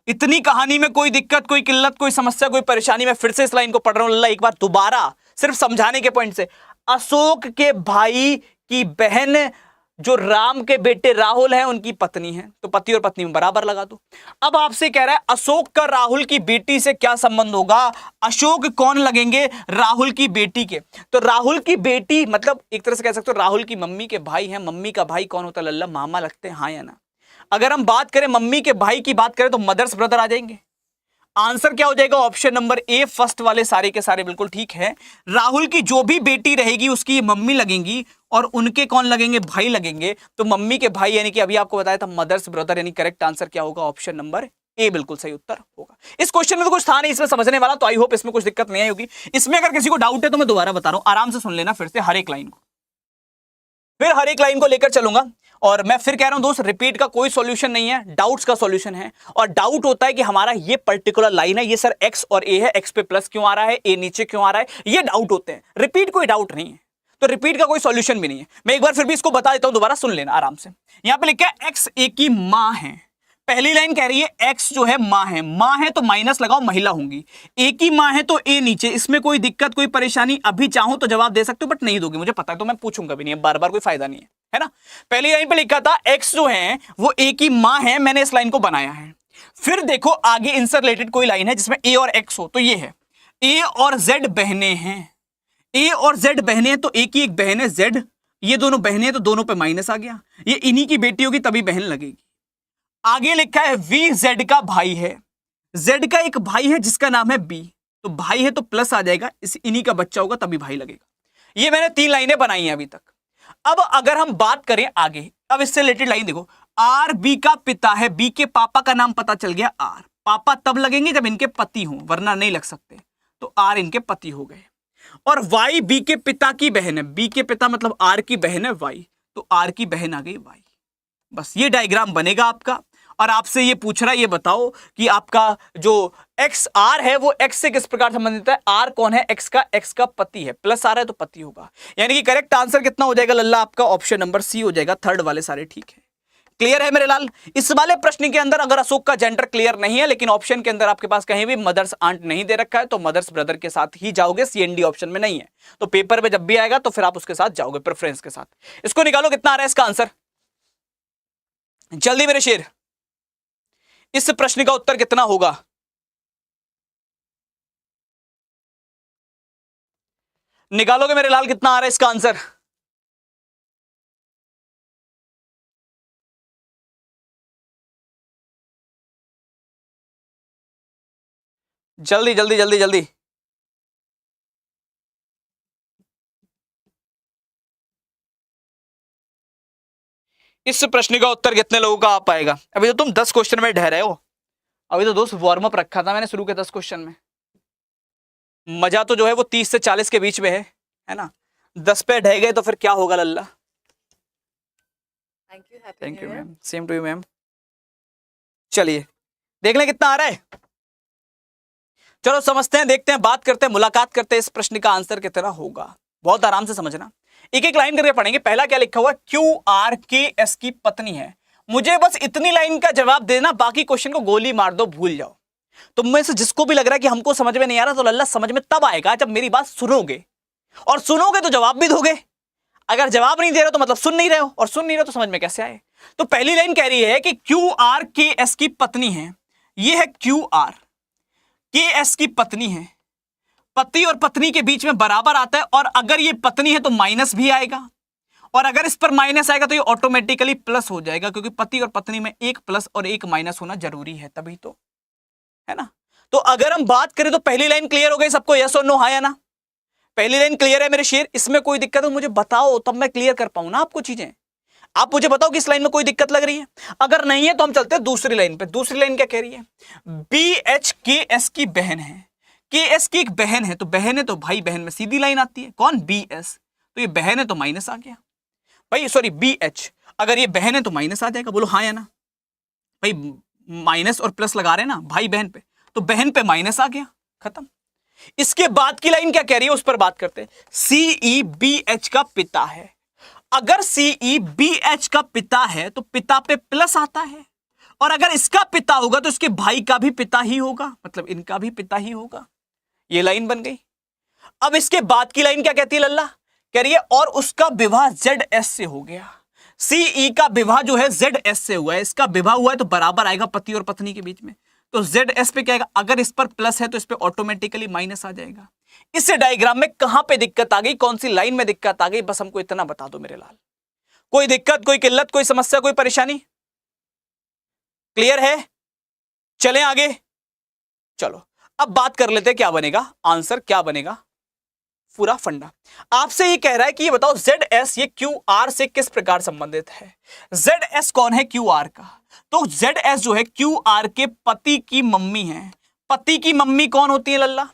इतनी कहानी में कोई दिक्कत, कोई किल्लत, कोई समस्या, कोई परेशानी? मैं फिर से इस लाइन को पढ़ रहा हूं एक बार दोबारा, सिर्फ समझाने के पॉइंट से। अशोक के भाई की बहन जो राम के बेटे राहुल है उनकी पत्नी है, तो पति और पत्नी में बराबर लगा दो। अब आपसे कह रहा है अशोक का राहुल की बेटी से क्या संबंध होगा? अशोक कौन लगेंगे? राहुल की बेटी के। तो राहुल की बेटी मतलब एक तरह से कह सकते हो राहुल की मम्मी के भाई हैं। मम्मी का भाई कौन होता है लल्ला? मामा लगते हैं, हाँ या ना। अगर हम बात करें मम्मी के भाई की बात करें तो मदर्स ब्रदर आ जाएंगे। आंसर क्या हो जाएगा? ऑप्शन नंबर ए, फर्स्ट वाले सारे के सारे बिल्कुल ठीक है। राहुल की जो भी बेटी रहेगी उसकी मम्मी लगेंगी और उनके कौन लगेंगे? भाई लगेंगे। तो मम्मी के भाई यानी कि अभी आपको बताया था मदर्स ब्रदर, यानी करेक्ट आंसर क्या होगा? ऑप्शन नंबर ए बिल्कुल सही उत्तर होगा। इस क्वेश्चन में तो कुछ था नहीं इसमें समझने वाला, तो आई होप इसमें कुछ दिक्कत नहीं आई होगी। इसमें अगर किसी को डाउट है तो मैं दोबारा बता रहा हूं, आराम से सुन लेना फिर से हर एक लाइन को, फिर हर एक लाइन को लेकर चलूंगा। और मैं फिर कह रहा हूं दोस्त, रिपीट का कोई सॉल्यूशन नहीं है, डाउट्स का सॉल्यूशन है। और डाउट होता है कि हमारा ये पर्टिकुलर लाइन है, ये सर एक्स और ए है, एक्स पे प्लस क्यों आ रहा है, ए नीचे क्यों आ रहा है, ये डाउट होते हैं। रिपीट कोई डाउट नहीं है, तो रिपीट का कोई सॉल्यूशन भी नहीं है। मैं एक बार फिर भी इसको बता देता हूं, दोबारा सुन लेना आराम से। यहां पे लिखा है एक्स ए की मां है। पहली लाइन कह रही है एक्स जो है मां है, मां है तो माइनस लगाओ, महिला होंगी। ए की मां है तो ए नीचे, इसमें कोई दिक्कत, कोई परेशानी? अभी चाहूं तो जवाब दे सकते हो बट नहीं दोगे, मुझे पता है, तो मैं पूछूंगा भी नहीं, बार बार कोई फायदा नहीं है ना। पहली लाइन पे लिखा था एक्स जो है वो ए की मां है, मैंने इस लाइन को बनाया है। फिर देखो आगे इनसे रिलेटेड कोई लाइन है जिसमें ए और एक्स हो, तो ये है ए और जेड बहने हैं। ए और जेड बहने हैं तो ए की एक बहन है जेड, ये दोनों बहने हैं तो दोनों पे माइनस आ गया, ये इन्हीं की बेटी होगी तभी बहन लगेगी। आगे लिखा है वी जेड का भाई है, जेड का एक भाई है जिसका नाम है बी, तो भाई है तो प्लस आ जाएगा, इस इन्हीं का बच्चा होगा तभी भाई लगेगा। ये मैंने 3 लाइनें बनाई हैं अभी तक। अब अगर हम बात करें आगे, अब इससे रिलेटेड लाइन देखो, आर बी का पिता है, बी के पापा का नाम पता चल गया आर, पापा तब लगेंगे जब इनके पति हों वरना नहीं लग सकते, तो आर इनके पति हो गए। और वाई बी के पिता की बहन है, बी के पिता मतलब आर की बहन है वाई, तो आर की बहन आ गई वाई। बस ये डायग्राम बनेगा आपका। और आपसे ये पूछ रहा है, ये बताओ कि आपका जो एक्स आर है वो एक्स से किस प्रकार संबंधित है? आर कौन है? एक्स का पति है, प्लस आ रहा है तो पति होगा। यानी कि करेक्ट आंसर कितना हो जाएगा लल्ला? आपका ऑप्शन नंबर सी हो जाएगा, थर्ड वाले सारे ठीक है। क्लियर है मेरे लाल? इस वाले प्रश्न के अंदर अगर अशोक का जेंडर क्लियर नहीं है, लेकिन ऑप्शन के अंदर आपके पास कहीं भी मदर्स आंट नहीं दे रखा है, तो मदर्स ब्रदर के साथ ही जाओगे, सीएनडी ऑप्शन में नहीं है, तो पेपर में जब भी आएगा तो फिर आप उसके साथ जाओगे, प्रेफरेंस के साथ। इसको निकालो कितना आ रहा है इसका आंसर, जल्दी मेरे शेर, इस प्रश्न का उत्तर कितना होगा? निकालोगे मेरे लाल कितना आ रहा है इसका आंसर? जल्दी जल्दी जल्दी जल्दी। इस प्रश्न का उत्तर कितने लोगों का आ पाएगा? अभी तो तुम 10 क्वेश्चन में ढह रहे हो, अभी तो दोस्त वार्म अप रखा था मैंने शुरू के 10 क्वेश्चन में। मजा तो जो है वो 30 से 40 के बीच में है ना। 10 पे ढह गए तो फिर क्या होगा लल्ला? Thank you ma'am, same to you ma'am. चलिए देख लें कितना आ रहा है, चलो समझते हैं, देखते हैं, बात करते हैं, मुलाकात करते हैं, इस प्रश्न का आंसर कितना होगा। बहुत आराम से समझना, एक एक लाइन करके पढ़ेंगे। पहला क्या लिखा हुआ? क्यू आर के एस की पत्नी है। मुझे बस इतनी लाइन का जवाब देना, बाकी क्वेश्चन को गोली मार दो, भूल जाओ। तुम में से जिसको भी लग रहा है कि हमको समझ में नहीं आ रहा, तो लल्ला समझ में तब आएगा जब मेरी बात सुनोगे, और सुनोगे तो जवाब भी दोगे। अगर जवाब नहीं दे रहे हो तो मतलब सुन नहीं रहे हो, और सुन नहीं रहे हो तो समझ में कैसे आए? तो पहली लाइन कह रही है कि क्यू आर के एस की पत्नी है, ये है क्यू आर के एस की पत्नी है, पति और पत्नी के बीच में बराबर आता है, और अगर ये पत्नी है तो माइनस भी आएगा, और अगर इस पर माइनस आएगा तो ये ऑटोमेटिकली प्लस हो जाएगा, क्योंकि पति और पत्नी में एक प्लस और एक माइनस होना जरूरी है, तभी तो, है ना। तो अगर हम बात करें तो पहली लाइन क्लियर हो गई सबको, यस और नो, हाँ या ना? पहली लाइन क्लियर है मेरे शेर? इसमें कोई दिक्कत है मुझे बताओ, तब मैं क्लियर कर पाऊं ना आपको चीजें। आप मुझे बताओ कि इस लाइन में कोई दिक्कत लग रही है। अगर नहीं है तो हम चलते हैं दूसरी लाइन पे। दूसरी लाइन क्या कह रही है? बी एच के एस की बहन है, के एस की एक बहन है, तो बहन है तो भाई बहन में सीधी लाइन आती है। कौन? बी एस, तो ये बहन है तो माइनस आ गया भाई, सॉरी बी एच, अगर ये बहन है तो माइनस आ जाएगा, बोलो हाँ या ना भाई। माइनस और प्लस लगा रहे हैं ना भाई बहन पे, तो बहन पे माइनस आ गया, खत्म। इसके बाद की लाइन क्या कह रही है उस पर बात करते हैं। सीई बी एच का पिता है, अगर सीई बी एच का पिता है तो पिता पे प्लस आता है, और अगर इसका पिता होगा तो इसके भाई का भी पिता ही होगा, मतलब इनका भी पिता ही होगा। ये लाइन बन गई। अब इसके बाद की लाइन क्या कहती है लल्ला? कह रही है और उसका विवाह जेड एस से हो गया। सीई का विवाह जो है जेड एस से हुआ है, इसका विवाह हुआ है तो बराबर आएगा पति और पत्नी के बीच में, तो जेड एस पे क्या आएगा? अगर इस पर प्लस है तो इस पे ऑटोमेटिकली माइनस आ जाएगा। इस डायग्राम में कहां पे दिक्कत आ गई, कौन सी लाइन में दिक्कत आ गई, बस हमको इतना बता दो मेरे लाल। कोई दिक्कत, कोई किल्लत, कोई समस्या, कोई परेशानी? क्लियर है? चलें आगे। चलो अब बात कर लेते हैं क्या बनेगा आंसर, क्या बनेगा पूरा फंडा। आपसे ये कह रहा है कि ये बताओ जेड एस ये क्यू आर से किस प्रकार संबंधित है। जेड एस कौन है? क्यू आर का। तो जेड एस जो है क्यू आर के पति की मम्मी है। पति की मम्मी कौन होती है लल्ला?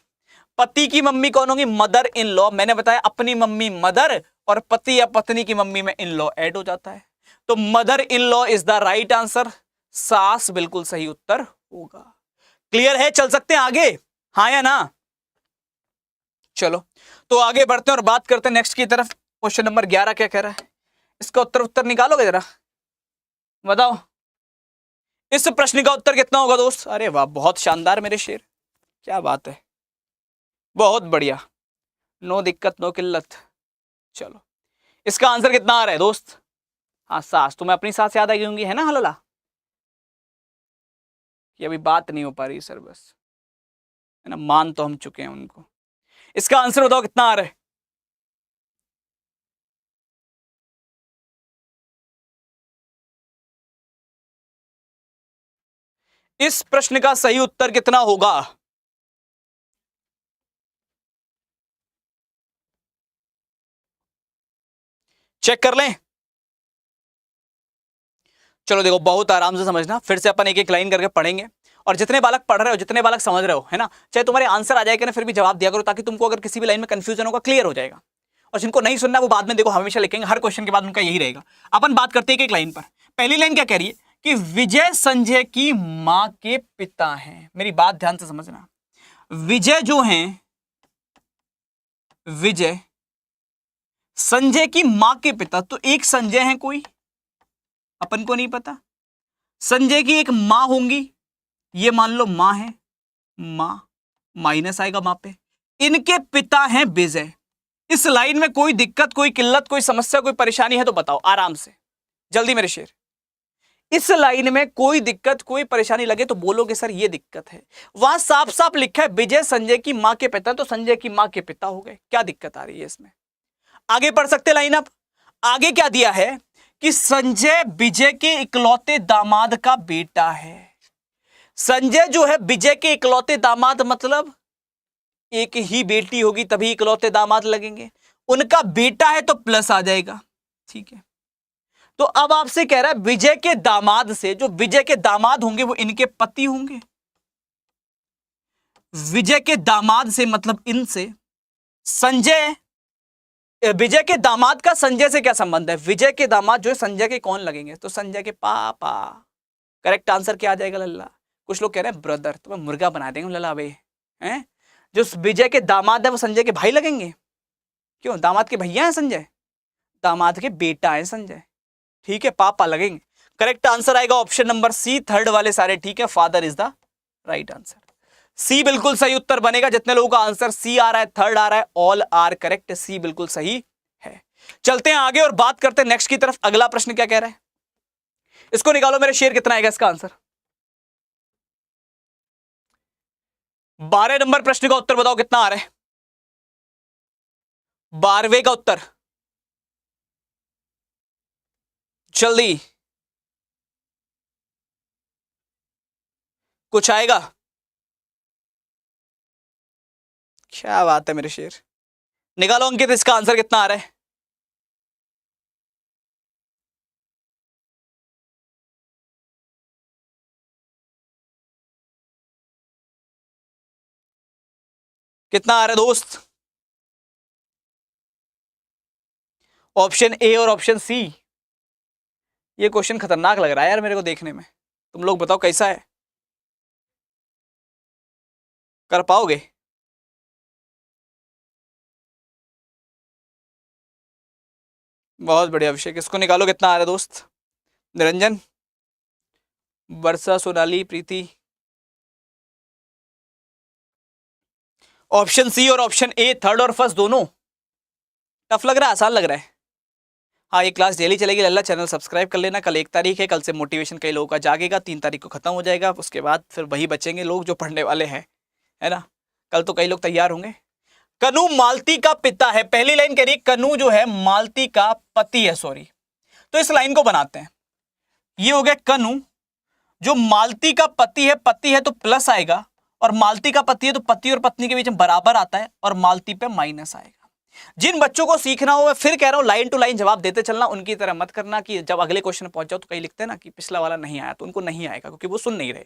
पति की मम्मी कौन होगी? Mother in law. मैंने बताया अपनी मम्मी मदर और पति या पत्नी की मम्मी में इन लॉ ऐड हो जाता है, तो mother in law is the right answer. सास बिल्कुल सही उत्तर होगा। क्लियर है? चल सकते हैं आगे, हाँ या ना? चलो तो आगे बढ़ते हैं और बात करते हैं नेक्स्ट की तरफ। क्वेश्चन नंबर 11 क्या कह रहा है, इसका उत्तर निकालोगे जरा, बताओ इस प्रश्न का उत्तर कितना होगा दोस्त? अरे वाह, बहुत शानदार मेरे शेर, क्या बात है, बहुत बढ़िया, नो दिक्कत नो किल्लत। चलो इसका आंसर कितना आ रहा है दोस्त? हाँ सास, तुम्हें अपनी सास याद आई होंगी, है ना हलला? कि अभी बात नहीं हो पा रही सर, बस है ना, मान तो हम चुके हैं उनको। इसका आंसर बताओ कितना आ रहा है? इस प्रश्न का सही उत्तर कितना होगा? चेक कर लें। चलो देखो, बहुत आराम से समझना, फिर से अपन एक एक लाइन करके पढ़ेंगे, और जितने बालक पढ़ रहे हो, जितने बालक समझ रहे हो, है ना, चाहे तुम्हारे आंसर आ जाएगा ना, फिर भी जवाब दिया करो, ताकि तुमको अगर किसी भी लाइन में कंफ्यूजन होगा क्लियर हो जाएगा। और जिनको नहीं सुनना वो बाद में देखो हमेशा लिखेंगे, हर क्वेश्चन के बाद उनका यही रहेगा। अपन बात करते हैं एक लाइन पर। पहली लाइन क्या कह रही है कि विजय संजय की मां के पिता हैं। मेरी बात ध्यान से समझना, विजय जो हैं, विजय संजय की मां के पिता, तो एक संजय है कोई, अपन को नहीं पता। संजय की एक मां होंगी, ये मान लो मां है, मां माइनस आएगा मां पे, इनके पिता हैं विजय। इस लाइन में कोई दिक्कत, कोई किल्लत, कोई समस्या, कोई परेशानी है तो बताओ आराम से, जल्दी मेरे शेर। इस लाइन में कोई दिक्कत, कोई परेशानी लगे तो बोलोगे सर ये दिक्कत है। वहां साफ साफ लिखा है विजय संजय की मां के पिता, तो संजय की मां के पिता हो गए, क्या दिक्कत आ रही है इसमें? आगे पढ़ सकते लाइन अप। आगे क्या दिया है कि संजय विजय के इकलौते दामाद का बेटा है। संजय जो है विजय के इकलौते दामाद, मतलब एक ही बेटी होगी तभी इकलौते दामाद लगेंगे, उनका बेटा है तो प्लस आ जाएगा, ठीक है। तो अब आपसे कह रहा है विजय के दामाद से, जो विजय के दामाद होंगे वो इनके पति होंगे। विजय के दामाद से मतलब इनसे, संजय, विजय के दामाद का संजय से क्या संबंध है? विजय के दामाद जो है संजय के कौन लगेंगे? तो संजय के पापा। करेक्ट आंसर क्या आ जाएगा लल्ला? कुछ लोग कह रहे हैं ब्रदर, तो मैं मुर्गा बना देंगे लल्ला भाई, हैं? जो विजय के दामाद है वो संजय के भाई लगेंगे? क्यों, दामाद के भैया हैं संजय? दामाद के बेटा है संजय, ठीक है, पापा लगेंगे। करेक्ट आंसर आएगा ऑप्शन नंबर सी, थर्ड वाले सारे ठीक है, father is the right answer. C बिल्कुल सही उत्तर बनेगा। जितने लोगों का आंसर सी आ रहा है, थर्ड आ रहा है, ऑल आर करेक्ट, सी बिल्कुल सही है। चलते हैं आगे और बात करते हैं नेक्स्ट की तरफ। अगला प्रश्न क्या कह रहा है, इसको निकालो मेरे शेर, कितना आएगा इसका आंसर? 12 नंबर प्रश्न का उत्तर बताओ कितना आ रहा है? 12वें का उत्तर जल्दी कुछ आएगा? क्या बात है मेरे शेर, निकालो अंकित, इसका आंसर कितना आ रहा है? कितना आ रहा है दोस्त? ऑप्शन ए और ऑप्शन सी। ये क्वेश्चन खतरनाक लग रहा है यार मेरे को देखने में। तुम लोग बताओ कैसा है, कर पाओगे? बहुत बढ़िया अभिषेक, इसको निकालो कितना आ रहा है दोस्त? निरंजन, वर्षा, सोनाली, प्रीति। ऑप्शन सी और ऑप्शन ए, थर्ड और फर्स्ट दोनों टफ लग रहा है, आसान लग रहा है? हाँ, ये क्लास डेली चलेगी लल्ला, चैनल सब्सक्राइब कर लेना। कल 1 तारीख है, कल से मोटिवेशन कई लोगों का जागेगा, 3 तारीख को खत्म हो जाएगा, उसके बाद फिर वही बचेंगे लोग जो पढ़ने वाले हैं, है ना? कल तो कई लोग तैयार होंगे। कनु मालती का पिता है, पहली लाइन कह रही है कनु जो है मालती का पति है, सॉरी। तो इस लाइन को बनाते हैं, ये हो गया कनु जो मालती का पति है तो प्लस आएगा, और मालती का पति है तो पति और पत्नी के बीच में बराबर आता है, और मालती पे माइनस आएगा। जिन बच्चों को सीखना हो, मैं फिर कह रहा हूं लाइन टू लाइन जवाब देते चलना, उनकी तरह मत करना कि जब अगले क्वेश्चन में पहुंच जाओ तो कई लिखते हैं ना कि पिछला वाला नहीं आया, तो उनको नहीं आएगा क्योंकि वो सुन नहीं रहे।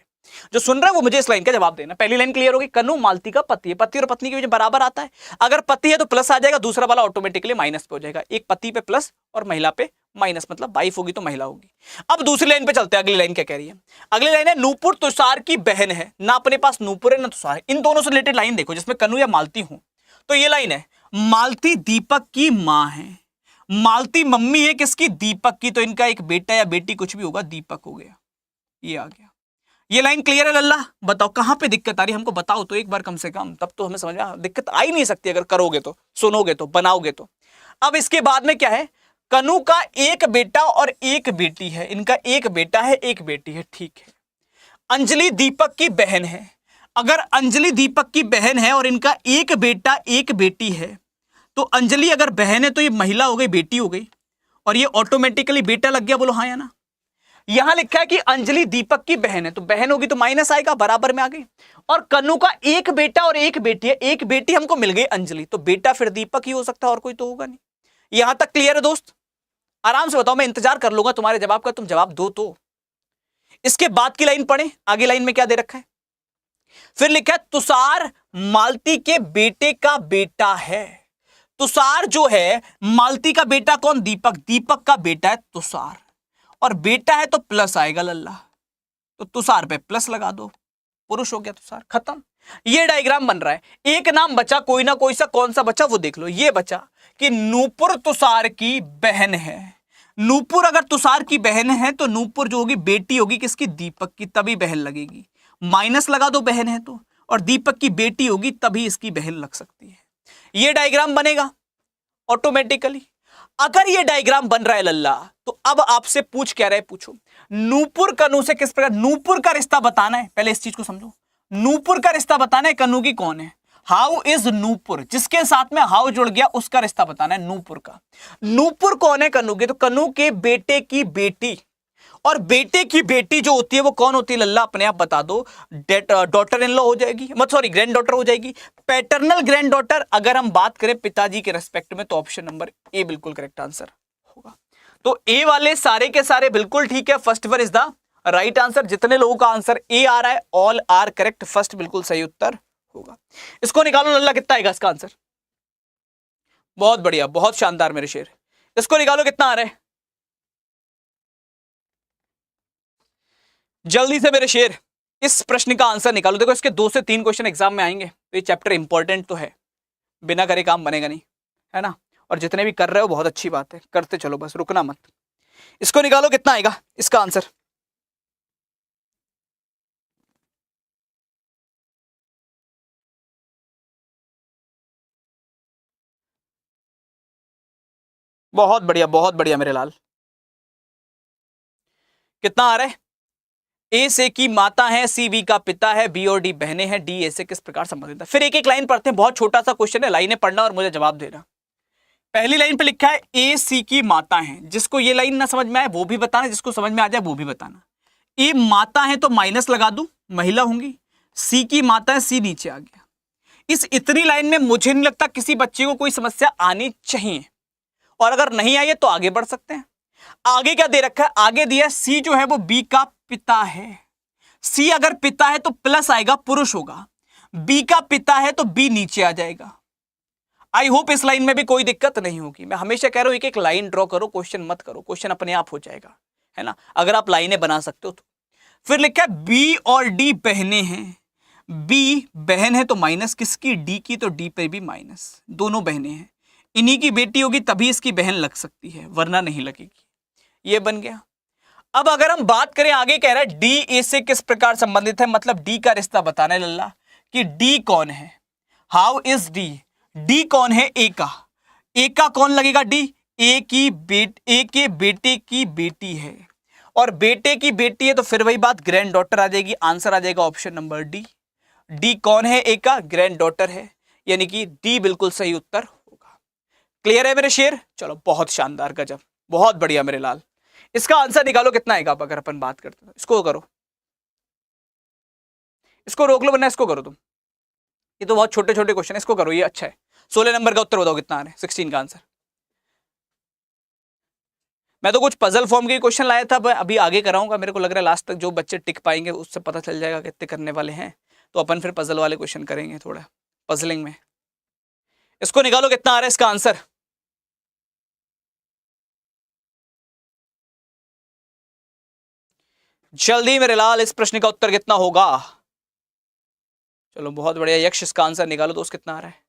जो सुन रहा है वो मुझे इस लाइन का जवाब देना। पहली लाइन क्लियर होगी, कनु मालती का पति है, पति और पत्नी के बीच बराबर आता है, अगर पति है तो प्लस आ जाएगा, दूसरा वाला ऑटोमेटिकली माइनस पे हो जाएगा। एक पति पे प्लस और महिला पे माइनस, मतलब वाइफ होगी तो महिला होगी। अब दूसरी लाइन पे चलते हैं, अगली लाइन क्या कह रही है? अगली लाइन है नूपुर तुषार की बहन है, ना अपने पास नूपुर है ना तुषार है। इन दोनों से रिलेटेड लाइन देखो जिसमें कनु या मालती हूं, तो ये लाइन है मालती दीपक की मां है, मालती मम्मी है किसकी? दीपक की, तो इनका एक बेटा या बेटी कुछ भी होगा, दीपक हो गया, ये आ गया। ये लाइन क्लियर है लल्ला? बताओ कहां पे दिक्कत आ रही है, हमको बताओ तो एक बार कम से कम, तब तो हमें समझ में दिक्कत आ ही नहीं सकती अगर करोगे तो, सुनोगे तो, बनाओगे तो। अब इसके बाद में क्या है? कनु का एक बेटा और एक बेटी है, इनका एक बेटा है एक बेटी है, ठीक है। अंजलि दीपक की बहन है, अगर अंजलि दीपक की बहन है और इनका एक बेटा एक बेटी है, तो अंजलि अगर बहन है तो ये महिला हो गई, बेटी हो गई, और ये ऑटोमेटिकली बेटा लग गया, बोलो हाँ या ना? यहां लिखा है कि अंजलि दीपक की बहन है, तो बहन होगी तो माइनस आएगा, बराबर में आ गई। और कनु का एक बेटा और एक बेटी है, एक बेटी हमको मिल गई अंजलि, तो बेटा फिर दीपक ही हो सकता है, और कोई तो होगा नहीं। यहां तक क्लियर है दोस्त? आराम से बताओ, मैं इंतजार कर लूंगा तुम्हारे जवाब का, तुम जवाब दो तो। इसके बाद की लाइन पढ़े, आगे लाइन में क्या दे रखा है? फिर लिखा है तुषार मालती के बेटे का बेटा है। तुषार जो है मालती का बेटा कौन? दीपक, दीपक का बेटा है तुषार, और बेटा है तो प्लस आएगा लल्ला, तो तुषार पे प्लस लगा दो, पुरुष हो गया तुषार, खत्म। ये डायग्राम बन रहा है। एक नाम बचा, कोई ना कोई सा, कौन सा बचा वो देख लो। ये बचा कि नूपुर तुषार की बहन है। नूपुर अगर तुषार की बहन है तो नूपुर जो होगी बेटी होगी किसकी? दीपक की, तभी बहन लगेगी, माइनस लगा दो बहन है तो, और दीपक की बेटी होगी तभी इसकी बहन लग सकती है। ये डायग्राम बनेगा ऑटोमेटिकली। अगर ये डायग्राम बन रहा है लल्ला, तो अब आपसे पूछ क्या रहे, पूछो नूपुर कनु से किस प्रकार, नूपुर का रिश्ता बताना है, पहले इस चीज को समझो। नूपुर का रिश्ता बताना है, कनु की कौन है, हाउ इज नूपुर, जिसके साथ में हाउ जुड़ गया उसका रिश्ता बताना है नूपुर का। नूपुर कौन है कनु की? तो कनु के बेटे की बेटी, और बेटे की बेटी जो होती है वो कौन होती है लल्ला? अपने आप बता दो, डॉटर इन लॉ हो जाएगी, मत सॉरी ग्रैंड डॉटर हो जाएगी, पैटर्नल ग्रैंड डॉटर। अगर हम बात करें पिताजी के रेस्पेक्ट में तो ऑप्शन नंबर ए बिल्कुल करेक्ट आंसर होगा। तो ए वाले सारे के सारे बिल्कुल ठीक है, first one is the right answer. जितने लोगों का आंसर ए आ रहा है ऑल आर करेक्ट, फर्स्ट बिल्कुल सही उत्तर होगा। इसको निकालो लल्ला, कितना आएगा इसका आंसर? बहुत बढ़िया, बहुत शानदार मेरे शेर, इसको निकालो कितना आ रहा है जल्दी से मेरे शेर। इस प्रश्न का आंसर निकालो। देखो इसके 2 से 3 क्वेश्चन एग्जाम में आएंगे, तो ये चैप्टर इंपॉर्टेंट तो है, बिना करे काम बनेगा नहीं, है ना? और जितने भी कर रहे हो बहुत अच्छी बात है, करते चलो बस, रुकना मत। इसको निकालो कितना आएगा इसका आंसर? बहुत बढ़िया मेरे लाल। कितना आ रहा है? ए से की माता है, सी बी का पिता है, बी और डी बहनें हैं, डी ए से किस प्रकार संबंधित है। फिर एक एक लाइन पढ़ते हैं, बहुत छोटा सा क्वेश्चन है, लाइनें पढ़ना और मुझे जवाब देना। पहली लाइन पे लिखा है ए सी की माता है। जिसको ये लाइन ना समझ में आए वो भी बताना, जिसको समझ में आ जाए वो भी बताना। ए माता है तो माइनस लगा दूं, महिला होंगी। सी की माता है, सी नीचे आ गया। इस इतनी लाइन में मुझे नहीं लगता किसी बच्चे को कोई समस्या आनी चाहिए, और अगर नहीं आई है तो आगे बढ़ सकते हैं। आगे क्या दे रखा है? आगे दिया सी जो है वो बी का पिता है। सी अगर पिता है तो प्लस आएगा, पुरुष होगा। बी का पिता है तो बी नीचे आ जाएगा। आई होप इस लाइन में भी कोई दिक्कत नहीं होगी। मैं हमेशा कह रहा हूं एक एक लाइन ड्रॉ करो, क्वेश्चन मत करो, क्वेश्चन अपने आप हो जाएगा, है ना, अगर आप लाइनें बना सकते हो तो। फिर लिखा है बी और डी बहनें हैं। बी बहन है तो माइनस किसकी? डी की, तो डी पे भी माइनस। दोनों बहनें हैं, इन्हीं की बेटी होगी तभी इसकी बहन लग सकती है, वरना नहीं लगेगी। ये बन गया। अब अगर हम बात करें, आगे कह रहा है डी ए से किस प्रकार संबंधित है, मतलब डी का रिश्ता बताना है लल्ला कि डी कौन है। How is D? डी कौन है? ए का। ए का कौन लगेगा? डी। ए के बेटे की बेटी है, और बेटे की बेटी है तो फिर वही बात, ग्रैंड डॉटर आ जाएगी। आंसर आ जाएगा ऑप्शन नंबर डी। डी कौन है? ए का ग्रैंड डॉटर है, यानी कि डी बिल्कुल सही उत्तर होगा। क्लियर है मेरे शेर? चलो बहुत शानदार, गजब, बहुत बढ़िया मेरे लाल। इसका आंसर निकालो कितना आएगा। अगर अपन बात करते हैं इसको करो, इसको रोक लो वरना इसको करो तुम। ये तो बहुत छोटे छोटे क्वेश्चन है, इसको करो, ये अच्छा है। 16 नंबर का उत्तर बताओ कितना आ रहा है, 16 का आंसर। मैं तो कुछ पजल फॉर्म के क्वेश्चन लाया था, अभी आगे कराऊंगा। मेरे को लग रहा है लास्ट तक जो बच्चे टिक पाएंगे उससे पता चल जाएगा कितने करने वाले हैं। तो अपन फिर पजल वाले क्वेश्चन करेंगे, थोड़ा पजलिंग में। इसको निकालो कितना आ रहा है इसका आंसर। जल्दी मेरे लाल, इस प्रश्न का उत्तर कितना होगा? चलो बहुत बढ़िया यक्ष, इसका आंसर निकालो दोस्त कितना आ रहा है।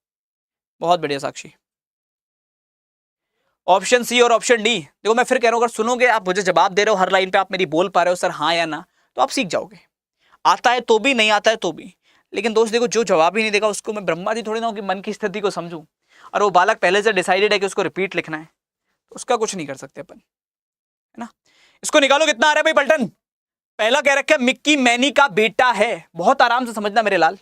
बहुत बढ़िया साक्षी। ऑप्शन सी और ऑप्शन डी। देखो मैं फिर कह रहा हूं, अगर सुनोगे आप, मुझे जवाब दे रहे हो हर लाइन पे, आप मेरी बोल पा रहे हो सर हाँ या ना, तो आप सीख जाओगे। आता है तो भी, नहीं आता है तो भी। लेकिन दोस्त देखो, जो जवाब ही नहीं देगा उसको मैं ब्रह्मा जी थोड़ी ना हूं कि मन की स्थिति को समझूं। और वो बालक पहले से डिसाइडेड है कि उसको रिपीट लिखना है, तो उसका कुछ नहीं कर सकते अपन, है ना। इसको निकालो कितना आ रहा है भाई पलटन। पहला कह रखा है मिक्की मैनी का बेटा है। बहुत आराम से समझना मेरे लाल।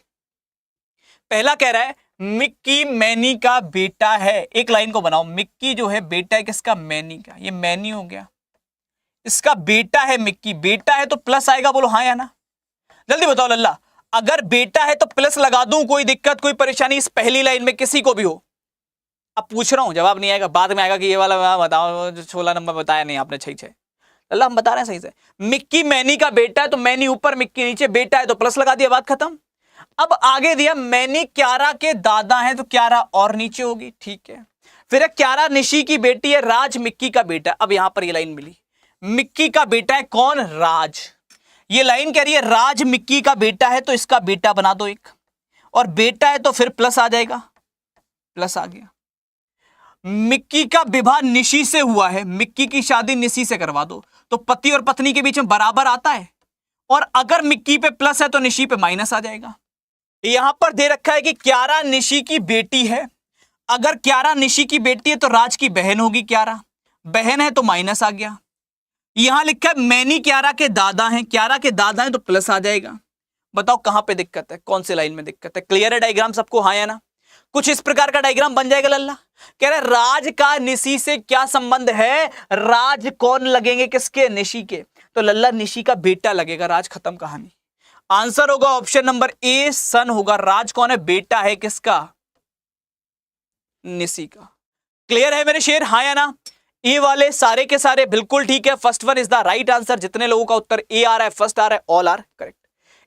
पहला कह रहा है मिक्की मैनी का बेटा है। एक लाइन को बनाओ, मिक्की जो है बेटा है किसका? मैनी का। ये मैनी हो गया, इसका बेटा है मिक्की। बेटा है तो प्लस आएगा, बोलो हाँ या ना। जल्दी बताओ लल्ला। अगर बेटा है तो प्लस लगा दूं, कोई दिक्कत कोई परेशानी इस पहली लाइन में किसी को भी हो? अब पूछ रहा हूं, जवाब नहीं आएगा, बाद में आएगा कि ये वाला बताओ, जो 16 नंबर बताया नहीं आपने, 6 लल्ला हम बता रहे हैं सही से। मिक्की मैनी का बेटा है तो मैनी ऊपर मिक्की नीचे, बेटा है तो प्लस लगा दिया, बात खत्म। अब आगे दिया मैनी क्यारा के दादा हैं तो क्यारा और नीचे होगी, ठीक है। फिर क्यारा निशी की बेटी है, राज मिक्की का बेटा। अब यहां पर ये लाइन मिली, मिक्की का बेटा है कौन? राज। ये लाइन कह रही है राज मिक्की का बेटा है तो इसका बेटा बना दो एक, और बेटा है तो फिर प्लस आ जाएगा, प्लस आ गया। मिक्की का विवाह निशी से हुआ है, मिक्की की शादी निशी से करवा दो, तो पति और पत्नी के बीच में बराबर आता है। और अगर मिक्की पे प्लस है तो निशी पे माइनस आ जाएगा। यहां पर दे रखा है कि क्यारा निशी की बेटी है। अगर क्यारा निशी की बेटी है तो राज की बहन होगी क्यारा, बहन है तो माइनस आ गया। यहां लिखा है मैनी क्यारा के दादा हैं, क्यारा के दादा हैं तो प्लस आ जाएगा। बताओ कहां पे दिक्कत है, कौन सी लाइन में दिक्कत है? क्लियर है डायग्राम सबको, हाँ या ना? कुछ इस प्रकार का डायग्राम बन जाएगा लल्ला। कह रहे राज का निशी से क्या संबंध है? राज कौन लगेंगे किसके? निशी के। तो लल्ला निशी का बेटा लगेगा, राज खत्म कहानी। आंसर होगा ऑप्शन नंबर ए, सन होगा। राज कौन है? बेटा है किसका? निशी का। क्लियर है मेरे शेर, हाँ या ना? ए वाले सारे के सारे बिल्कुल ठीक है। First one is the right answer. जितने लोगों का उत्तर ए आ रहा है, फर्स्ट आ रहा है, ऑल आर करेक्ट।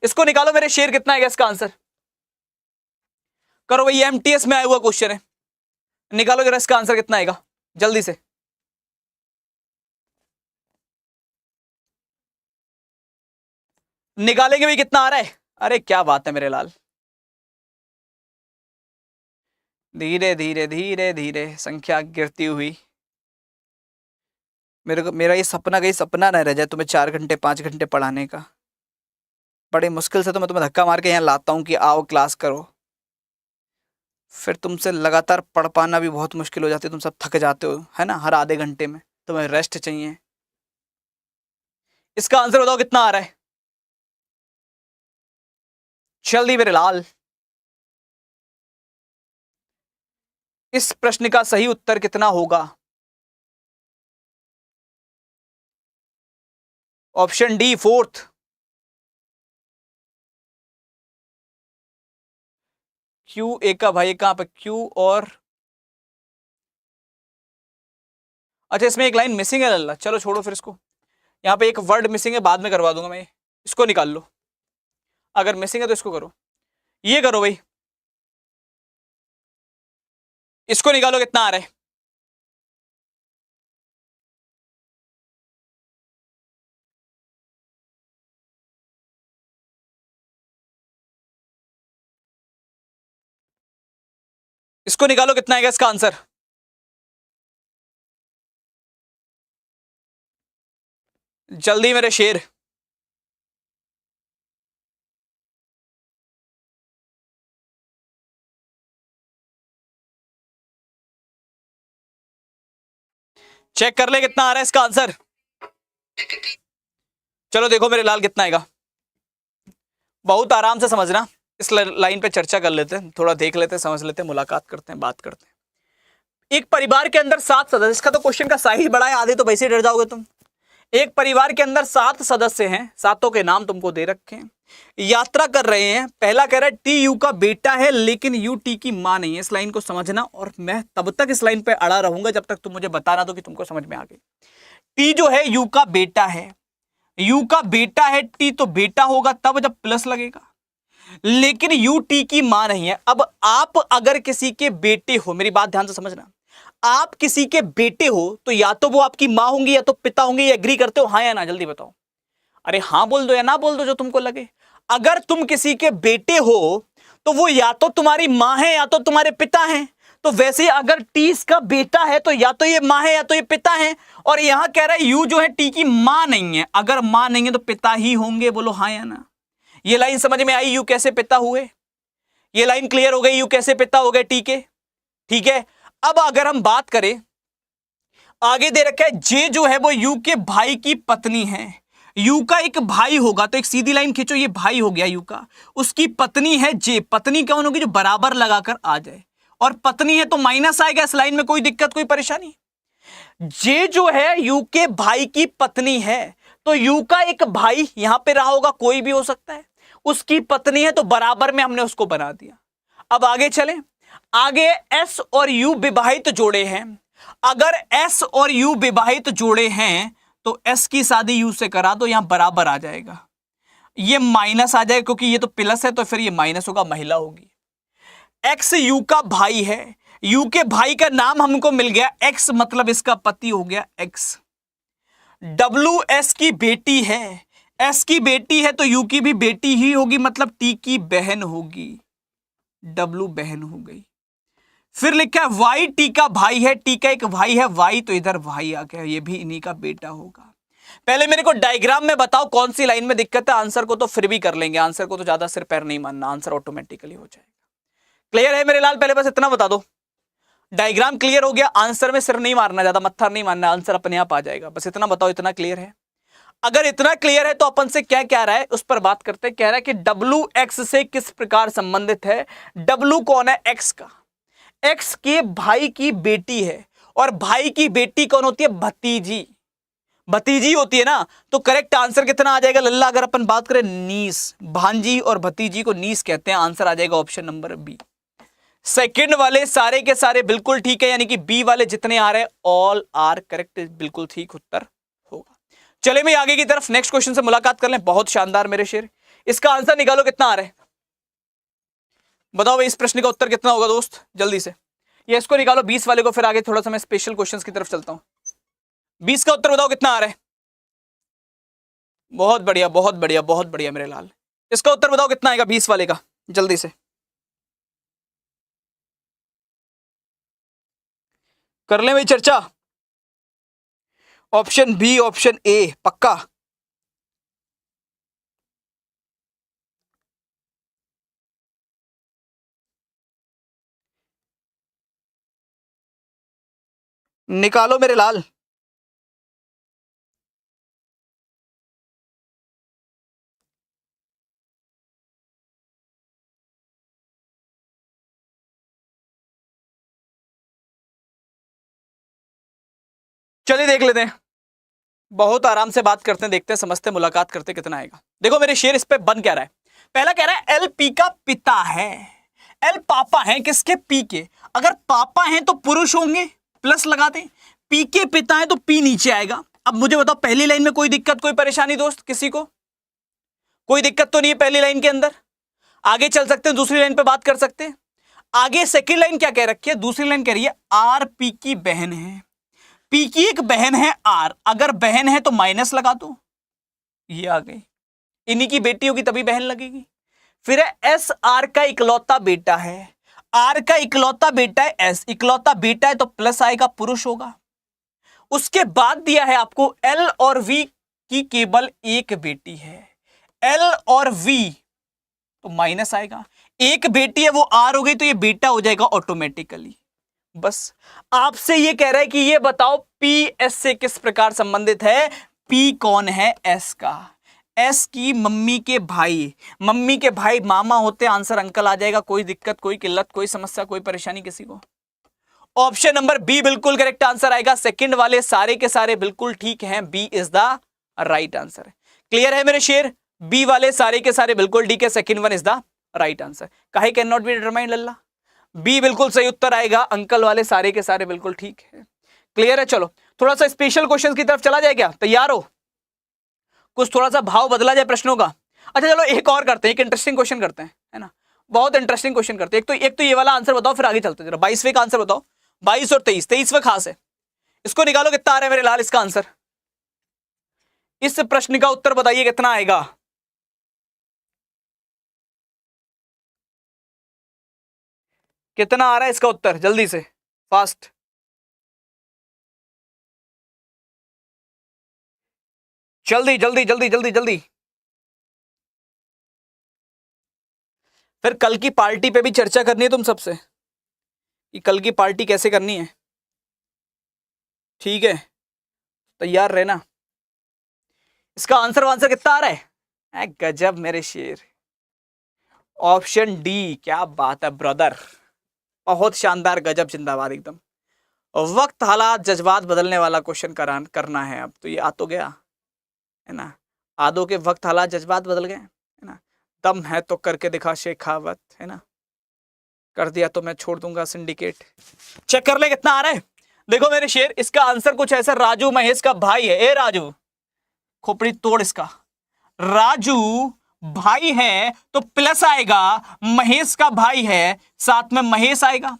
इसको निकालो मेरे शेर, कितना आएगा इसका आंसर? करो भाई, एमटीएस में आया हुआ क्वेश्चन है, निकालो जरा इसका आंसर कितना आएगा जल्दी से। निकालेंगे भाई, कितना आ रहा है? अरे क्या बात है मेरे लाल, धीरे धीरे धीरे धीरे संख्या गिरती हुई। मेरा ये सपना कहीं सपना न रह जाए तुम्हें 4 घंटे 5 घंटे पढ़ाने का। बड़ी मुश्किल से तो मैं तुम्हें धक्का मार के यहाँ लाता हूँ कि आओ क्लास करो, फिर तुमसे लगातार पढ़ पाना भी बहुत मुश्किल हो जाती है। तुम सब थक जाते हो, है ना, हर आधे घंटे में तुम्हें रेस्ट चाहिए। इसका आंसर बताओ कितना आ रहा है जल्दी मेरे लाल। इस प्रश्न का सही उत्तर कितना होगा? Option D fourth. Q A का भाई कहां पे क्यू और अच्छा इसमें एक लाइन मिसिंग है लल्ला, चलो छोड़ो फिर इसको। यहाँ पे एक वर्ड मिसिंग है, बाद में करवा दूंगा मैं, इसको निकाल लो। अगर मिसिंग है तो इसको करो, ये करो भाई, इसको निकालो कितना आ रहा है। इसको निकालो कितना आएगा इसका आंसर। जल्दी मेरे शेर। चेक कर ले कितना आ रहा है इसका आंसर। चलो देखो मेरे लाल कितना आएगा, बहुत आराम से समझना। इस लाइन पे चर्चा कर लेते हैं, थोड़ा देख लेते हैं, समझ लेते हैं, मुलाकात करते हैं, बात करते हैं। एक परिवार के अंदर 7 सदस्य, इसका तो क्वेश्चन का साइज बड़ा है, आधे तो वैसे डर जाओगे तुम। एक परिवार के अंदर 7 सदस्य हैं, सातों के नाम तुमको दे रखे हैं, यात्रा कर रहे हैं। पहला कह रहा है टी यू का बेटा है लेकिन यू टी की मां नहीं है। इस लाइन को समझना, और मैं तब तक इस लाइन पे अड़ा रहूंगा जब तक तुम मुझे बताना दो कि तुमको समझ में आ गई। टी जो है यू का बेटा है, यू का बेटा है, टी तो बेटा होगा तब जब प्लस लगेगा, लेकिन यू टी की मां नहीं है। अब आप अगर किसी के बेटे हो, मेरी बात ध्यान से समझना, आप किसी के बेटे हो तो या तो वो आपकी मां होंगी या तो पिता होंगे। ये एग्री करते हो, हाँ या ना, जल्दी बताओ। अरे हाँ बोल दो या ना बोल दो, जो तुमको लगे। अगर तुम किसी के बेटे हो तो वो या तो तुम्हारी मां है या तो तुम्हारे पिता हैं। तो वैसे अगर टी इसका बेटा है तो या तो ये मां है या तो ये पिता है। और यहां कह रहा है यू जो है टी की मां नहीं है, अगर मां नहीं है तो पिता ही होंगे। बोलो हाँ या ना। ये लाइन समझ में आई, यू कैसे पिता हुए? ये लाइन क्लियर हो गई, यू कैसे पिता हो गए टी के? ठीक है। अब अगर हम बात करें, आगे दे रखा है जे जो है वो यू के भाई की पत्नी है। यू का एक भाई होगा तो एक सीधी लाइन खींचो, ये भाई हो गया यू का, उसकी पत्नी है जे। पत्नी कौन होगी? जो बराबर लगाकर आ जाए, और पत्नी है तो माइनस आएगा इस लाइन में, कोई दिक्कत कोई परेशानी। जे जो है यू के भाई की पत्नी है, तो यू का एक भाई यहां पे रहा होगा, कोई भी हो सकता है, उसकी पत्नी है तो बराबर में हमने उसको बना दिया। अब आगे चलें। आगे एस और यू विवाहित जोड़े हैं। अगर एस और यू विवाहित जोड़े हैं तो एस की शादी यू से करा दो, यहां बराबर आ जाएगा। ये माइनस आ जाएगा क्योंकि ये तो प्लस है, तो फिर ये माइनस होगा, महिला होगी। एक्स यू का भाई है, यू के भाई का नाम हमको मिल गया एक्स, मतलब इसका पति हो गया एक्स। डब्ल्यू एस की बेटी है, एस की बेटी है तो यू की भी बेटी ही होगी, मतलब टी की बहन होगी, डब्ल्यू बहन हो गई। फिर लिखा है वाई टी का भाई है, टी का एक भाई है वाई, तो इधर भाई आ गया, ये भी इन्हीं का बेटा होगा। पहले मेरे को डायग्राम में बताओ कौन सी लाइन में दिक्कत है, आंसर को तो फिर भी कर लेंगे, आंसर को तो ज्यादा सिर पैर नहीं मानना, आंसर ऑटोमेटिकली हो जाएगा। क्लियर है मेरे लाल? पहले बस इतना बता दो, डायग्राम क्लियर हो गया, आंसर में सिर नहीं मारना, ज्यादा मत्था नहीं मारना, आंसर अपने आप आ जाएगा। बस इतना बताओ, इतना क्लियर है? अगर इतना क्लियर है तो अपन से क्या कह रहा है उस पर बात करते हैं। कह रहा है कि डब्ल्यू एक्स से किस प्रकार संबंधित है। डब्ल्यू कौन है? एक्स का, एक्स के भाई की बेटी है, और भाई की बेटी कौन होती है? भतीजी, भतीजी होती है ना। तो करेक्ट आंसर कितना आ जाएगा लल्ला? अगर अपन बात करें नीस, भांजी और भतीजी को नीस कहते हैं, आंसर आ जाएगा ऑप्शन नंबर बी। सेकंड वाले सारे के सारे बिल्कुल ठीक है, यानी कि बी वाले जितने आ रहे हैं ऑल आर करेक्ट, बिल्कुल ठीक उत्तर होगा। चले मैं आगे की तरफ नेक्स्ट क्वेश्चन से मुलाकात कर लें। बहुत शानदार मेरे शेर, इसका आंसर निकालो कितना आ रहा है, बताओ भाई इस प्रश्न का उत्तर कितना होगा दोस्त, जल्दी से। ये इसको निकालो 20 वाले को, फिर आगे थोड़ा सा मैं स्पेशल क्वेश्चंस की तरफ चलता हूं। 20 का उत्तर बताओ कितना आ रहा है। बहुत बढ़िया बहुत बढ़िया बहुत बढ़िया मेरे लाल, इसका उत्तर बताओ कितना आएगा 20 वाले का, जल्दी से कर लें भाई चर्चा। ऑप्शन बी, ऑप्शन ए पक्का? निकालो मेरे लाल। चलिए देख लेते हैं, बहुत आराम से बात करते हैं, देखते हैं, समझते हैं, मुलाकात करते हैं, कितना आएगा। देखो मेरे शेर, इस पे बन क्या रहा है। पहला कह रहा है एल पी का पिता है, एल पापा है किसके, पी के। अगर पापा हैं तो पुरुष होंगे, प्लस लगा दें, पी के पिता है तो पी नीचे आएगा। अब मुझे बताओ पहली लाइन में कोई दिक्कत, कोई परेशानी दोस्त, किसी को कोई दिक्कत तो नहीं है पहली लाइन के अंदर? आगे चल सकते हैं, दूसरी लाइन पे बात कर सकते हैं। आगे सेकेंड लाइन क्या कह रखी है, दूसरी लाइन कह रही है आर पी की बहन है, पी की एक बहन है आर, अगर बहन है तो माइनस लगा दो, ये आ गई, इन्हीं की बेटी होगी तभी बहन लगेगी। फिर है एस आर का इकलौता बेटा है, आर का इकलौता बेटा है एस, इकलौता बेटा है तो प्लस आएगा, पुरुष होगा। उसके बाद दिया है आपको एल और वी की केवल एक बेटी है, एल और वी तो माइनस आएगा, एक बेटी है वो आर हो गई तो ये बेटा हो जाएगा ऑटोमेटिकली। बस आपसे ये कह रहा है कि ये बताओ पी एस से किस प्रकार संबंधित है। पी कौन है, एस का, एस की मम्मी के भाई, मम्मी के भाई मामा होते, आंसर अंकल आ जाएगा। कोई दिक्कत, कोई किल्लत, कोई समस्या, कोई परेशानी किसी को? ऑप्शन नंबर बी बिल्कुल करेक्ट आंसर आएगा। सेकंड वाले सारे के सारे बिल्कुल ठीक हैं, B is the right answer. Clear है मेरे शेर, बी वाले सारे के सारे बिल्कुल ठीक है, second one is the right answer. काहे कैन नॉट बी डिटरमाइंड लल्ला, बी बिल्कुल सही उत्तर आएगा, अंकल वाले सारे के सारे बिल्कुल ठीक है। क्लियर है, चलो थोड़ा सा स्पेशल क्वेश्चन की तरफ चला जाए क्या, तैयार हो? कुछ थोड़ा सा भाव बदला जाए प्रश्नों का। अच्छा चलो एक और करते हैं, एक इंटरेस्टिंग क्वेश्चन करते हैं, है ना, बहुत इंटरेस्टिंग क्वेश्चन करते हैं। एक तो ये वाला आंसर बताओ, फिर आगे चलते हैं। 22वें का आंसर बताओ, 22 और 23, 23वां खास है, इसको निकालो कितना आ रहा है मेरे लाल इसका आंसर। इस प्रश्न का उत्तर बताइए कितना आएगा। कितना आ रहा है इसका उत्तर, जल्दी से, फास्ट। जल्दी जल्दी जल्दी जल्दी जल्दी। फिर कल की पार्टी पे भी चर्चा करनी है तुम सबसे कि कल की पार्टी कैसे करनी है, ठीक है, तैयार रहना। इसका आंसर कितना आ रहा है? गजब मेरे शेर, ऑप्शन डी, क्या बात है ब्रदर, बहुत शानदार, गजब, जिंदाबाद एकदम। वक्त हालात जज्बात बदलने वाला क्वेश्चन करना है अब तो, ये आ तो गया है ना, आदो के वक्त हालात जज्बात बदल गए, है ना, दम है तो करके दिखा शेखावत, है ना, कर दिया तो मैं छोड़ दूंगा सिंडिकेट। चेक कर ले कितना आ रहा है। देखो मेरे शेर, इसका आंसर कुछ ऐसा, राजू महेश का भाई है, ए राजू, खोपड़ी तोड़ इसका, राजू भाई है तो प्लस आएगा, महेश का भाई है साथ में महेश आएगा।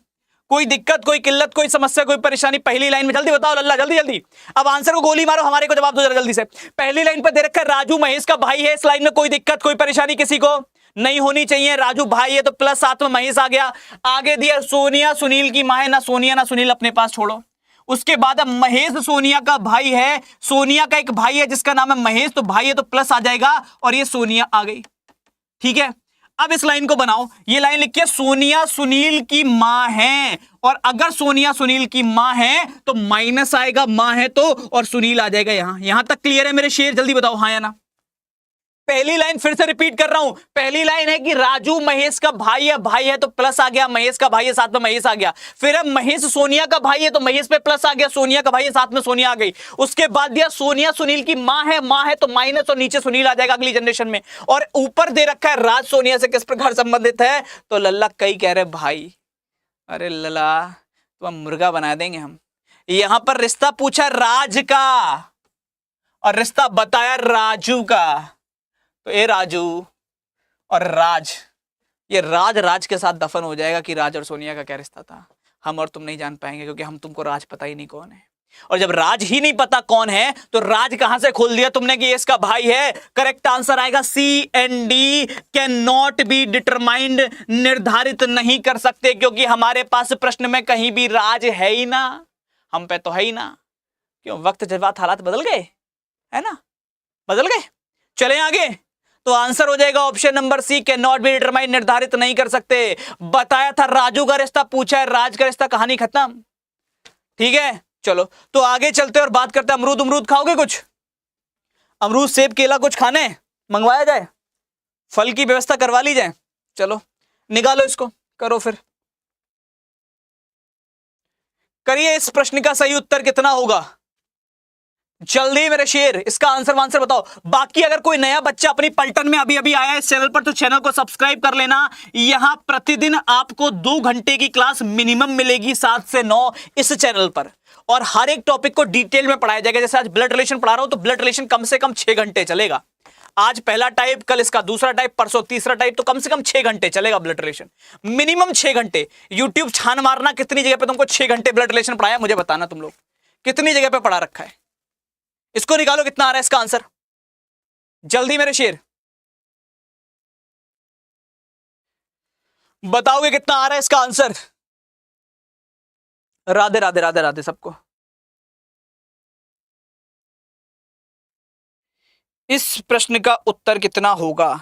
कोई दिक्कत, कोई किल्लत, कोई समस्या, कोई परेशानी? पहली लाइन में जल्दी बताओ लल्ला, जल्दी जल्दी, अब आंसर को गोली मारो, हमारे को जवाब दो जरा जल्दी से। पहली लाइन पर दे रखा है राजू महेश का भाई है, इस लाइन में कोई दिक्कत, कोई परेशानी किसी को नहीं होनी चाहिए। राजू भाई है तो प्लस साथ में महेश आ गया। आगे दिया सोनिया सुनील की मां है, ना सोनिया ना सुनील अपने पास छोड़ो। उसके बाद अब महेश सोनिया का भाई है, सोनिया का एक भाई है जिसका नाम है महेश, तो भाई है तो प्लस आ जाएगा और ये सोनिया आ गई, ठीक है। अब इस लाइन को बनाओ, ये लाइन लिखिए सोनिया सुनील की मां है, और अगर सोनिया सुनील की मां है तो माइनस आएगा, मां है तो, और सुनील आ जाएगा यहां तक। क्लियर है मेरे शेर, जल्दी बताओ हाँ या ना। पहली लाइन फिर से रिपीट कर रहा हूं, पहली लाइन है कि राजू महेश का भाई है तो प्लस आ गया, महेश का भाई है साथ में महेश आ गया। फिर अब महेश सोनिया का भाई है तो महेश पे प्लस आ गया, सोनिया का भाई है साथ में सोनिया आ गई। उसके बाद दिया सोनिया सुनील की मां है तो माइनस और नीचे सुनील आ जाएगा अगली जनरेशन में। और ऊपर दे रखा है राज सोनिया से किस प्रकार संबंधित है, तो लल्ला कई कह रहे भाई, अरे लल्ला तो हम मुर्गा बना देंगे हम। यहां पर रिश्ता पूछा राज का और रिश्ता बताया राजू का, तो ए राजू और राज, ये राज के साथ दफन हो जाएगा कि राज और सोनिया का क्या रिश्ता था, हम और तुम नहीं जान पाएंगे क्योंकि हम तुमको राज पता ही नहीं कौन है। और जब राज ही नहीं पता कौन है तो राज कहां से खोल दिया तुमने कि ये इसका भाई है। करेक्ट आंसर आएगा C and D, can not be determined, निर्धारित नहीं कर सकते, क्योंकि हमारे पास प्रश्न में कहीं भी राज है ही ना, हम पे तो है ही ना। क्यों, वक्त जज्बात हालात बदल गए, है ना, बदल गए। चले आगे, तो आंसर हो जाएगा option number C, can not be determined, निर्धारित नहीं कर सकते। बताया था राजू का रिश्ता पूछा है, राज का रिश्ता, कहानी खत्म, ठीक है। चलो तो आगे चलते और बात करते हैं। अमरूद खाओगे कुछ, अमरूद सेब केला कुछ खाने मंगवाया जाए, फल की व्यवस्था करवा ली जाए। चलो निकालो इसको, करो फिर, करिए। इस प्रश्न का सही उत्तर कितना होगा, जल्दी मेरे शेर इसका आंसर बताओ। बाकी अगर कोई नया बच्चा अपनी पलटन में अभी अभी आया है इस चैनल पर तो चैनल को सब्सक्राइब कर लेना। यहां प्रतिदिन आपको 2 घंटे की क्लास मिनिमम मिलेगी 7 से 9 इस चैनल पर, और हर एक टॉपिक को डिटेल में पढ़ाया जाएगा। जैसे आज ब्लड रिलेशन पढ़ा रहा हूं तो ब्लड रिलेशन कम से कम 6 घंटे चलेगा। आज पहला टाइप, कल इसका दूसरा टाइप, परसों तीसरा टाइप, तो कम से कम 6 घंटे चलेगा ब्लड रिलेशन, मिनिमम 6 घंटे। यूट्यूब छान मारना कितनी जगह पे तुमको 6 घंटे ब्लड रिलेशन पढ़ाया, मुझे बताना तुम लोग कितनी जगह पे पढ़ा रखा है। इसको निकालो कितना आ रहा है इसका आंसर, जल्दी मेरे शेर बताओगे कितना आ रहा है इसका आंसर। राधे राधे राधे राधे सबको। इस प्रश्न का उत्तर कितना होगा?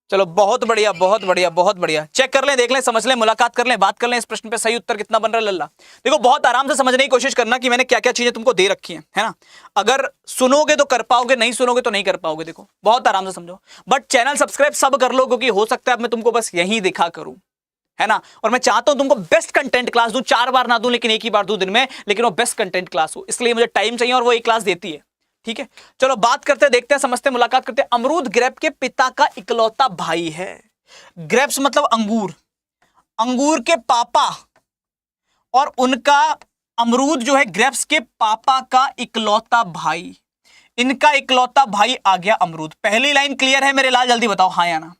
चलो बहुत बढ़िया बहुत बढ़िया बहुत बढ़िया। चेक कर लें, देख लें, समझ लें, मुलाकात कर लें, बात कर लें, इस प्रश्न पे सही उत्तर कितना बन रहा है लल्ला। देखो बहुत आराम से समझने की कोशिश करना कि मैंने क्या क्या चीजें तुमको दे रखी हैं, है ना। अगर सुनोगे तो कर पाओगे, नहीं सुनोगे तो नहीं कर पाओगे। देखो बहुत आराम से समझो, बट चैनल सब्सक्राइब सब कर लो क्योंकि हो सकता है अब मैं तुमको बस यही दिखा करूं, है ना। और मैं चाहता हूं तुमको बेस्ट कंटेंट क्लास दूं, 4 बार ना दूं लेकिन एक ही बार दूं दिन में, लेकिन वो बेस्ट कंटेंट क्लास हो, इसलिए मुझे टाइम चाहिए और वो एक क्लास देती है। ठीक है, चलो बात करते हैं, देखते हैं, समझते हैं, मुलाकात करते हैं। अमरूद ग्रेप के पिता का इकलौता भाई है। ग्रेप्स मतलब अंगूर, अंगूर के पापा, और उनका अमरूद जो है ग्रेप्स के पापा का इकलौता भाई, इनका इकलौता भाई आ गया अमरूद। पहली लाइन क्लियर है मेरे लाल, जल्दी बताओ हाँ या ना।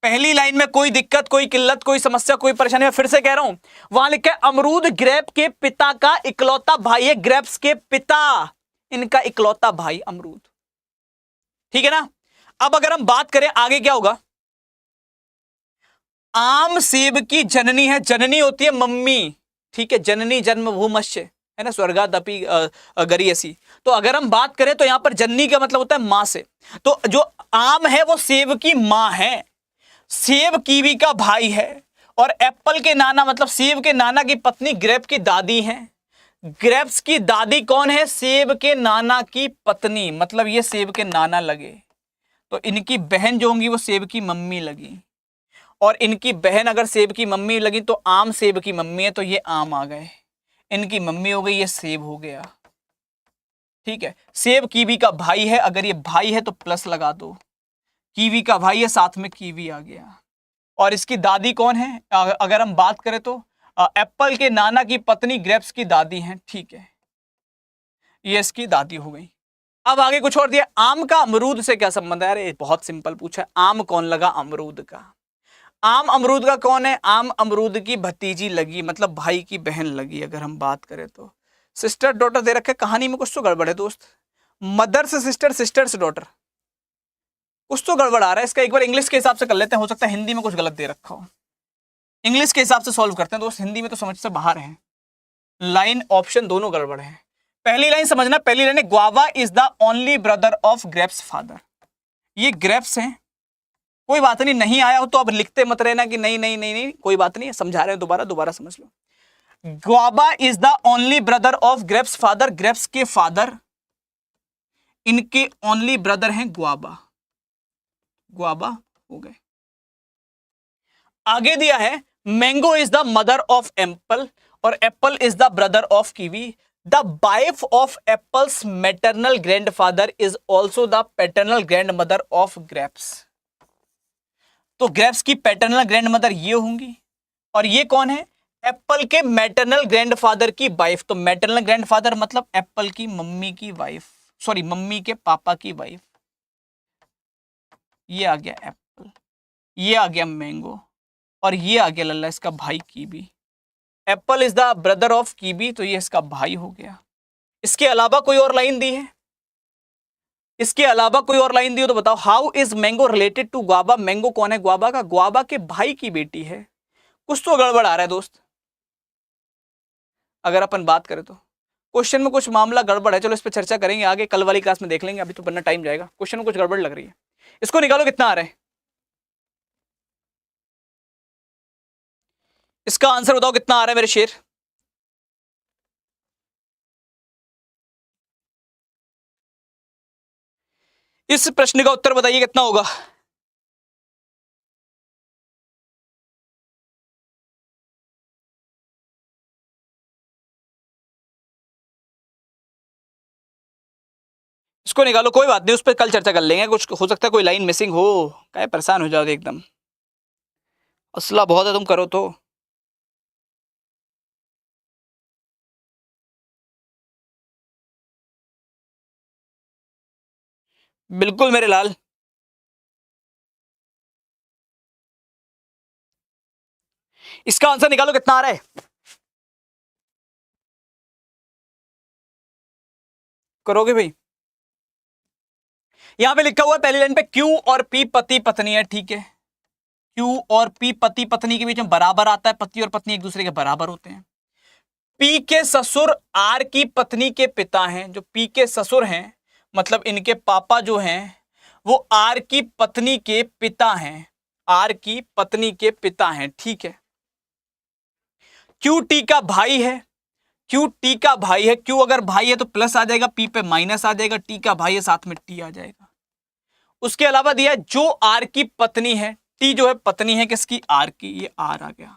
पहली लाइन में कोई दिक्कत, कोई किल्लत, कोई समस्या, कोई परेशानी? मैं फिर से कह रहा हूं, वहां लिखा है अमरूद ग्रेप के पिता का इकलौता भाई है, ग्रेप्स के पिता, इनका इकलौता भाई अमरूद। ठीक है ना। अब अगर हम बात करें आगे क्या होगा, आम सेब की जननी है, जननी होती है मम्मी, ठीक है, जननी जन्मभूमश्च, है ना, स्वर्गादपि गरीयसी। तो अगर हम बात करें तो यहां पर जननी का मतलब होता है मां से, तो जो आम है वो सेब की मां है, सेब कीवी का भाई है, और एप्पल के नाना मतलब सेब के नाना की पत्नी ग्रेप की दादी है। ग्रेप्स की दादी कौन है? सेब के नाना की पत्नी, मतलब ये सेब के नाना लगे, तो इनकी बहन जो होंगी वो सेब की मम्मी लगी, और इनकी बहन अगर सेब की मम्मी लगी तो आम सेब की मम्मी है, तो ये आम आ गए, इनकी मम्मी हो गई, ये सेब हो गया। ठीक है, सेब कीवी का भाई है, अगर ये भाई है तो प्लस लगा दो, कीवी का भाई है, साथ में कीवी आ गया। और इसकी दादी कौन है? अगर हम बात करें तो एप्पल के नाना की पत्नी ग्रेप्स की दादी है। ठीक है, ये इसकी दादी हो गई। अब आगे कुछ और दिया, आम का अमरूद से क्या संबंध है? अरे बहुत सिंपल पूछा है, आम कौन लगा? अमरूद का। आम अमरूद का कौन है? आम अमरूद की भतीजी लगी, मतलब भाई की बहन लगी। अगर हम बात करें तो सिस्टर डॉटर दे रखे, कहानी में कुछ तो गड़बड़ है दोस्त, मदर से सिस्टर, सिस्टर से डॉटर, कुछ तो गड़बड़ आ रहा है इसका। एक बार इंग्लिश के हिसाब से कर लेते हैं, हो सकता है हिंदी में कुछ गलत दे रखा हो। इंग्लिश के हिसाब से सॉल्व करते हैं दोस्त, हिंदी में तो समझ से बाहर है, लाइन ऑप्शन दोनों गड़बड़ है। पहली लाइन समझना, पहली लाइन है guava is the only brother of grapes father, ये ग्रेप्स हैं, कोई बात नहीं, नहीं आया हो तो अब लिखते मत रहना कि नहीं नहीं नहीं नहीं, कोई बात नहीं, समझा रहे हैं, दोबारा दोबारा समझ लो। Guava is the only brother of grapes father, grapes के फादर, इनके ओनली ब्रदर हैं ग्वाबा, ग्वाबा हो गए। आगे दिया है mango is the mother of apple, और apple is the brother of kiwi. The wife of apple's maternal grandfather is also the paternal grand mother of grapes. तो ग्रेप्स की paternal grand mother ये होंगी, और ये कौन है? एप्पल के मैटरनल ग्रैंडफादर की वाइफ। तो मैटरनल ग्रैंडफादर मतलब एप्पल की मम्मी की वाइफ, सॉरी मम्मी के पापा की वाइफ। ये आ गया एप्पल, ये आ गया मैंगो, और ये आ गया लल्ला इसका भाई kiwi. Apple is the brother of kiwi, तो ये इसका भाई हो गया। इसके अलावा कोई और लाइन दी है? इसके अलावा कोई और लाइन दी हो तो बताओ। How is mango related to guava, mango कौन है? ग्वाबा का, ग्वाबा के भाई की बेटी है। कुछ तो गड़बड़ आ रहा है दोस्त, अगर अपन बात करें तो क्वेश्चन में कुछ मामला गड़बड़ है। चलो इस पर चर्चा करेंगे आगे, कल वाली क्लास में देख लेंगे, अभी तो बनना टाइम जाएगा। क्वेश्चन में कुछ गड़बड़ लग रही है, इसको निकालो कितना आ रहा है, इसका आंसर बताओ कितना आ रहा है मेरे शेर। इस प्रश्न का उत्तर बताइए कितना होगा। इसको निकालो, कोई बात नहीं, उस पर कल चर्चा कर लेंगे, कुछ हो सकता है कोई लाइन मिसिंग हो, क्या परेशान हो जाओगे एकदम, असला बहुत है तुम करो तो। बिल्कुल मेरे लाल। इसका आंसर निकालो कितना आ रहा है। करोगे भाई। यहां पे लिखा हुआ है पहली लाइन पे Q और P पति पत्नी है, ठीक है। Q और P पति पत्नी के बीच में बराबर आता है, पति और पत्नी एक दूसरे के बराबर होते हैं। P के ससुर R की पत्नी के पिता हैं, जो P के ससुर हैं मतलब इनके पापा जो हैं वो R की पत्नी के पिता हैं, R की पत्नी के पिता हैं, ठीक है। Q T का भाई है, Q T का भाई है, Q अगर भाई है तो प्लस आ जाएगा, P पे माइनस आ जाएगा, T का भाई है साथ में T आ जाएगा। उसके अलावा दिया जो R की पत्नी है, T जो है पत्नी है किसकी, R की, ये R आ गया।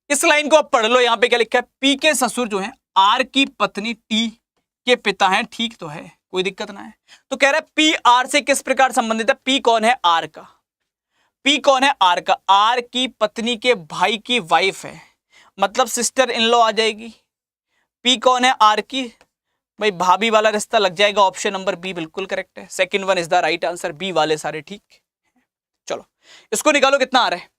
इस लाइन को आप पढ़ लो, यहां पे क्या लिखा है, P के ससुर जो है R की पत्नी T के पिता हैं, ठीक तो है, कोई दिक्कत ना है। तो कह रहा है P R से किस प्रकार संबंधित है, P कौन है, R का, P कौन है, R का, R की पत्नी के भाई की वाइफ है, मतलब सिस्टर इन लॉ आ जाएगी। P कौन है, R की, भाई भाभी वाला रिश्ता लग जाएगा, ऑप्शन नंबर बी बिल्कुल करेक्ट है, second one is the right answer, B वाले सारे ठीक। चलो इसको निकालो कितना आ रहा है,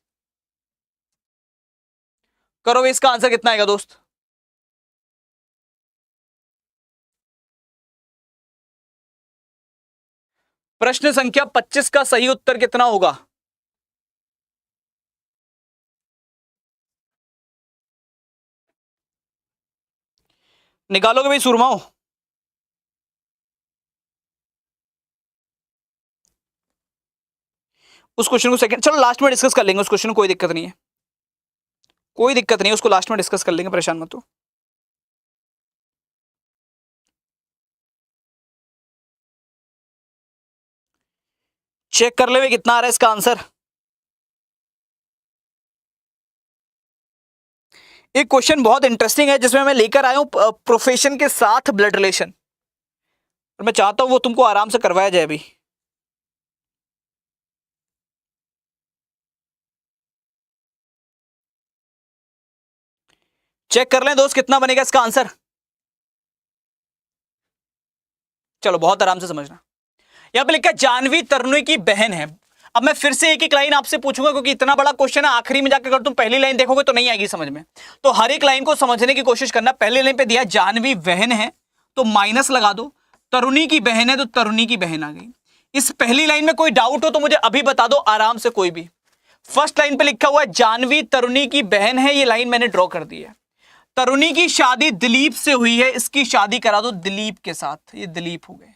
करो इसका आंसर कितना आएगा दोस्त। प्रश्न संख्या 25 का सही उत्तर कितना होगा, निकालोगे भाई सुरमाओ। उस क्वेश्चन को सेकंड, चलो लास्ट में डिस्कस कर लेंगे उस क्वेश्चन को, कोई दिक्कत नहीं है, कोई दिक्कत नहीं है, उसको लास्ट में डिस्कस कर लेंगे, परेशान मत हो। चेक कर ले कितना आ रहा है इसका आंसर। एक क्वेश्चन बहुत इंटरेस्टिंग है जिसमें मैं लेकर आया हूं प्रोफेशन के साथ ब्लड रिलेशन, और मैं चाहता हूं वो तुमको आराम से करवाया जाए अभी। चेक कर लें दोस्त कितना बनेगा इसका आंसर। चलो बहुत आराम से समझना, यहां पे लिखा है जानवी तरुणी की बहन है। अब मैं फिर से एक एक लाइन आपसे पूछूंगा क्योंकि इतना बड़ा क्वेश्चन है, आखिरी में जाकर अगर तुम पहली लाइन देखोगे तो नहीं आएगी समझ में, तो हर एक लाइन को समझने की कोशिश करना। पहली लाइन पे दिया जानवी बहन है तो माइनस लगा दो, तरुणी की बहन है तो तरुणी की बहन आ गई। इस पहली लाइन में कोई डाउट हो तो मुझे अभी बता दो आराम से, कोई भी। फर्स्ट लाइन पे लिखा हुआ है जानवी तरुणी की बहन है, ये लाइन मैंने ड्रॉ कर दी है। तरुणी की शादी दिलीप से हुई है, इसकी शादी करा दो दिलीप के साथ, ये दिलीप हो गए।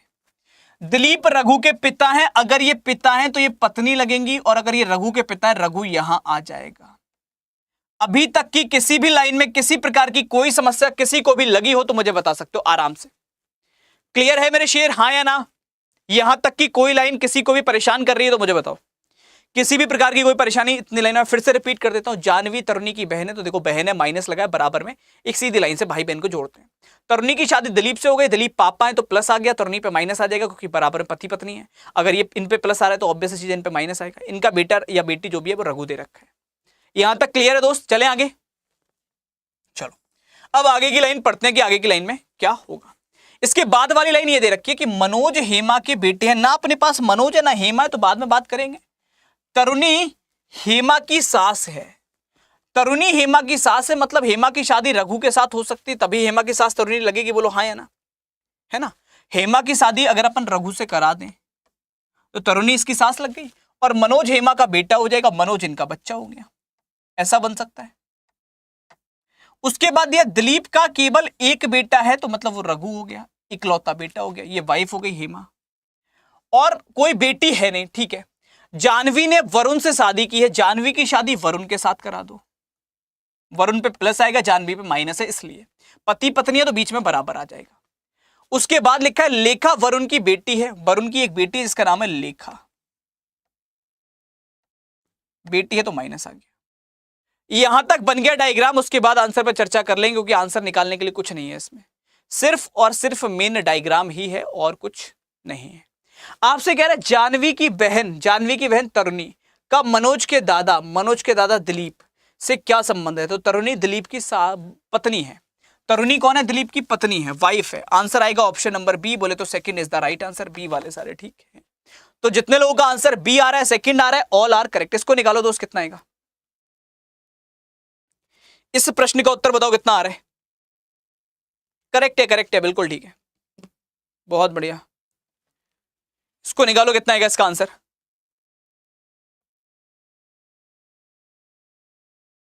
दिलीप रघु के पिता हैं, अगर ये पिता हैं तो ये पत्नी लगेंगी, और अगर ये रघु के पिता है रघु यहां आ जाएगा। अभी तक की किसी भी लाइन में किसी प्रकार की कोई समस्या किसी को भी लगी हो तो मुझे बता सकते हो आराम से। क्लियर है मेरे शेर, हाँ या ना। यहां तक की कोई लाइन किसी को भी परेशान कर रही है तो मुझे बताओ, किसी भी प्रकार की कोई परेशानी। इतनी लाइन में फिर से रिपीट कर देता हूं, जानवी तरुणी की बहन है तो देखो बहन है माइनस लगा है, बराबर में एक सीधी लाइन से भाई बहन को जोड़ते हैं। तरुणी की शादी दिलीप से हो गई, दिलीप पापा है तो प्लस आ गया, तरुणी पे माइनस आ जाएगा क्योंकि बराबर में पति पत्नी है। अगर ये इन पे प्लस आ रहा है तो ऑब्वियस चीज इन पे माइनस आएगा। इनका बेटा या बेटी जो भी है वो रघु दे रखा है। यहां तक क्लियर है दोस्त, चले आगे। चलो अब आगे की लाइन पढ़ते हैं कि आगे की लाइन में क्या होगा। इसके बाद वाली लाइन ये दे रखी है कि मनोज हेमा के बेटे हैं, ना अपने पास मनोज है ना हेमा है तो बाद में बात करेंगे। तरुणी हेमा की सास है, तरुणी हेमा की सास है मतलब हेमा की शादी रघु के साथ हो सकती है, तभी हेमा की सास तरुणी लगेगी, बोलो हाँ या ना, है ना। हेमा की शादी अगर अपन रघु से करा दें तो तरुणी इसकी सास लग गई, और मनोज हेमा का बेटा हो जाएगा, मनोज इनका बच्चा हो गया, ऐसा बन सकता है। उसके बाद यह दिलीप का केवल एक बेटा है तो मतलब वो रघु हो गया, इकलौता बेटा हो गया, ये वाइफ हो गई हेमा, और कोई बेटी है नहीं, ठीक है। जानवी ने वरुण से शादी की है, जानवी की शादी वरुण के साथ करा दो, वरुण पे प्लस आएगा जानवी पे माइनस है, इसलिए पति पत्नी है तो बीच में बराबर आ जाएगा। उसके बाद लिखा है लेखा वरुण की बेटी है, वरुण की एक बेटी है जिसका नाम है लेखा, बेटी है तो माइनस आ गया। यहां तक बन गया डायग्राम, उसके बाद आंसर पर चर्चा कर लेंगे क्योंकि आंसर निकालने के लिए कुछ नहीं है इसमें, सिर्फ और सिर्फ मेन डायग्राम ही है और कुछ नहीं है। आपसे कह रहा है जानवी की बहन तरुणी का मनोज के दादा दिलीप से क्या संबंध है? तो तरुणी दिलीप की पत्नी है। तरुणी कौन है? दिलीप की पत्नी है, वाइफ है। आंसर आएगा ऑप्शन नंबर बी, बोले तो second is the right answer. B वाले सारे ठीक है। तो जितने लोगों का आंसर बी आ रहा है, सेकंड आ रहा है, ऑल आर करेक्ट। इसको निकालो दोस्त, कितना आएगा? इस प्रश्न का उत्तर बताओ कितना आ रहा है? करेक्ट है, बिल्कुल ठीक है, बहुत बढ़िया। इसको निकालो, कितना आएगा इसका आंसर?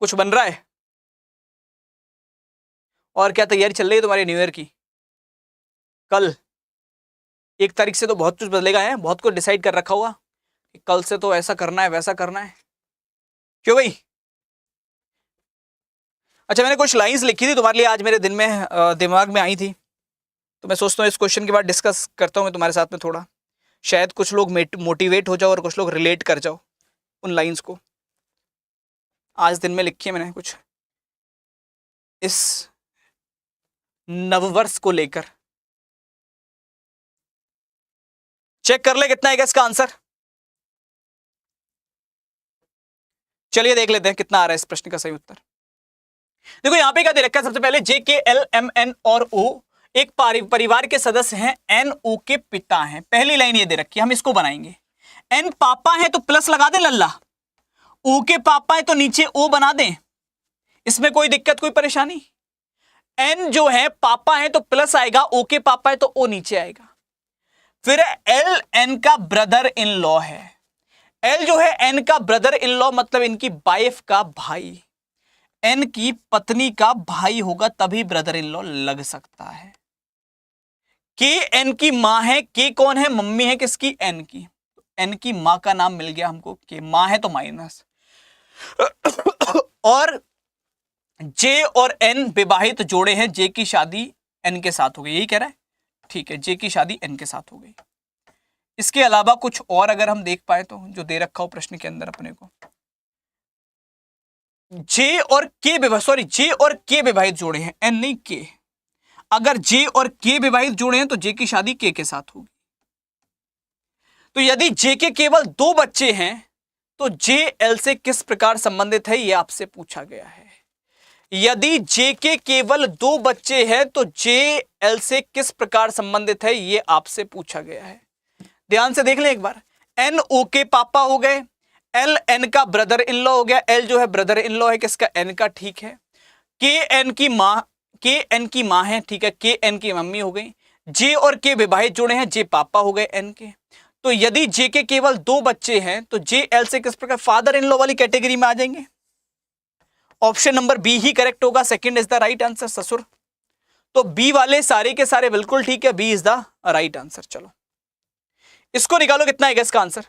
कुछ बन रहा है? और क्या तैयारी चल रही है तुम्हारी न्यू ईयर की? कल 1 तारीख से तो बहुत कुछ बदलेगा है, बहुत कुछ डिसाइड कर रखा हुआ, कल से तो ऐसा करना है वैसा करना है। क्यों भाई? अच्छा, मैंने कुछ लाइंस लिखी थी तुम्हारे लिए आज, मेरे दिन में दिमाग में आई थी, तो मैं सोचता हूँ इस क्वेश्चन के बाद डिस्कस करता हूँ मैं तुम्हारे साथ में थोड़ा, शायद कुछ लोग मोटिवेट हो जाओ और कुछ लोग रिलेट कर जाओ उन लाइंस को। आज दिन में लिखी है मैंने कुछ इस नववर्ष को लेकर। चेक कर ले कितना आएगा इसका आंसर। चलिए देख लेते हैं कितना आ रहा है इस प्रश्न का सही उत्तर। देखो यहां पे क्या दे रखा है, सबसे पहले जे के एल एम एन और ओ एक परिवार के सदस्य हैं, एन ओ के पिता हैं। पहली लाइन ये दे रखी है, हम इसको बनाएंगे। एन पापा है तो प्लस लगा दे लल्ला, ओ के पापा है तो नीचे ओ बना दें, इसमें कोई दिक्कत कोई परेशानी? एन जो है पापा है तो प्लस आएगा, ओ के पापा है तो ओ नीचे आएगा। फिर एल एन का ब्रदर इन लॉ है। एल जो है एन का ब्रदर इन लॉ मतलब इनकी वाइफ का भाई, एन की पत्नी का भाई होगा तभी ब्रदर इन लॉ लग सकता है। के एन की मां है, के कौन है? मम्मी है किसकी? एन की। एन की मां का नाम मिल गया हमको, के मां है तो माइनस। और जे और एन विवाहित जोड़े हैं, जे की शादी एन के साथ हो गई, यही कह रहा है? ठीक है, जे की शादी एन के साथ हो गई। इसके अलावा कुछ और अगर हम देख पाए तो जो दे रखा हो प्रश्न के अंदर अपने को, जे और के विवाहित जोड़े हैं, एन नहीं के। अगर जे और के विवाहित जोड़े हैं तो जे की शादी के साथ होगी। तो यदि जे के केवल 2 बच्चे हैं तो जे एल से किस प्रकार संबंधित है, यह आपसे पूछा गया है। यदि जे के केवल 2 बच्चे हैं तो जे एल से किस प्रकार संबंधित है, यह आपसे पूछा गया है। ध्यान से देख लें एक बार। एन ओ के पापा हो गए, एल एन का ब्रदर इन लॉ हो गया, एल जो है ब्रदर इन लॉ है किसका? एन का, ठीक है। के एन की मां है, ठीक है, के एन की मम्मी हो गई। जे और के विवाहित जोड़े हैं, जे पापा हो गए एन के। तो यदि जे के केवल 2 बच्चे हैं तो जे एल से किस प्रकार? फादर इन लॉ वाली कैटेगरी में आ जाएंगे। ऑप्शन नंबर बी ही करेक्ट होगा, second is the right answer, ससुर। तो बी वाले सारे के सारे बिल्कुल ठीक है, B is the right answer. चलो इसको निकालो, कितना आएगा इसका आंसर?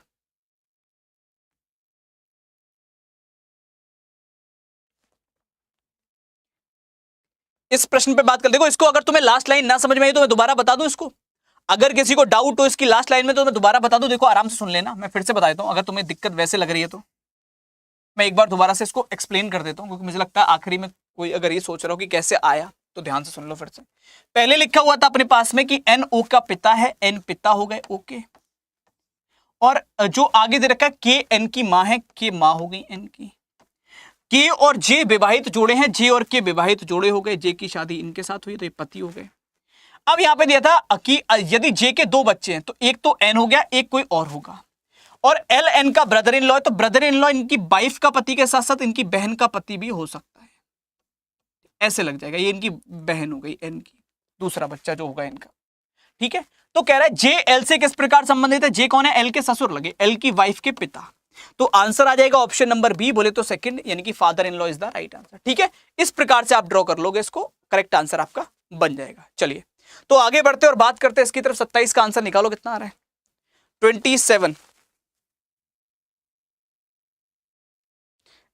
इस प्रश्न पे बात कर, देखो इसको अगर तुम्हें लास्ट लाइन ना समझ में आई तो मैं दोबारा बता दूं इसको। अगर किसी को डाउट हो इसकी लास्ट लाइन में तो मैं दोबारा बता दूं, देखो आराम से सुन लेना, मैं फिर से बता देता हूं। अगर तुम्हें दिक्कत वैसे लग रही है तो मैं एक बार दोबारा से इसको एक्सप्लेन कर देता हूं, क्योंकि मुझे लगता है आखिरी में कोई अगर ये सोच रहा हो कि कैसे आया तो ध्यान से सुन लो फिर से। पहले लिखा हुआ था अपने पास में कि एन ओ का पिता है, एन पिता हो गए, ओके। और जो आगे दे रखा है के एन की मां है, के मां हो गई एन की। के और जे विवाहित जोड़े हैं, जे और के विवाहित जोड़े हो गए, जे की शादी इनके साथ हुई तो ये पति हो गए। अब यहां पे दिया था कि यदि जे के 2 बच्चे हैं तो एक तो एन हो गया, एक कोई और होगा। और एल एन का ब्रदर इन लॉ है तो ब्रदर इन लॉ इनकी वाइफ का पति के साथ साथ इनकी बहन का पति भी हो सकता है, ऐसे लग जाएगा। ये इनकी बहन हो गई एन की, दूसरा बच्चा जो होगा इनका, ठीक है। तो कह रहा है जे एल से किस प्रकार संबंधित है? जे कौन है? एल के ससुर लगे, एल की वाइफ के पिता। तो आंसर आ जाएगा ऑप्शन नंबर बी, बोले तो सेकंड, यानी कि father in law is the right answer, ठीक है। इस प्रकार से आप ड्रॉ कर लोगे इसको, करेक्ट आंसर आपका बन जाएगा। चलिए तो आगे बढ़ते और बात करते हैं इसकी तरफ। 27 का आंसर निकालो, कितना आ रहा है? 27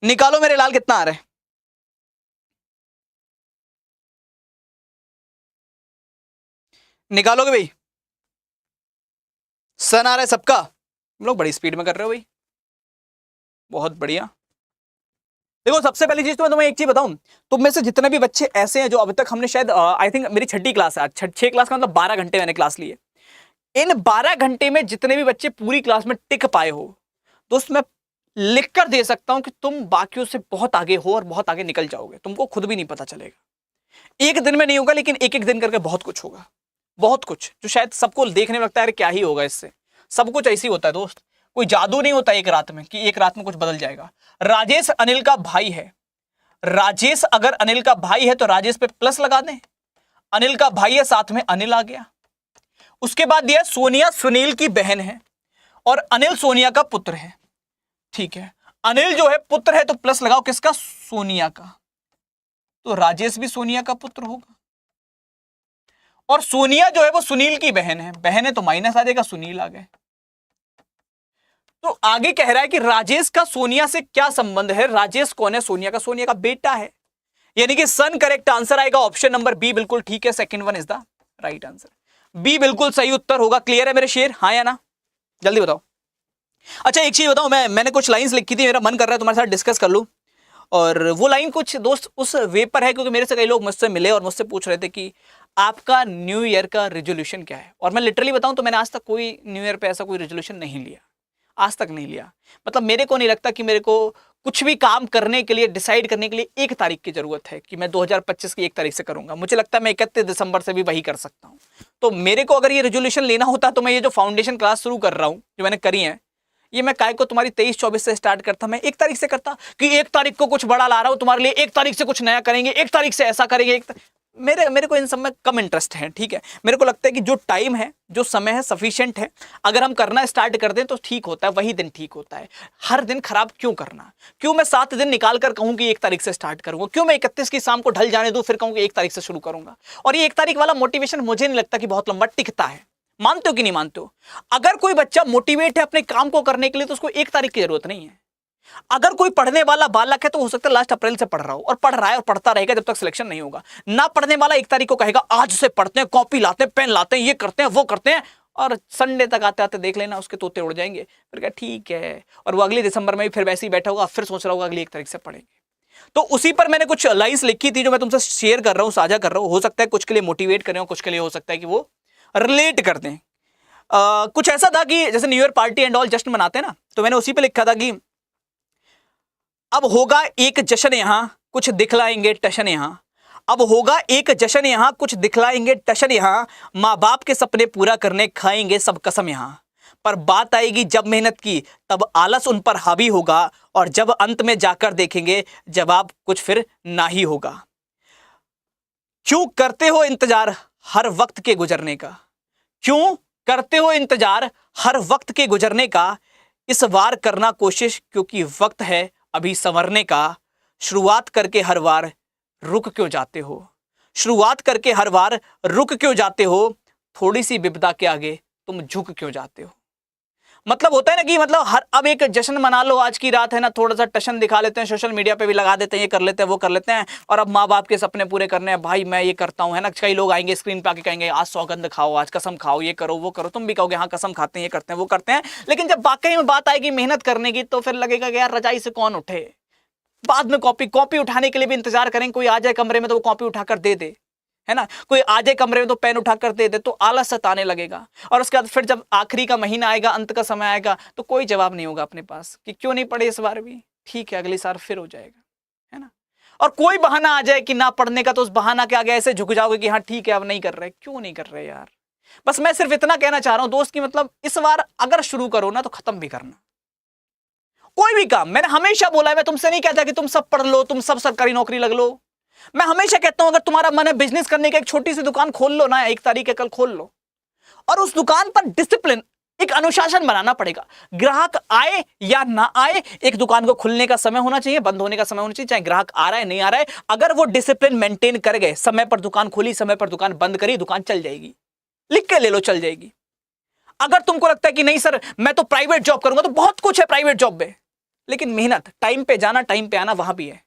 निकालो मेरे लाल, कितना आ रहा है? निकालोगे भाई? सन आ रहा है सबका? तुम लोग बड़ी स्पीड में कर रहे हो भाई, बहुत बढ़िया। देखो सबसे पहली चीज तो मैं तुम्हें एक चीज बताऊं, तुम में से जितने भी बच्चे ऐसे हैं जो अभी तक हमने शायद आई थिंक मेरी छठी क्लास है, 6 क्लास का मतलब 12 घंटे मैंने क्लास ली है। इन 12 घंटे में जितने भी बच्चे पूरी क्लास में टिक पाए हो, दोस्त मैं लिख कर दे सकता हूं कि तुम बाकियों से बहुत आगे हो और बहुत आगे निकल जाओगे, तुमको खुद भी नहीं पता चलेगा। एक दिन में नहीं होगा, लेकिन एक एक दिन करके बहुत कुछ होगा, बहुत कुछ जो शायद सबको देखने में लगता है क्या ही होगा इससे। सब कुछ ऐसे ही होता है दोस्त, कोई जादू नहीं होता एक रात में कि एक रात में कुछ बदल जाएगा। राजेश अनिल का भाई है, राजेश अगर अनिल का भाई है तो राजेश पे प्लस लगा दें, अनिल का भाई है साथ में अनिल आ गया। उसके बाद दिया सोनिया सुनील की बहन है और अनिल सोनिया का पुत्र है, ठीक है। अनिल जो है पुत्र है तो प्लस लगाओ किसका, सोनिया का, तो राजेश भी सोनिया का पुत्र होगा। और सोनिया जो है वो सुनील की बहन है तो माइनस आ जाएगा, सुनील आ गए। तो आगे कह रहा है कि राजेश का सोनिया से क्या संबंध है, राजेश कौन है, सोनिया का बेटा है, यानी कि सन करेक्ट आंसर आएगा ऑप्शन नंबर बी, बिल्कुल ठीक है, second one is the right answer, B बिल्कुल सही उत्तर होगा। क्लियर है मेरे शेर, हाँ या ना, जल्दी बताओ। अच्छा एक चीज बताओ, मैंने कुछ लाइंस लिखी थी, मेरा मन कर रहा है तुम्हारे साथ डिस्कस कर लूं, और वो लाइन कुछ दोस्त उस वे पर है क्योंकि मेरे से कई लोग मुझसे मिले और मुझसे पूछ रहे थे कि आपका न्यू ईयर का रेजोल्यूशन क्या है। और मैं लिटरली बताऊं तो मैंने आज तक कोई न्यू ईयर पे ऐसा कोई रेजोल्यूशन नहीं लिया, आज तक नहीं लिया। मतलब मेरे को नहीं लगता कि मेरे को कुछ भी काम करने के लिए, डिसाइड करने के लिए 1 तारीख की जरूरत है कि मैं 2025 की 1 तारीख से करूंगा। मुझे लगता है मैं 31 दिसंबर से भी वही कर सकता हूं। तो मेरे को अगर ये रेजोल्यूशन लेना होता तो मैं ये जो फाउंडेशन क्लास शुरू कर रहा हूं, जो मैंने करी है, ये मैं काय को तुम्हारी 23-24 से स्टार्ट करता, मैं 1 तारीख से करता कि 1 तारीख को कुछ बड़ा ला रहा हूं तुम्हारे लिए, 1 तारीख से कुछ नया करेंगे, 1 तारीख से ऐसा करेंगे। मेरे को इन सब में कम इंटरेस्ट है, ठीक है। मेरे को लगता है कि जो टाइम है, जो समय है, सफिशिएंट है। अगर हम करना स्टार्ट कर दें तो ठीक होता है, वही दिन ठीक होता है। हर दिन खराब क्यों करना, क्यों मैं 7 दिन निकाल कर कहूं कि 1 तारीख से स्टार्ट करूंगा, क्यों मैं 31 की शाम को ढल जाने दूं फिर कहूं कि 1 तारीख से शुरू करूंगा। और ये 1 तारीख वाला मोटिवेशन मुझे नहीं लगता कि बहुत लंबा टिकता है। मानते हो कि नहीं मानते हो? अगर कोई बच्चा मोटिवेट है अपने काम को करने के लिए तो उसको 1 तारीख की जरूरत नहीं है। अगर कोई पढ़ने वाला बालक है तो हो सकता है लास्ट अप्रैल से पढ़ रहा हो और पढ़ रहा है और पढ़ता रहेगा जब तक सिलेक्शन नहीं होगा। ना पढ़ने वाला 1 तारीख को कहेगा आज से पढ़ते हैं, कॉपी लाते हैं, पेन लाते हैं, ये करते हैं, वो करते हैं, और संडे तक आते आते देख लेना उसके तोते उड़ जाएंगे। फिर क्या ठीक है, और वो अगले दिसंबर में भी फिर वैसे ही बैठा होगा, फिर सोच रहा होगा अगली 1 तारीख से पढ़ेंगे। तो उसी पर मैंने कुछ लाइंस लिखी थी जो मैं तुमसे शेयर कर रहा हूं, साझा कर रहा हूं। हो सकता है कुछ के लिए मोटिवेट कर रहे हो, कुछ के लिए हो सकता है कि वो रिलेट कर दें। कुछ ऐसा था कि जैसे new year party and all जश्न मनाते हैं ना, तो मैंने उसी पे लिखा था कि अब होगा एक जश्न यहां, कुछ दिखलाएंगे टशन यहां। अब होगा एक जश्न यहां, कुछ दिखलाएंगे टशन यहां। माँ बाप के सपने पूरा करने खाएंगे सब कसम यहां। पर बात आएगी जब मेहनत की, तब आलस उन पर हावी होगा, और जब अंत में जाकर देखेंगे जवाब कुछ फिर ना ही होगा। क्यों करते हो इंतजार हर वक्त के गुजरने का, क्यों करते हो इंतजार हर वक्त के गुजरने का। इस बार करना कोशिश क्योंकि वक्त है अभी संवरने का। शुरुआत करके हर बार रुक क्यों जाते हो, शुरुआत करके हर बार रुक क्यों जाते हो। थोड़ी सी विपदा के आगे तुम झुक क्यों जाते हो। मतलब होता है ना कि मतलब हर अब एक जश्न मना लो, आज की रात है ना, थोड़ा सा टशन दिखा लेते हैं, सोशल मीडिया पे भी लगा देते हैं, ये कर लेते हैं, वो कर लेते हैं, और अब माँ बाप के सपने पूरे करने हैं। भाई मैं ये करता हूँ, है ना। कई लोग आएंगे स्क्रीन पे आके कहेंगे आज सौगंध खाओ, आज कसम खाओ, ये करो वो करो। तुम भी कहोगे हाँ कसम खाते हैं, ये करते हैं, वो करते हैं। लेकिन जब वाकई में बात आएगी मेहनत करने की तो फिर लगेगा कि यार रजाई से कौन उठे। बाद में कॉपी उठाने के लिए भी इंतजार करेंगे, कोई आ जाए कमरे में तो वो कॉपी उठाकर दे दे, है ना। कोई आ जाए कमरे में तो पेन उठाकर दे दे, तो आलस सताने लगेगा। और उसके बाद फिर जब आखिरी का महीना आएगा, अंत का समय आएगा, तो कोई जवाब नहीं होगा अपने पास कि क्यों नहीं पढ़े इस बार भी, ठीक है अगली साल फिर हो जाएगा, है ना। और कोई बहाना आ जाए कि ना पढ़ने का, तो उस बहाना के आगे ऐसे झुक जाओगे कि हाँ ठीक है अब नहीं कर रहे। क्यों नहीं कर रहे यार। बस मैं सिर्फ इतना कहना चाह रहा हूं दोस्त की मतलब इस बार अगर शुरू करो ना तो खत्म भी करना कोई भी काम। मैंने हमेशा बोला है, मैं तुमसे नहीं कहता कि तुम सब पढ़ लो, तुम सब सरकारी नौकरी लग लो। मैं हमेशा कहता हूं अगर तुम्हारा मन है बिजनेस करने का, एक छोटी सी दुकान खोल लो ना, 1 तारीख है कल खोल लो, और उस दुकान पर डिसिप्लिन, एक अनुशासन बनाना पड़ेगा। ग्राहक आए या ना आए, एक दुकान को खुलने का समय होना चाहिए, बंद होने का समय होना चाहिए, चाहे ग्राहक आ रहा है नहीं आ रहा है। अगर वो डिसिप्लिन मेंटेन कर गए, समय पर दुकान खोली, समय पर दुकान बंद करी, दुकान चल जाएगी। लिख के ले लो, चल जाएगी। अगर तुमको लगता है कि नहीं सर मैं तो प्राइवेट जॉब करूंगा, तो बहुत कुछ है प्राइवेट जॉब में, लेकिन मेहनत, टाइम पे जाना, टाइम पे आना वहां भी है।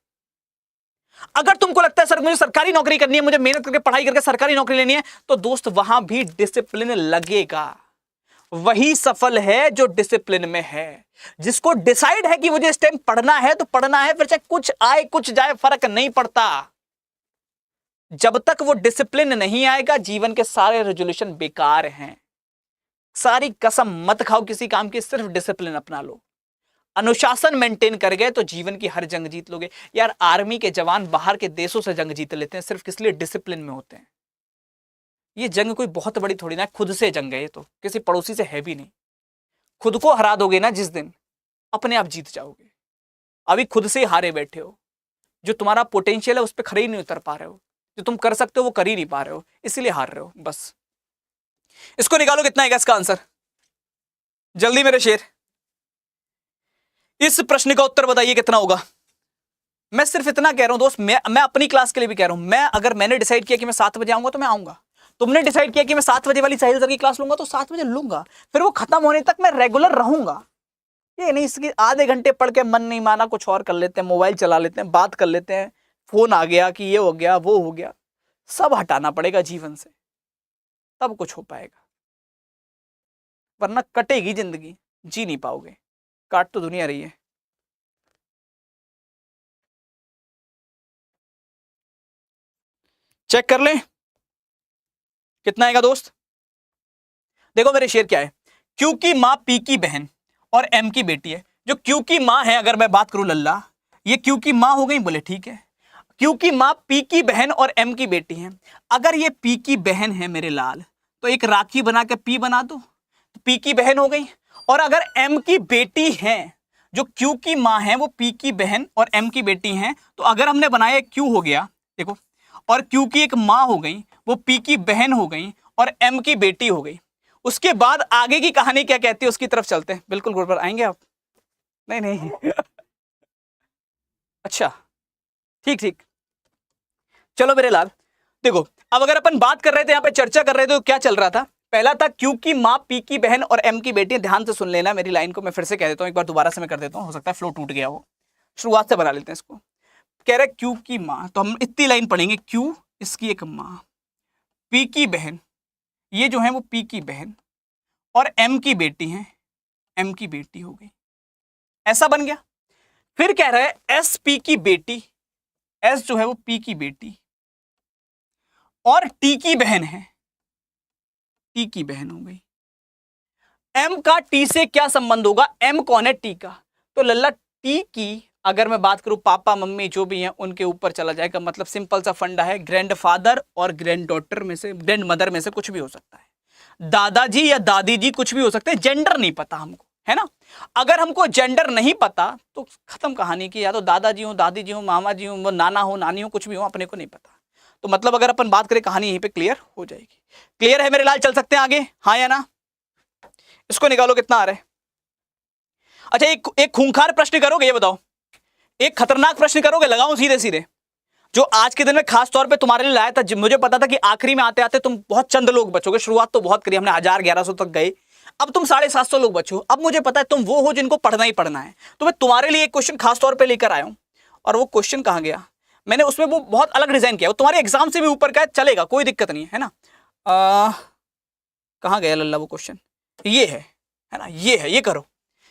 अगर तुमको लगता है सर मुझे सरकारी नौकरी करनी है, मुझे मेहनत करके पढ़ाई करके सरकारी नौकरी लेनी है, तो दोस्त वहां भी डिसिप्लिन लगेगा, वही सफल है जो डिसिप्लिन में है। जिसको डिसाइड है कि मुझे इस टाइम पढ़ना है तो पढ़ना है, फिर चाहे कुछ आए कुछ जाए फर्क नहीं पड़ता। जब तक वो डिसिप्लिन नहीं आएगा जीवन के सारे रेजोल्यूशन बेकार हैं। सारी कसम मत खाओ किसी काम की, सिर्फ डिसिप्लिन अपना लो। अनुशासन मेंटेन कर गए तो जीवन की हर जंग जीत लोगे। यार आर्मी के जवान बाहर के देशों से जंग जीत लेते हैं सिर्फ किस लिए? डिसिप्लिन में होते हैं। ये जंग कोई बहुत बड़ी थोड़ी ना, खुद से जंग है ये, तो किसी पड़ोसी से है भी नहीं। खुद को हरा दोगे ना जिस दिन, अपने आप जीत जाओगे। अभी खुद से हारे बैठे हो। जो तुम्हारा पोटेंशियल है उस पर खड़े ही नहीं उतर पा रहे हो। जो तुम कर सकते हो वो कर ही नहीं पा रहे हो, इसीलिए हार रहे हो बस। इसको निकालो, कितना आएगा इसका आंसर? जल्दी मेरे शेर, इस प्रश्न का उत्तर बताइए कितना होगा। मैं सिर्फ इतना कह रहा हूं दोस्त, मैं अपनी क्लास के लिए भी कह रहा हूं। अगर मैंने डिसाइड किया कि मैं 7 बजे आऊंगा तो मैं आऊंगा। तुमने डिसाइड किया कि मैं 7 बजे वाली साहिल सर की क्लास लूंगा तो 7 बजे लूंगा। फिर वो खत्म होने तक मैं रेगुलर रहूंगा। ये नहीं इसकी आधे घंटे पढ़ के मन नहीं माना कुछ और कर लेते हैं, मोबाइल चला लेते हैं, बात कर लेते हैं, फोन आ गया कि ये हो गया वो हो गया। सब हटाना पड़ेगा जीवन से, तब कुछ हो पाएगा, वरना कटेगी जिंदगी, जी नहीं पाओगे। काट तो दुनिया रही है। चेक कर लें कितना आएगा दोस्त। देखो मेरे शेर क्या है, क्यू की मां पी की बहन और एम की बेटी है। जो क्यू की मां है, अगर मैं बात करूं लल्ला, ये क्यू की मां हो गई, बोले ठीक है। क्यू की मां पी की बहन और एम की बेटी है। अगर ये पी की बहन है मेरे लाल, तो एक राखी बना के पी बना दो, पी की बहन हो गई। और अगर एम की बेटी है, जो क्यू की मां है वो पी की बहन और एम की बेटी है, तो अगर हमने बनाया क्यू हो गया देखो, और क्यू की एक मां हो गई, वो पी की बहन हो गई और एम की बेटी हो गई। उसके बाद आगे की कहानी क्या कहती है उसकी तरफ चलते हैं। बिल्कुल गुरु पर आएंगे आप? नहीं नहीं अच्छा ठीक ठीक, चलो मेरे लाल। देखो अब अगर अपन बात कर रहे थे, यहां पे चर्चा कर रहे थे, तो क्या चल रहा था? पहला था क्यू की मां पी की बहन और एम की बेटी। ध्यान से सुन लेना मेरी लाइन को, मैं फिर से कह देता हूं, एक बार दोबारा से मैं कर देता हूं, हो सकता है फ्लो टूट गया हो। शुरुआत से बना लेते हैं इसको। कह रहे क्यू की मां, तो हम इतनी लाइन पढ़ेंगे, क्यू इसकी एक मां, पी की बहन, ये जो है वो पी की बहन, और एम की बेटी है, एम की बेटी हो गई। ऐसा बन गया। फिर कह रहा है एस पी की बेटी, एस जो है वो पी की बेटी और टी की बहन है, टी की बहन हो गई। एम का टी से क्या संबंध होगा? एम कौन है? टी का। तो लल्ला टी की अगर मैं बात करूं, पापा मम्मी जो भी हैं उनके ऊपर चला जाएगा। मतलब सिंपल सा फंडा है, ग्रैंडफादर और ग्रैंड डॉटर में से, ग्रैंड मदर में से कुछ भी हो सकता है। दादाजी या दादी जी कुछ भी हो सकते हैं, जेंडर नहीं पता हमको, है ना। अगर हमको जेंडर नहीं पता तो खत्म कहानी की, या तो दादाजी हो, दादी जी हो, मामा जी हो, नाना हो, नानी हो, कुछ भी हो, अपने को नहीं पता। तो मतलब अगर अपन बात करें कहानी यहीं पे क्लियर हो जाएगी। क्लियर है मेरे लाल? चल सकते हैं आगे, हाँ या ना? इसको निकालो कितना आ रहा है। अच्छा एक खूंखार प्रश्न करोगे, ये बताओ, एक खतरनाक प्रश्न करोगे, लगाओ सीधे सीधे, जो आज के दिन में खास तौर पे तुम्हारे लिए लाया था। मुझे पता था कि आखिरी में आते आते तुम बहुत चंद लोग बचोगे। शुरुआत तो बहुत करी हमने, 1000-1100 तक गए, अब तुम 750 लोग बचो। अब मुझे पता है तुम वो हो जिनको पढ़ना ही पढ़ना है, तो मैं तुम्हारे लिए एक क्वेश्चन खास तौर पे लेकर आया हूं। और वो क्वेश्चन कहां गया? मैंने उसमें वो बहुत अलग डिजाइन किया, वो तुम्हारे एग्जाम से भी ऊपर का है, चलेगा, कोई दिक्कत नहीं है ना। कहां गया लल्ला वो क्वेश्चन? ये है ना, ये है, ये करो।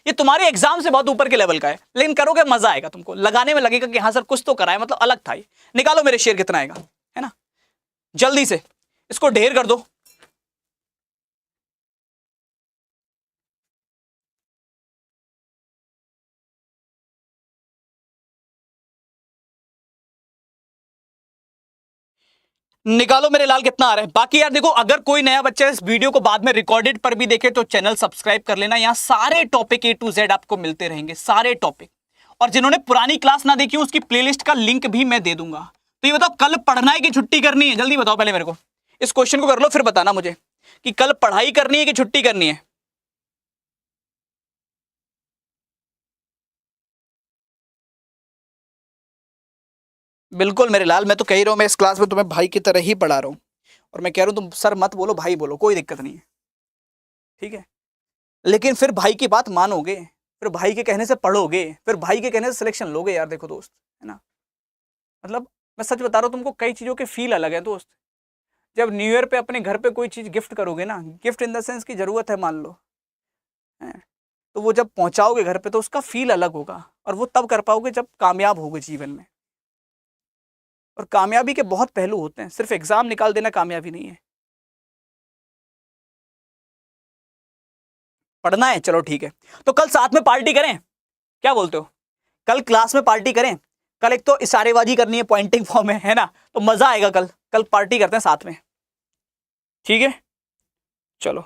ये तुम्हारे एग्जाम से बहुत ऊपर के लेवल का है, लेकिन करोगे मजा आएगा, तुमको लगाने में लगेगा कि हाँ सर कुछ तो कराए, मतलब अलग था ये। निकालो मेरे शेर कितना आएगा, है ना, जल्दी से इसको ढेर कर दो। निकालो मेरे लाल कितना आ रहा है। बाकी यार देखो, अगर कोई नया बच्चा इस वीडियो को बाद में रिकॉर्डेड पर भी देखे तो चैनल सब्सक्राइब कर लेना। यहां सारे टॉपिक A to Z आपको मिलते रहेंगे, सारे टॉपिक। और जिन्होंने पुरानी क्लास ना देखी उसकी प्लेलिस्ट का लिंक भी मैं दे दूंगा। तो ये बताओ, कल पढ़ना है कि छुट्टी करनी है? जल्दी बताओ पहले मेरे को, इस क्वेश्चन को कर लो फिर बताना मुझे कि कल पढ़ाई करनी है कि छुट्टी करनी है। बिल्कुल मेरे लाल, मैं तो कह ही रहा हूं, मैं इस क्लास में तुम्हें भाई की तरह ही पढ़ा रहा हूं। और मैं कह रहा हूं तुम सर मत बोलो, भाई बोलो, कोई दिक्कत नहीं है, ठीक है। लेकिन फिर भाई की बात मानोगे, फिर भाई के कहने से पढ़ोगे, फिर भाई के कहने से सिलेक्शन लोगे। यार देखो दोस्त, है ना, मतलब मैं सच बता रहा हूं तुमको, कई चीजों के फील अलग है दोस्त। जब न्यू ईयर पे अपने घर पे कोई चीज गिफ्ट करोगे ना, गिफ्ट इन द सेंस की जरूरत है मान लो, हैं। तो वो जब पहुंचाओगे घर पे तो उसका फील अलग होगा, और वो तब कर पाओगे जब कामयाब होगे जीवन में। और कामयाबी के बहुत पहलू होते हैं, सिर्फ एग्जाम निकाल देना कामयाबी नहीं है। पढ़ना है, चलो ठीक है। तो कल साथ में पार्टी करें, क्या बोलते हो? कल क्लास में पार्टी करें। कल एक तो इशारेबाजी करनी है, पॉइंटिंग फॉर्म है ना, तो मजा आएगा। कल पार्टी करते हैं साथ में, ठीक है? चलो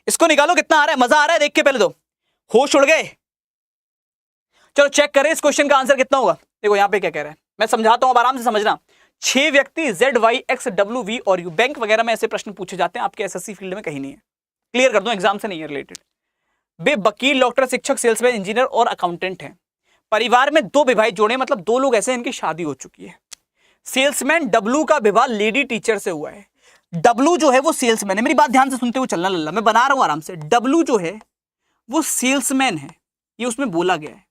इसको निकालो, कितना आ रहा है, मजा आ रहा है देख के, पहले तो होश उड़ गए। चलो चेक करें इस क्वेश्चन का आंसर कितना होगा। देखो यहां पे क्या कह रहा है, मैं समझाता हूं, अब आराम से समझना। 6 व्यक्ति ZYX WV और U, बैंक वगैरह में ऐसे प्रश्न पूछे जाते हैं, आपके एसएससी फील्ड में कहीं नहीं है। क्लियर कर दूं, एग्जाम से नहीं है रिलेटेड। वे वकील, डॉक्टर, शिक्षक, सेल्समैन, इंजीनियर और अकाउंटेंट हैं। परिवार में 2 विवाहित जोड़े, मतलब 2 लोग ऐसे हैं इनकी शादी हो चुकी है। सेल्समैन W का विवाह लेडी टीचर से हुआ है। W जो है वो सेल्समैन है, मेरी बात ध्यान से सुनते हुए चलना लल्ला, मैं बना रहा हूं आराम से। W जो है वो सेल्समैन है, ये उसमें बोला गया है,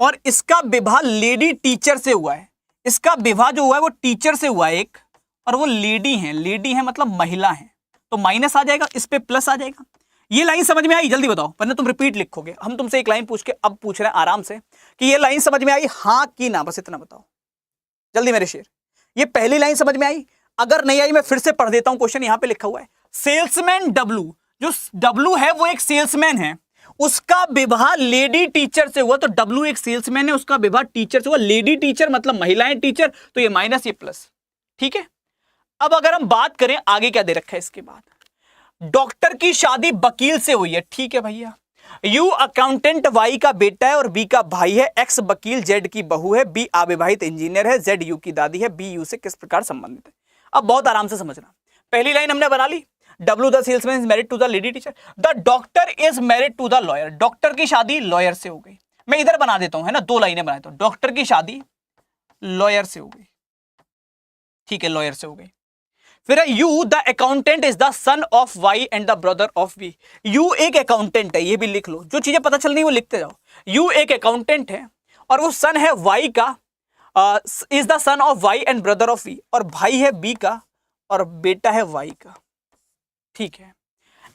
और इसका विवाह लेडी टीचर से हुआ है। इसका विवाह जो हुआ है वो टीचर से हुआ है एक, और वो लेडी है। लेडी है मतलब महिला है, तो माइनस आ जाएगा, इस पे प्लस आ जाएगा। ये लाइन समझ में आई? जल्दी बताओ, वरना तुम रिपीट लिखोगे। हम तुमसे एक लाइन पूछ के अब पूछ रहे हैं आराम से कि ये लाइन समझ में आई, हाँ कि ना, बस इतना बताओ जल्दी मेरे शेर। ये पहली लाइन समझ में आई? अगर नहीं आई मैं फिर से पढ़ देता हूं, क्वेश्चन यहां पे लिखा हुआ है। सेल्समैन W, जो W है वो एक सेल्समैन है, उसका विवाह लेडी टीचर से हुआ। तो W एक सेल्समैन है, उसका विवाह टीचर से हुआ। लेडी टीचर मतलब महिलाएं टीचर, तो ये माइनस ये प्लस, ठीक है? अब अगर हम बात करें आगे क्या दे रखा है इसके बाद, डॉक्टर की शादी वकील से हुई है, ठीक है भैया। U अकाउंटेंट Y का बेटा है और B का भाई है। X वकील Z की बहू है। B अविवाहित इंजीनियर है। Z U की दादी है। B U से किस प्रकार संबंधित है? अब बहुत आराम से समझना। पहली लाइन हमने बना ली, W the salesman is married to the lady teacher, the doctor is married to the lawyer. Doctor की शादी लॉयर से हो गई। मैं इधर बना देता हूं, है ना, 2 लाइनें बनाए, तो डॉक्टर की शादी लॉयर से हो गई, ठीक है, लॉयर से हो गई। फिर है U the accountant is the son of Y and the brother of V. U एक अकाउंटेंट है, ये भी लिख लो, जो चीजें पता चल रही वो लिखते जाओ। यू एक अकाउंटेंट है और वो सन है वाई का, is the son of Y and brother of V, और भाई है बी का और बेटा है वाई का, ठीक है।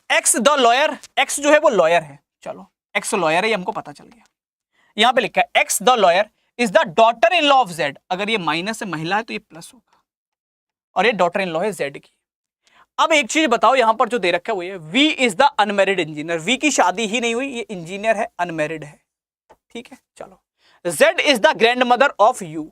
एक्स द लॉयर, एक्स जो है वो लॉयर है, चलो एक्स लॉयर है, ये हमको पता चल गया। यहां पे लिखा है x the lawyer is the daughter in law of Z. अगर ये माइनस से महिला है तो ये प्लस होगा, और ये डॉटर इन लॉ है जेड की। अब एक चीज बताओ, यहां पर जो दे रखा है वो ये V is the unmarried engineer. V की शादी ही नहीं हुई, ये इंजीनियर है, अनमैरिड है, ठीक है। चलो Z is the grand mother of you.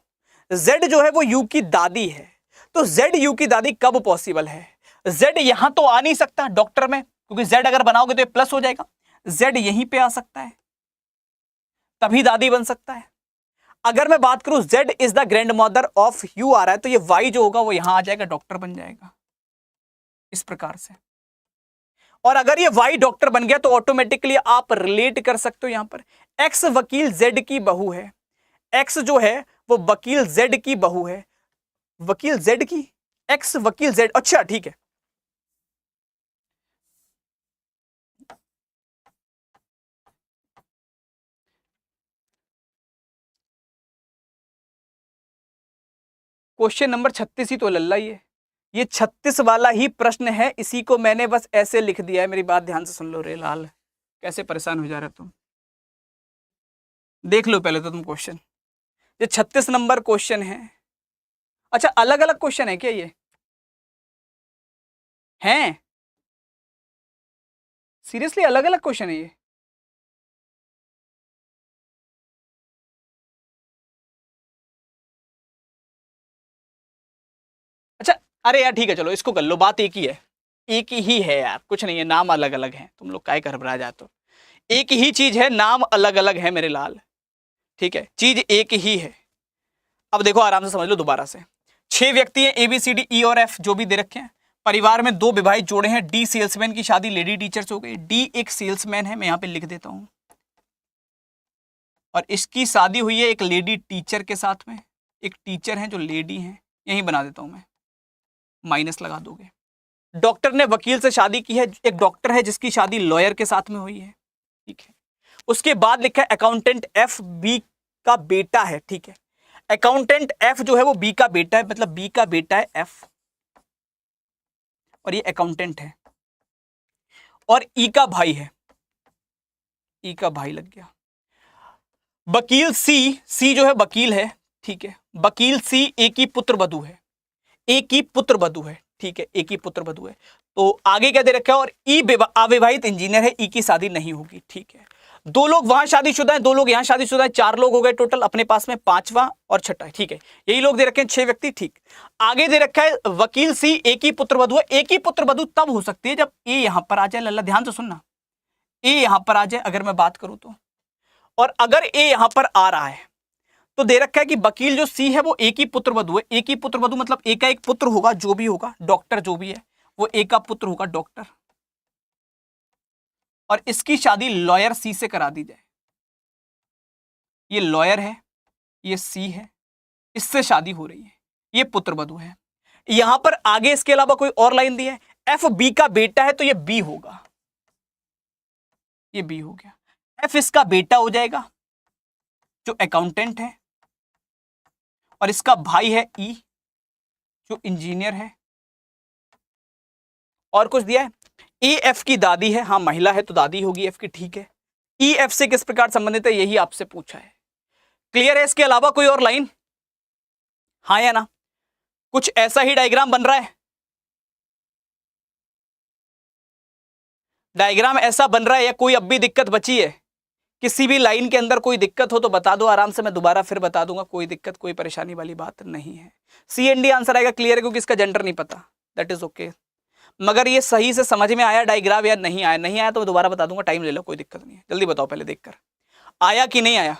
Z जो है वो यू की दादी है, तो जेड यू की दादी कब पॉसिबल है? जेड यहां तो आ नहीं सकता डॉक्टर में, क्योंकि जेड अगर बनाओगे तो ये प्लस हो जाएगा। जेड यहीं पे आ सकता है, तभी दादी बन सकता है। अगर मैं बात करूं Z is the grand mother of you आ रहा है, तो ये Y जो होगा वो यहां आ जाएगा, डॉक्टर बन जाएगा इस प्रकार से। और अगर ये Y डॉक्टर बन गया तो ऑटोमेटिकली आप रिलेट कर सकते हो यहां पर X वकील Z की बहू है। X जो है वो वकील Z की बहू है, वकील Z की, X वकील Z, अच्छा ठीक है। क्वेश्चन नंबर 36 ही तो लल्ला ये 36 वाला ही प्रश्न है, इसी को मैंने बस ऐसे लिख दिया है। मेरी बात ध्यान से सुन लो रे लाल, कैसे परेशान हो जा रहे हो तुम, देख लो पहले तो तुम क्वेश्चन। ये 36 नंबर क्वेश्चन है। अच्छा अलग अलग क्वेश्चन है क्या ये? हैं सीरियसली अलग अलग क्वेश्चन है ये? अच्छा अरे यार ठीक है, चलो इसको कर लो, बात एक ही है, एक ही है यार, कुछ नहीं है, नाम अलग अलग है, तुम लोग काहे घबरा जाते हो। एक ही चीज है, नाम अलग अलग है मेरे लाल, ठीक है, चीज एक ही है। अब देखो आराम से समझ लो दोबारा से। 6 व्यक्ति हैं, ABCD E और F जो भी दे रखे हैं। परिवार में 2 विवाहित जोड़े हैं। D सेल्समैन की शादी लेडी टीचर से हो गई। D एक सेल्समैन है, मैं यहां पे लिख देता हूं, और इसकी शादी हुई है एक लेडी टीचर के साथ में। एक टीचर है जो लेडी है, यहीं बना देता हूं मैं, माइनस लगा दोगे। डॉक्टर ने वकील से शादी की है, एक डॉक्टर है जिसकी शादी लॉयर के साथ में हुई है, ठीक है। उसके बाद लिखा है अकाउंटेंट F B का बेटा है, ठीक है। अकाउंटेंट F जो है वो B का बेटा है, मतलब B का बेटा है F। और ये अकाउंटेंट है, और ई का भाई है, ई का भाई लग गया। वकील सी, सी जो है वकील है, ठीक है, वकील सी एक ही पुत्र वधू है, एक ही पुत्र वधू है, ठीक है, एक ही पुत्र वधू है। तो आगे क्या दे रखा है, और ई अविवाहित इंजीनियर है, ई की शादी नहीं होगी, ठीक है। दो लोग वहां शादीशुदा है, दो लोग यहां शादीशुदा है, 4 लोग हो गए टोटल, अपने पास में 5वां और 6ठा, ठीक है, यही लोग दे रखे हैं 6 व्यक्ति, ठीक। आगे दे रखा है वकील सी एक ही पुत्र वधू है। एक ही पुत्र वधू तब हो सकती है जब ए यहां पर आ जाए, लल्ला ध्यान से सुनना, ए यहां पर आ जाए अगर मैं बात करूं तो, और अगर ए यहां पर आ रहा है तो दे रखा है कि वकील जो सी है वो एक ही पुत्र वधू है। एक ही पुत्र वधू मतलब एक का एक पुत्र होगा, जो भी होगा, डॉक्टर जो भी है वो एक का पुत्र होगा, डॉक्टर, और इसकी शादी लॉयर सी से करा दी जाए। ये लॉयर है, ये सी है, इससे शादी हो रही है, ये पुत्र वधू है। यहां पर आगे इसके अलावा कोई और लाइन दी है, एफ बी का बेटा है तो ये बी होगा, ये बी हो गया। एफ इसका बेटा हो जाएगा जो अकाउंटेंट है, और इसका भाई है ई जो इंजीनियर है। और कुछ दिया है, ए एफ की दादी है, हाँ महिला है तो दादी होगी एफ की, ठीक है। ई एफ से किस प्रकार संबंधित है यही आपसे पूछा है, क्लियर है। इसके अलावा कोई और लाइन, हाँ या ना? कुछ ऐसा ही डायग्राम बन रहा है, डायग्राम ऐसा बन रहा है, या कोई अब भी दिक्कत बची है? किसी भी लाइन के अंदर कोई दिक्कत हो तो बता दो, आराम से मैं दोबारा फिर बता दूंगा, कोई दिक्कत कोई परेशानी वाली बात नहीं है। सी एंड डी आंसर आएगा, क्लियर है, क्योंकि इसका जेंडर नहीं पता, दैट इज ओके। मगर ये सही से समझ में आया डायग्राम या नहीं आया? नहीं आया तो मैं दोबारा बता दूंगा, टाइम ले लो, कोई दिक्कत नहीं है, जल्दी बताओ पहले देखकर, आया कि नहीं आया?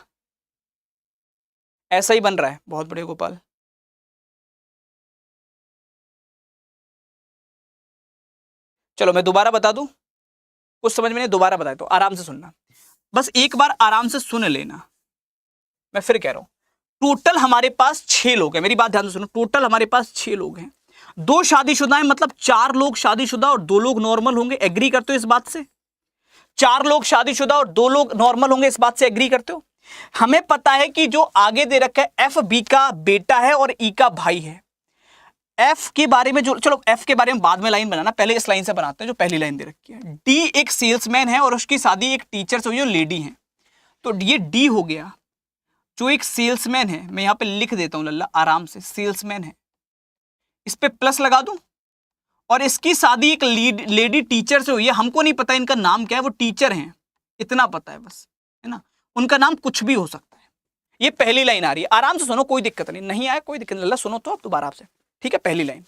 ऐसा ही बन रहा है, बहुत बढ़िया गोपाल। चलो मैं दोबारा बता दूं, कुछ समझ में नहीं दोबारा बताए तो आराम से सुनना, बस एक बार आराम से सुन लेना। मैं फिर कह रहा हूं, टोटल हमारे पास 6 लोग हैं, मेरी बात ध्यान से सुनो, टोटल हमारे पास 6 लोग हैं, 2 शादीशुदा हैं, मतलब 4 लोग शादीशुदा और 2 लोग नॉर्मल होंगे। एग्री करते हो इस बात से? 4 लोग शादीशुदा और 2 लोग नॉर्मल होंगे, इस बात से एग्री करते हो? हमें पता है कि जो आगे दे रखा है एफ बी का बेटा है और ई का भाई है। एफ के बारे में जो, चलो एफ के बारे में बाद में लाइन बनाना, पहले इस लाइन से बनाते हैं जो पहली लाइन दे रखी है। डी एक सेल्समैन है और उसकी शादी एक टीचर से हुई, जो लेडी है, तो ये डी हो गया जो एक सेल्समैन है। मैं यहां पे लिख देता हूं लल्ला आराम से, सेल्समैन है, इस पे प्लस लगा दूं, और इसकी शादी एक लेडी टीचर से हुई है। हमको नहीं पता इनका नाम क्या है, वो टीचर हैं, इतना पता है बस, है ना, उनका नाम कुछ भी हो सकता है। ये पहली लाइन आ रही है, आराम से सुनो, कोई दिक्कत नहीं, नहीं आया कोई दिक्कत नहीं, लल्ला सुनो तो अब दोबारा आपसे, ठीक है। पहली लाइन,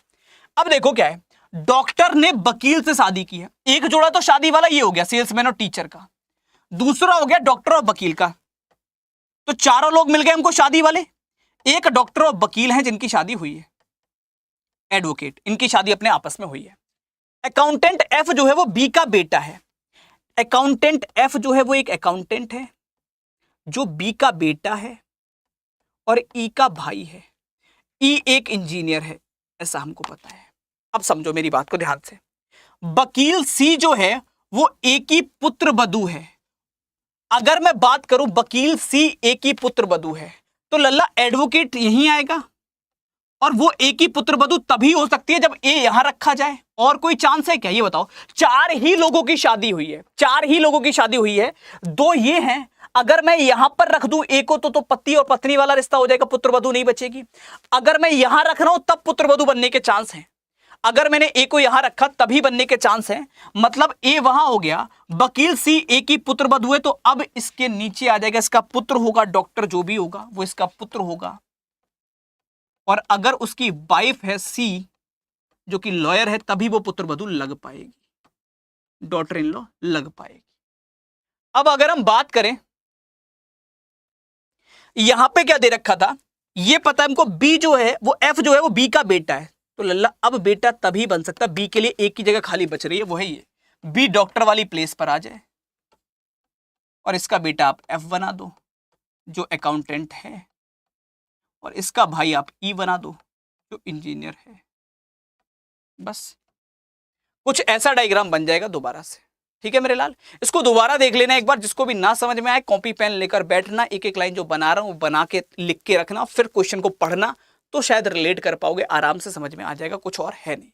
अब देखो क्या है, डॉक्टर ने वकील से शादी की है, एक जोड़ा तो शादी वाला ये हो गया सेल्समैन और टीचर का, दूसरा हो गया डॉक्टर और वकील का, तो 4 लोग मिल गए हमको शादी वाले। एक डॉक्टर और वकील हैं जिनकी शादी हुई है, एडवोकेट, इनकी शादी अपने आपस में हुई है। अकाउंटेंट एफ जो है वो बी का बेटा है, अकाउंटेंट एफ जो है वो एक अकाउंटेंट है जो बी का बेटा है और ई का भाई है। ई एक इंजीनियर है, ऐसा हमको पता है। अब समझो मेरी बात को ध्यान से, वकील सी जो है वो एक ही पुत्र वधू है। अगर मैं बात करूं वकील सी एक ही पुत्र वधू है तो लल्ला एडवोकेट यहीं आएगा, और वो एक ही पुत्र वधू तभी हो सकती है जब ए यहां रखा जाए। और कोई चांस है क्या, ये बताओ? 4 ही लोगों की शादी हुई है, 4 ही लोगों की शादी हुई है, 2 ये हैं, अगर मैं यहां पर रख दूं ए को तो पति और पत्नी वाला रिश्ता हो जाएगा, पुत्र वधू नहीं बचेगी। अगर मैं यहां रख रहा हूं तब पुत्र वधू बनने के चांस हैं, अगर मैंने ए को यहां रखा तभी बनने के चांस हैं, मतलब ए वहां हो गया। वकील सी एक ही पुत्र वधू है, तो अब इसके नीचे आ जाएगा, इसका पुत्र होगा, डॉक्टर जो भी होगा वो इसका पुत्र होगा। और अगर उसकी वाइफ है सी जो कि लॉयर है, तभी वो पुत्र वधू लग पाएगी, डॉटर इन लॉ लग पाएगी। अब अगर हम बात करें, यहां पे क्या दे रखा था, ये पता है हमको, बी जो है वो एफ जो है वो बी का बेटा है, तो लल्ला अब बेटा तभी बन सकता, बी के लिए एक की जगह खाली बच रही है, वो है ये, बी डॉक्टर वाली प्लेस पर आ जाए, और इसका बेटा आप एफ बना दो जो अकाउंटेंट है, और इसका भाई आप ई बना दो जो इंजीनियर है। बस कुछ ऐसा डायग्राम बन जाएगा दोबारा से, ठीक है मेरे लाल। इसको दोबारा देख लेना एक बार, जिसको भी ना समझ में आए कॉपी पेन लेकर बैठना, एक एक लाइन जो बना रहा हूं बना के लिख के रखना, फिर क्वेश्चन को पढ़ना, तो शायद रिलेट कर पाओगे, आराम से समझ में आ जाएगा, कुछ और है नहीं।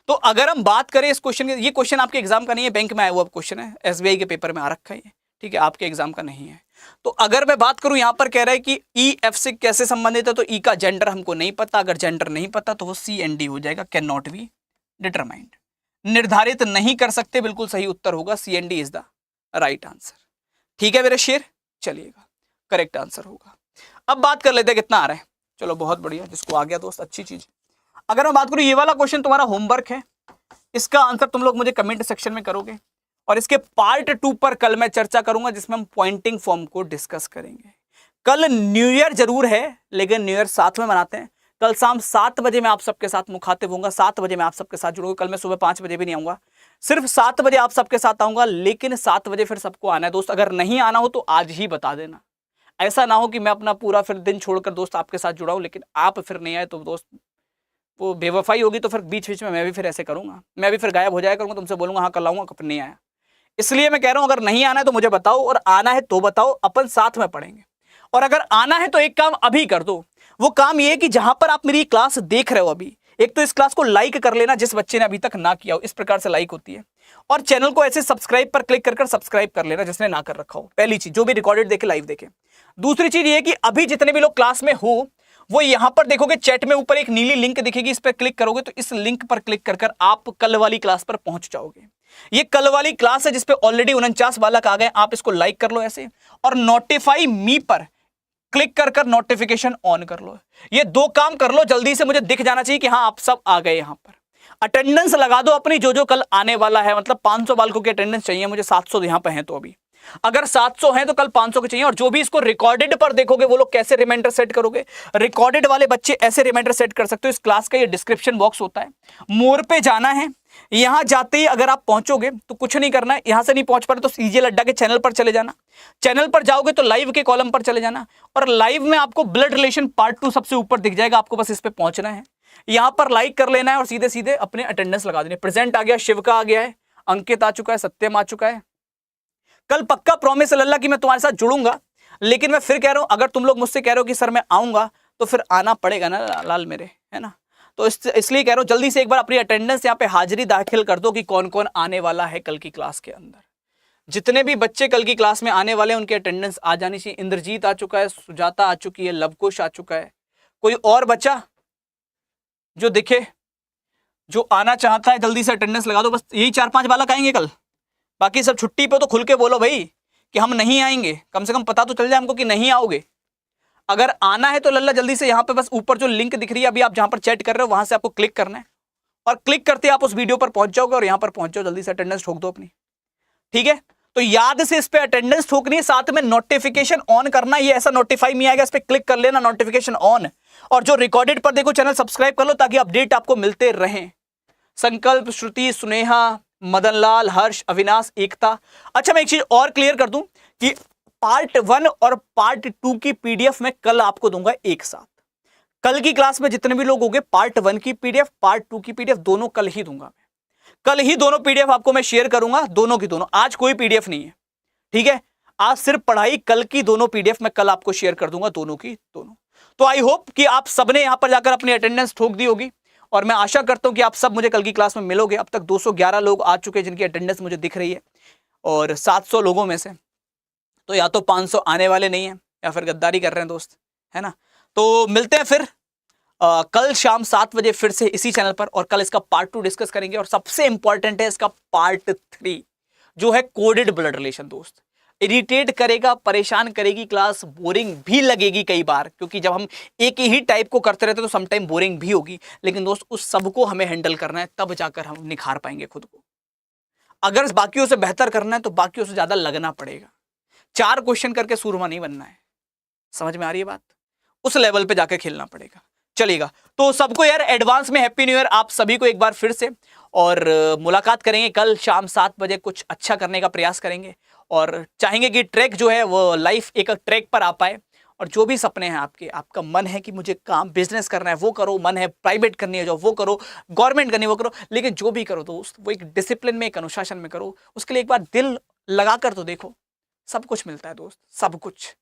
तो अगर हम बात करें इस क्वेश्चन की, ये क्वेश्चन आपके एग्जाम का नहीं है, बैंक में आया हुआ क्वेश्चन है, एसबीआई के पेपर में आ रखा है, ठीक है, आपके एग्जाम का नहीं है। तो अगर मैं बात करूं, यहां पर कह रहा है कि ई एफ से कैसे संबंधित है, तो ई का जेंडर हमको नहीं पता, अगर जेंडर नहीं पता तो वो सी एंड डी हो जाएगा, कैन नॉट बी डिटरमाइंड, निर्धारित नहीं कर सकते, बिल्कुल सही उत्तर होगा, C and D is the right answer. ठीक है मेरे शेर, चलिएगा करेक्ट आंसर होगा। अब बात कर लेते हैं कितना आ रहा है, चलो बहुत बढ़िया, जिसको आ गया दोस्त अच्छी चीज। अगर मैं बात करूं, ये वाला क्वेश्चन तुम्हारा होमवर्क है, इसका आंसर तुम लोग मुझे कमेंट सेक्शन में करोगे, और इसके पार्ट 2 पर कल मैं चर्चा करूंगा, जिसमें हम पॉइंटिंग फॉर्म को डिस्कस करेंगे। कल न्यू ईयर जरूर है, लेकिन न्यू ईयर साथ में मनाते हैं। कल शाम 7 बजे मैं आप सबके साथ मुखातिब होऊंगा, 7 बजे मैं आप सबके साथ जुड़ूंगा। कल मैं सुबह 5 बजे भी नहीं आऊंगा, सिर्फ 7 बजे आप सबके साथ आऊंगा, लेकिन 7 बजे फिर सबको आना है दोस्त। अगर नहीं आना हो तो आज ही बता देना, ऐसा ना हो कि मैं अपना पूरा फिर दिन छोड़कर दोस्त आपके साथ जुड़ा हूं, लेकिन आप फिर नहीं आए तो दोस्त वो बेवफाई होगी, तो फिर बीच बीच में मैं भी फिर ऐसे करूंगा, मैं भी फिर गायब हो जाया करूंगा, तुमसे बोलूंगा हाँ कल आऊंगा, फिर नहीं आया। इसलिए मैं कह रहा हूं, अगर नहीं आना है तो मुझे बताओ, और आना है तो बताओ, अपन साथ में पढ़ेंगे। और अगर आना है तो एक काम अभी कर दो, वो काम ये है कि जहां पर आप मेरी क्लास देख रहे हो अभी, एक तो इस क्लास को लाइक कर लेना, जिस बच्चे ने अभी तक ना किया हो, इस प्रकार से लाइक होती है, और चैनल को ऐसे सब्सक्राइब पर क्लिक कर सब्सक्राइब कर लेना जिसने ना कर रखा हो। पहली चीज, जो भी रिकॉर्डेड देखे लाइव देखे। दूसरी चीज ये कि अभी जितने भी लोग क्लास में हो, वो यहां पर देखोगे चैट में ऊपर एक नीली लिंक दिखेगी, इस पर क्लिक करोगे तो इस लिंक पर क्लिक कर आप कल वाली क्लास पर पहुंच जाओगे। ये कल वाली क्लास है जिसपे ऑलरेडी 49 बालक आ गए, आप इसको लाइक कर लो ऐसे, और नोटिफाई मी पर क्लिक कर नोटिफिकेशन ऑन कर लो। ये 2 काम कर लो, जल्दी से मुझे दिख जाना चाहिए कि हाँ आप सब आ गए। यहां पर अटेंडेंस लगा दो अपनी, जो कल आने वाला है, मतलब 500 बालकों की अटेंडेंस चाहिए मुझे, 700 यहां पर है, तो अभी अगर 700 हैं तो कल 500 के चाहिए। और जो भी इसको रिकॉर्डेड पर देखोगे वो लोग कैसे रिमाइंडर सेट करोगे, रिकॉर्डेड वाले बच्चे ऐसे रिमाइंडर सेट कर सकते हो, इस क्लास का ये डिस्क्रिप्शन बॉक्स होता है, मोर पे जाना है, यहां जाते ही अगर आप पहुंचोगे तो कुछ नहीं करना है, यहां से नहीं पहुंच पा रहे तो सीजे लड्डा के चैनल पर चले जाना, चैनल पर जाओगे तो लाइव के कॉलम पर चले जाना, और लाइव में आपको ब्लड रिलेशन पार्ट 2 सबसे ऊपर दिख जाएगा, आपको बस इस पे पहुंचना है, यहां पर लाइक कर लेना है, और सीधे सीधे अपने अटेंडेंस लगा देनी। प्रेजेंट आ गया, शिव का आ गया है, अंकित आ चुका है, सत्यम आ चुका है। कल पक्का प्रॉमिस अल्लाह कि मैं तुम्हारे साथ जुड़ूंगा, लेकिन मैं फिर कह रहा हूं, अगर तुम लोग मुझसे कह रहे हो कि सर मैं आऊंगा, तो फिर आना पड़ेगा ना लाल मेरे, है ना। तो इसलिए कह रहा हूं, जल्दी से एक बार अपनी अटेंडेंस यहाँ पे हाजिरी दाखिल कर दो कि कौन कौन आने वाला है कल की क्लास के अंदर। जितने भी बच्चे कल की क्लास में आने वाले हैं उनकी अटेंडेंस आ जानी चाहिए। इंद्रजीत आ चुका है, सुजाता आ चुकी है, लवकुश आ चुका है, कोई और बच्चा जो दिखे जो आना चाहता है जल्दी से अटेंडेंस लगा दो। बस यही 4-5 बालक आएंगे कल, बाकी सब छुट्टी पे, तो खुल के बोलो भाई कि हम नहीं आएंगे, कम से कम पता तो चल जाए हमको कि नहीं आओगे। अगर आना है तो लल्ला जल्दी से यहाँ पे बस ऊपर जो लिंक दिख रही है अभी आप जहां पर चैट कर रहे हो, वहां से आपको क्लिक करना है, और क्लिक करते आप उस वीडियो पर पहुंच जाओगे, और यहां पर पहुंच जाओ, जल्दी से अटेंडेंस ठोक दो अपनी, ठीक है। तो याद से इस पे अटेंडेंस ठोकनी है, साथ में नोटिफिकेशन ऑन करना, ये ऐसा नोटिफाई में आएगा, इस पे क्लिक कर लेना, नोटिफिकेशन ऑन, और जो रिकॉर्डेड पर देखो चैनल सब्सक्राइब कर लो ताकि अपडेट आपको मिलते रहें। संकल्प, श्रुति, सुनेहा, मदनलाल, हर्ष, अविनाश, एकता। अच्छा मैं एक चीज और क्लियर कर दूं कि पार्ट 1 और पार्ट 2 की पीडीएफ मैं कल आपको दूंगा एक साथ। कल की क्लास में जितने भी लोग होंगे, पार्ट 1 की पीडीएफ, पार्ट 2 की पीडीएफ दोनों कल ही दूंगा मैं। कल ही दोनों पीडीएफ आपको मैं शेयर करूंगा, दोनों की दोनों। आज कोई पीडीएफ नहीं है, ठीक है, आज सिर्फ पढ़ाई, कल की दोनों पीडीएफ मैं कल आपको शेयर कर दूंगा, दोनों की दोनों। तो आई होप कि आप सबने यहां पर जाकर अपनी अटेंडेंस ठोक दी होगी, और मैं आशा करता हूं कि आप सब मुझे कल की क्लास में मिलोगे। अब तक 211 लोग आ चुके हैं जिनकी अटेंडेंस मुझे दिख रही है, और 700 लोगों में से तो या तो 500 आने वाले नहीं है या फिर गद्दारी कर रहे हैं दोस्त, है ना। तो मिलते हैं फिर कल शाम 7 बजे फिर से इसी चैनल पर, और कल इसका पार्ट 2 डिस्कस करेंगे, और सबसे इंपॉर्टेंट है इसका पार्ट 3 जो है कोडेड ब्लड रिलेशन। दोस्त इरिटेट करेगा, परेशान करेगी क्लास, बोरिंग भी लगेगी कई बार, क्योंकि जब हम एक ही टाइप को करते रहते तो सम टाइम बोरिंग भी होगी, लेकिन दोस्त उस सबको हमें हैंडल करना है, तब जाकर हम निखार पाएंगे खुद को। अगर बाकियों से बेहतर करना है तो बाकियों से ज्यादा लगना पड़ेगा, 4 क्वेश्चन करके सूरमा नहीं बनना है, समझ में आ रही है बात। उस लेवल पे जाकर खेलना पड़ेगा, चलेगा। तो सबको यार एडवांस में हैप्पी न्यू ईयर आप सभी को एक बार फिर से, और मुलाकात करेंगे कल शाम 7 बजे, कुछ अच्छा करने का प्रयास करेंगे, और चाहेंगे कि ट्रैक जो है वो लाइफ एक ट्रैक पर आ पाए। और जो भी सपने हैं आपके, आपका मन है कि मुझे काम बिजनेस करना है वो करो, मन है प्राइवेट करनी है जो वो करो, गवर्नमेंट करनी है वो करो, लेकिन जो भी करो दोस्त वो एक डिसिप्लिन में, एक अनुशासन में करो। उसके लिए एक बार दिल लगा कर तो देखो, सब कुछ मिलता है दोस्त, सब कुछ।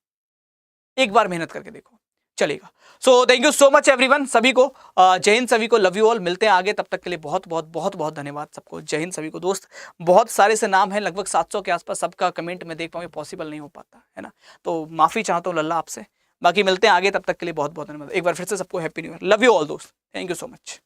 एक बार मेहनत करके देखो, चलेगा। So thank you so much everyone, सभी को जय हिंद, सभी को लव यू ऑल। मिलते हैं आगे, तब तक के लिए बहुत बहुत बहुत बहुत धन्यवाद सबको। जय हिंद सभी को। दोस्त बहुत सारे से नाम है, लगभग 700 के आसपास, सबका कमेंट में देख पाऊंगे, पॉसिबल नहीं हो पाता है ना, तो माफी चाहता हूँ लल्ला आपसे। बाकी मिलते हैं आगे, तब तक के लिए बहुत बहुत धन्यवाद। एक बार फिर से सबको happy new year, love you all दोस्त, थैंक यू सो मच।